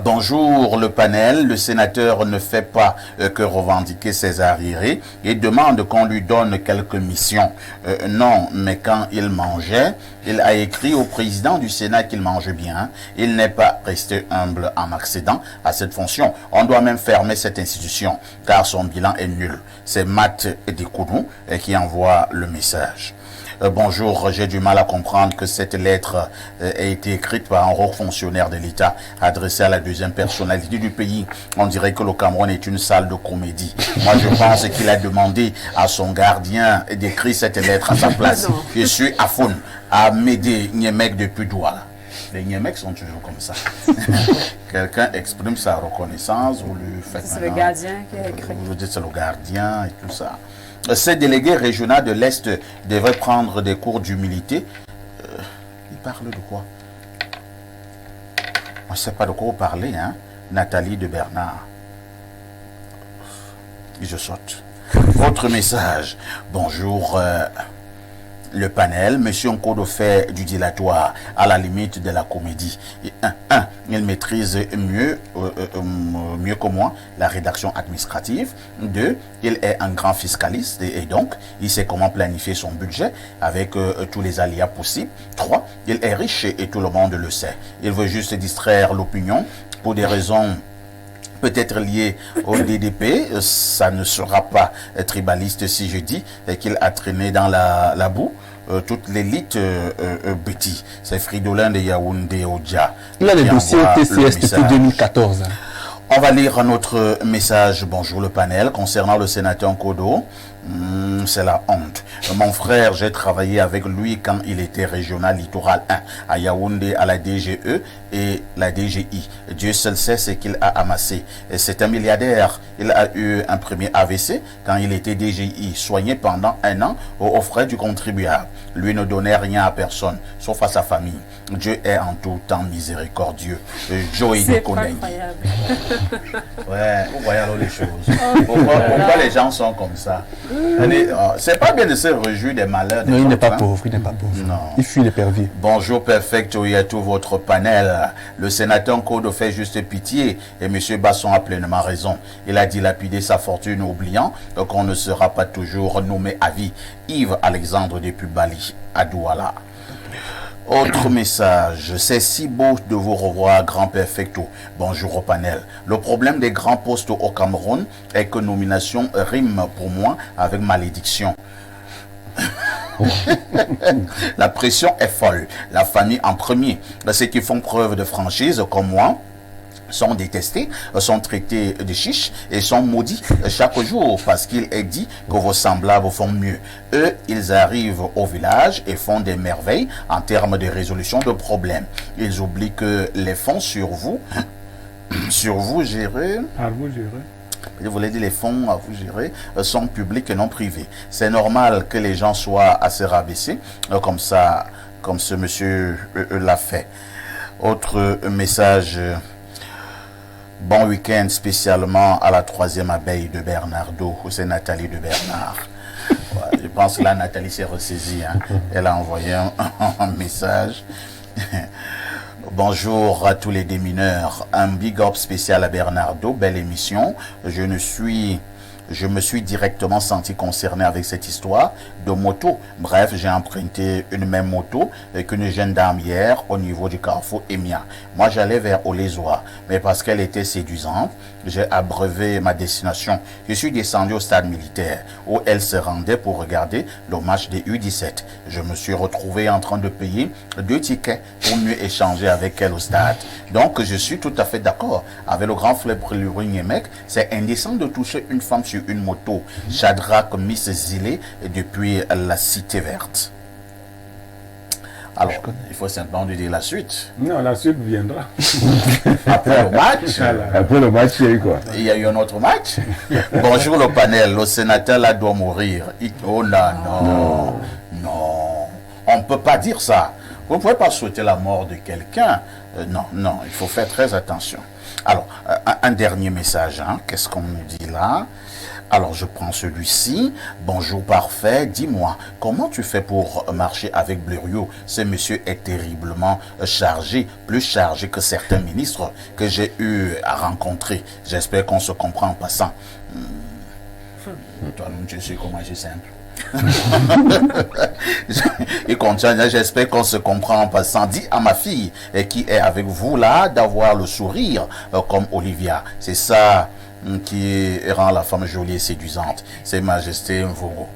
Bonjour le panel, le sénateur ne fait pas que revendiquer ses arriérés et demande qu'on lui donne quelques missions. Non, mais quand il mangeait, il a écrit au président du Sénat qu'il mange bien. Il n'est pas resté humble en accédant à cette fonction. On doit même fermer cette institution car son bilan est nul. C'est Matt Dekoudou qui envoie le message. Bonjour, j'ai du mal à comprendre que cette lettre ait été écrite par un haut fonctionnaire de l'État adressée à la deuxième personnalité du pays. On dirait que le Cameroun est une salle de comédie. Moi, je pense qu'il a demandé à son gardien d'écrire cette lettre à sa place. Je suis Afoun, à Médé Niemek depuis Douala. Les Niemek sont toujours comme ça. Quelqu'un exprime sa reconnaissance, vous lui faites... C'est le gardien qui a écrit. Vous dites c'est le gardien et tout ça. Ces délégués régionaux de l'Est devraient prendre des cours d'humilité. Ils parlent de quoi? On ne sait pas de quoi vous parlez, hein? Nathalie de Bernard. Je saute. Votre message. Bonjour. Le panel, Monsieur Nkodo fait du dilatoire à la limite de la comédie. Il maîtrise mieux que moi la rédaction administrative. 2, il est un grand fiscaliste et donc il sait comment planifier son budget avec tous les aléas possibles. 3, il est riche et tout le monde le sait. Il veut juste distraire l'opinion pour des raisons peut-être lié au DDP, ça ne sera pas tribaliste si je dis qu'il a traîné dans la boue toute l'élite Betty. C'est Fridolin de Yaoundé Odia. Il a des dossiers au TCS depuis 2014. On va lire un autre message. Bonjour le panel. Concernant le sénateur Nkodo, C'est la honte. Mon frère, j'ai travaillé avec lui quand il était régional littoral 1 à Yaoundé à la DGE et la DGI. Dieu seul sait ce qu'il a amassé. C'est un milliardaire. Il a eu un premier AVC quand il était DGI, soigné pendant 1 an aux frais du contribuable. Lui ne donnait rien à personne, sauf à sa famille. Dieu est en tout temps miséricordieux. Joey C'est Nikonei. incroyable. Ouais, vous voyez alors les choses. Pourquoi les gens sont comme ça? C'est pas bien de se réjouir des malheurs des Non, il n'est autres, pas hein. pauvre, il n'est pas pauvre. Non. Il fuit l'épervier. Bonjour Perfecto et à tout votre panel. Le sénateur Kodo fait juste pitié et M. Basson a pleinement raison. Il a dilapidé sa fortune oubliant qu'on ne sera pas toujours nommé à vie. Yves Alexandre depuis Bali, à Douala. Autre message, c'est si beau de vous revoir, grand Perfecto. Bonjour au panel. Le problème des grands postes au Cameroun est que nomination rime pour moi avec malédiction. La pression est folle. La famille en premier. Ceux qui font preuve de franchise, comme moi, sont détestés, sont traités de chiches et sont maudits chaque jour parce qu'il est dit que vos semblables font mieux. Eux, ils arrivent au village et font des merveilles en termes de résolution de problèmes. Ils oublient que les fonds sur vous gérés, Par vous gérer. je voulais dire les fonds à vous gérer sont publics et non privés. C'est normal que les gens soient assez rabaissés comme ça, comme ce monsieur l'a fait. Autre message. Bon week-end spécialement à la 3e abeille de Bernardo. C'est Nathalie de Bernard. Ouais, je pense que là, Nathalie s'est ressaisie. Hein. Elle a envoyé un message. Bonjour à tous les démineurs. Un big up spécial à Bernardo. Belle émission. Je me suis directement senti concerné avec cette histoire de moto. Bref, j'ai emprunté une même moto qu'une jeune dame hier au niveau du carrefour Emia. Moi, j'allais vers Olezoa, mais parce qu'elle était séduisante, j'ai abreuvé ma destination. Je suis descendu au stade militaire où elle se rendait pour regarder le match des U17. Je me suis retrouvé en train de payer 2 tickets pour mieux échanger avec elle au stade. Donc, je suis tout à fait d'accord avec le grand frère Brûling et mec. C'est indécent de toucher une femme sur une moto. Shadrach Miss Zilé depuis la Cité Verte. Alors, il faut simplement lui dire la suite. Non, la suite viendra. Après le match, Après le match, il y a eu quoi? il y a eu un autre match. Bonjour le panel, le sénateur là doit mourir. Oh là, non, non, on ne peut pas dire ça. Vous ne pouvez pas souhaiter la mort de quelqu'un. Non, non, il faut faire très attention. Alors, un dernier message, hein. Qu'est-ce qu'on nous dit là? Alors, je prends celui-ci. Bonjour parfait, dis-moi, comment tu fais pour marcher avec Blériot? Ce monsieur est terriblement chargé, plus chargé que certains ministres que j'ai eu à rencontrer. J'espère qu'on se comprend en passant. Toi, tu sais comment c'est simple. Et continue, j'espère qu'on se comprend en passant. Dis à ma fille qui est avec vous là d'avoir le sourire comme Olivia. C'est ça qui rend la femme jolie et séduisante. C'est Majesté Mvogo.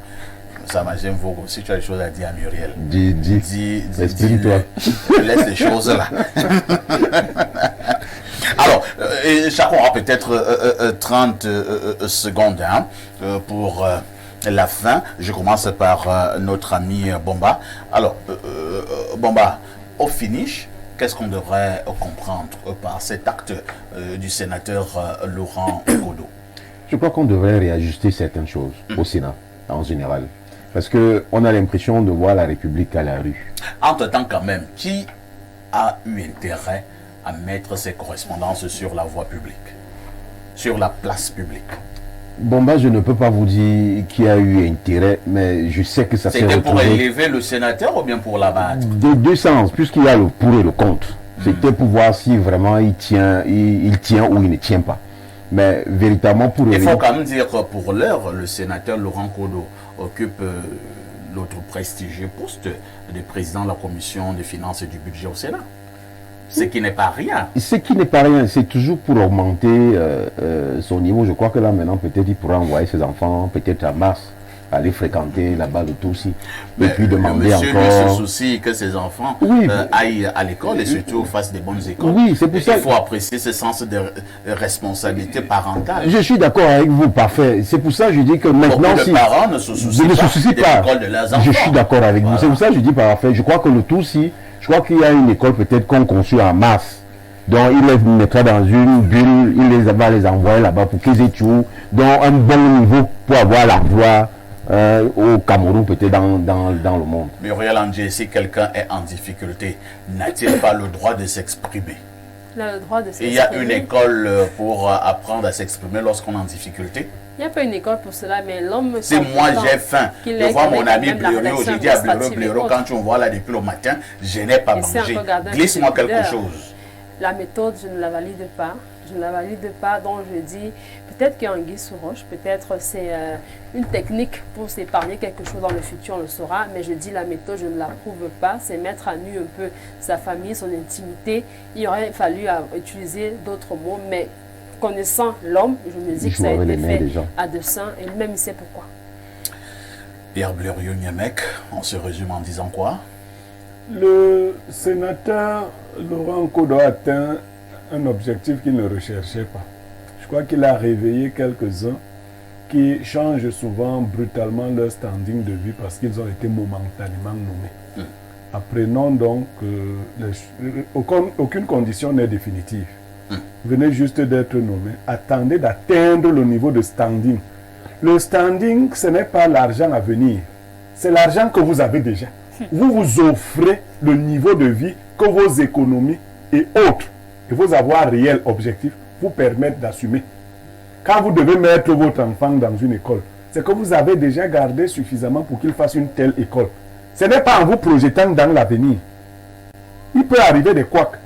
Sa Majesté Mvogo, si tu as des choses à dire à Muriel, dis, exprime-toi. Laisse les choses là. Alors, chacun aura peut-être 30 secondes hein, pour la fin. Je commence par notre ami Bomba. Alors, Bomba, au finish, qu'est-ce qu'on devrait comprendre par cet acte du sénateur Laurent Kodo? Je crois qu'on devrait réajuster certaines choses au Sénat, en général. Parce qu'on a l'impression de voir la République à la rue. Entre-temps, quand même, qui a eu intérêt à mettre ses correspondances sur la voie publique, sur la place publique? Bon, je ne peux pas vous dire qui a eu intérêt, mais je sais que ça s'est C'était retrouvé... pour élever le sénateur ou bien pour l'abattre? De deux sens, puisqu'il y a le pour et le contre. C'était pour voir si vraiment il tient ou il ne tient pas. Mais véritablement pour... Il faut quand même dire que pour l'heure, le sénateur Laurent Kodo occupe l'autre prestigieux poste de président de la commission des finances et du budget au Sénat. Ce qui n'est pas rien. Ce qui n'est pas rien, c'est toujours pour augmenter son niveau. Je crois que là maintenant, peut-être il pourra envoyer ses enfants, peut-être à Mars, aller fréquenter là-bas le Tutsi. Et Mais puis le demander monsieur, lui, encore... se soucie que ses enfants Oui. aillent à l'école et surtout fassent des bonnes écoles. Oui, c'est pour Et ça il faut apprécier ce sens de responsabilité parentale. Je suis d'accord avec vous, parfait. C'est pour ça que je dis que maintenant... Beaucoup de parents ne se soucient je ne pas se soucie de pas. l'école de leurs enfants. Je suis d'accord avec vous. Voilà. C'est pour ça que je dis parfait. Je crois que le Tutsi, je crois qu'il y a une école peut-être qu'on conçue en masse. Donc il les mettra dans une bulle, il va les envoyer là-bas pour qu'ils aient tout, donc un bon niveau pour avoir l'emploi au Cameroun, peut-être dans le monde. Muriel Andjé, si quelqu'un est en difficulté, n'a-t-il pas le droit de s'exprimer? Il a le droit de s'exprimer. Il y a une école pour apprendre à s'exprimer lorsqu'on est en difficulté. Il n'y a pas une école pour cela, mais l'homme... Si moi j'ai faim, je vois mon ami Blériot, je dis à Blériot, quand tu me vois là depuis le matin, je n'ai pas mangé. Glisse-moi quelque chose. La méthode, je ne la valide pas. Je ne la valide pas, donc je dis, peut-être qu'il y a un guise sous roche, peut-être c'est une technique pour s'épargner quelque chose dans le futur, on le saura, mais je dis la méthode, je ne l'approuve pas, c'est mettre à nu un peu sa famille, son intimité. Il aurait fallu utiliser d'autres mots, mais connaissant l'homme, je me dis que ça a été fait à dessein, et lui-même il sait pourquoi. Pierre Blériot Niamek, on se résume en disant quoi? Le sénateur Laurent Kodo a atteint un objectif qu'il ne recherchait pas. Je crois qu'il a réveillé quelques-uns qui changent souvent brutalement leur standing de vie parce qu'ils ont été momentanément nommés. Apprenons donc que aucune condition n'est définitive. Venez juste d'être nommé. Attendez d'atteindre le niveau de standing. Le standing, ce n'est pas l'argent à venir. C'est l'argent que vous avez déjà. Vous vous offrez le niveau de vie que vos économies et autres, et vos avoirs réels objectifs vous permettent d'assumer. Quand vous devez mettre votre enfant dans une école, c'est que vous avez déjà gardé suffisamment pour qu'il fasse une telle école. Ce n'est pas en vous projetant dans l'avenir. Il peut arriver des couacs,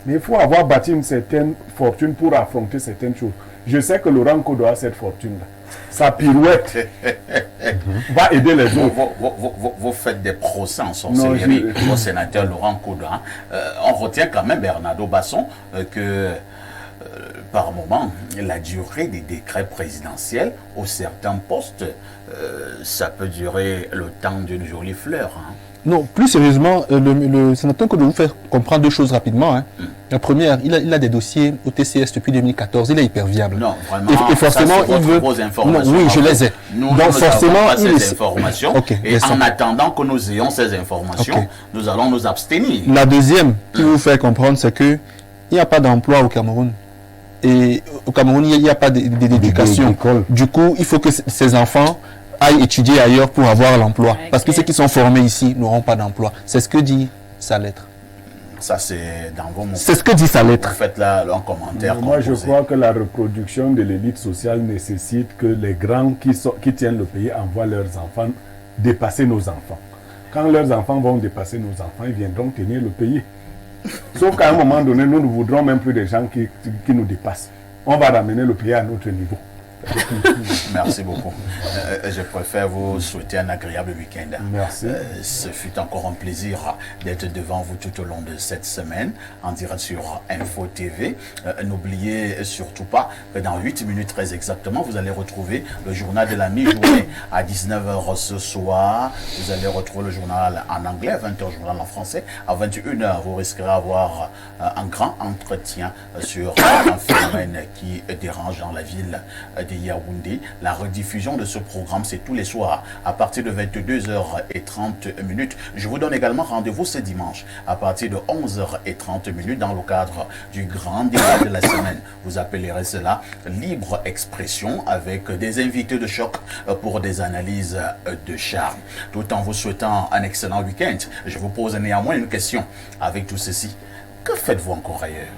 mais il faut avoir bâti une certaine fortune pour affronter certaines choses. Je sais que Laurent Kodo a cette fortune-là. Sa pirouette va aider les autres. Vous faites des procès en sorcellerie au sénateur Laurent Kodo. On retient quand même, Bernardo Basson, que par moment, la durée des décrets présidentiels au certains postes, ça peut durer le temps d'une jolie fleur. Non, plus sérieusement, le sénateur Kodo vous fait comprendre deux choses rapidement. La première, il a des dossiers au TCS depuis 2014, il est hyper viable. Non, vraiment, et forcément, ça, il veut... vos informations. Non, oui, je les ai. Nous donc forcément, pas ces informations. Okay, et en attendant que nous ayons ces informations, nous allons nous abstenir. La deuxième qui vous fait comprendre, c'est que il n'y a pas d'emploi au Cameroun. Et au Cameroun, il n'y a pas d'éducation. Du coup, il faut que ces enfants aillent étudier ailleurs pour avoir l'emploi. Parce que ceux qui sont formés ici n'auront pas d'emploi. C'est ce que dit sa lettre. Ça, c'est dans vos mots. C'est ce que dit sa lettre. Faites là un commentaire. Moi, je crois que la reproduction de l'élite sociale nécessite que les grands qui tiennent le pays envoient leurs enfants dépasser nos enfants. Quand leurs enfants vont dépasser nos enfants, ils viendront tenir le pays. Sauf qu'à un moment donné, nous ne voudrons même plus des gens qui nous dépassent. On va ramener le pays à notre niveau. Merci beaucoup. Je préfère vous souhaiter un agréable week-end. Merci. Ce fut encore un plaisir d'être devant vous tout au long de cette semaine en direct sur Info TV. N'oubliez surtout pas que dans 8 minutes très exactement, vous allez retrouver le journal de la mi-journée à 19h ce soir. Vous allez retrouver le journal en anglais, à 20h, journal en français. À 21h, vous risquerez d'avoir un grand entretien sur un phénomène qui dérange dans la ville de Yaoundé. La rediffusion de ce programme, c'est tous les soirs à partir de 22h30. Je vous donne également rendez-vous ce dimanche à partir de 11h30 dans le cadre du grand débat de la semaine. Vous appellerez cela libre expression avec des invités de choc pour des analyses de charme. Tout en vous souhaitant un excellent week-end, je vous pose néanmoins une question. Avec tout ceci, que faites-vous encore ailleurs?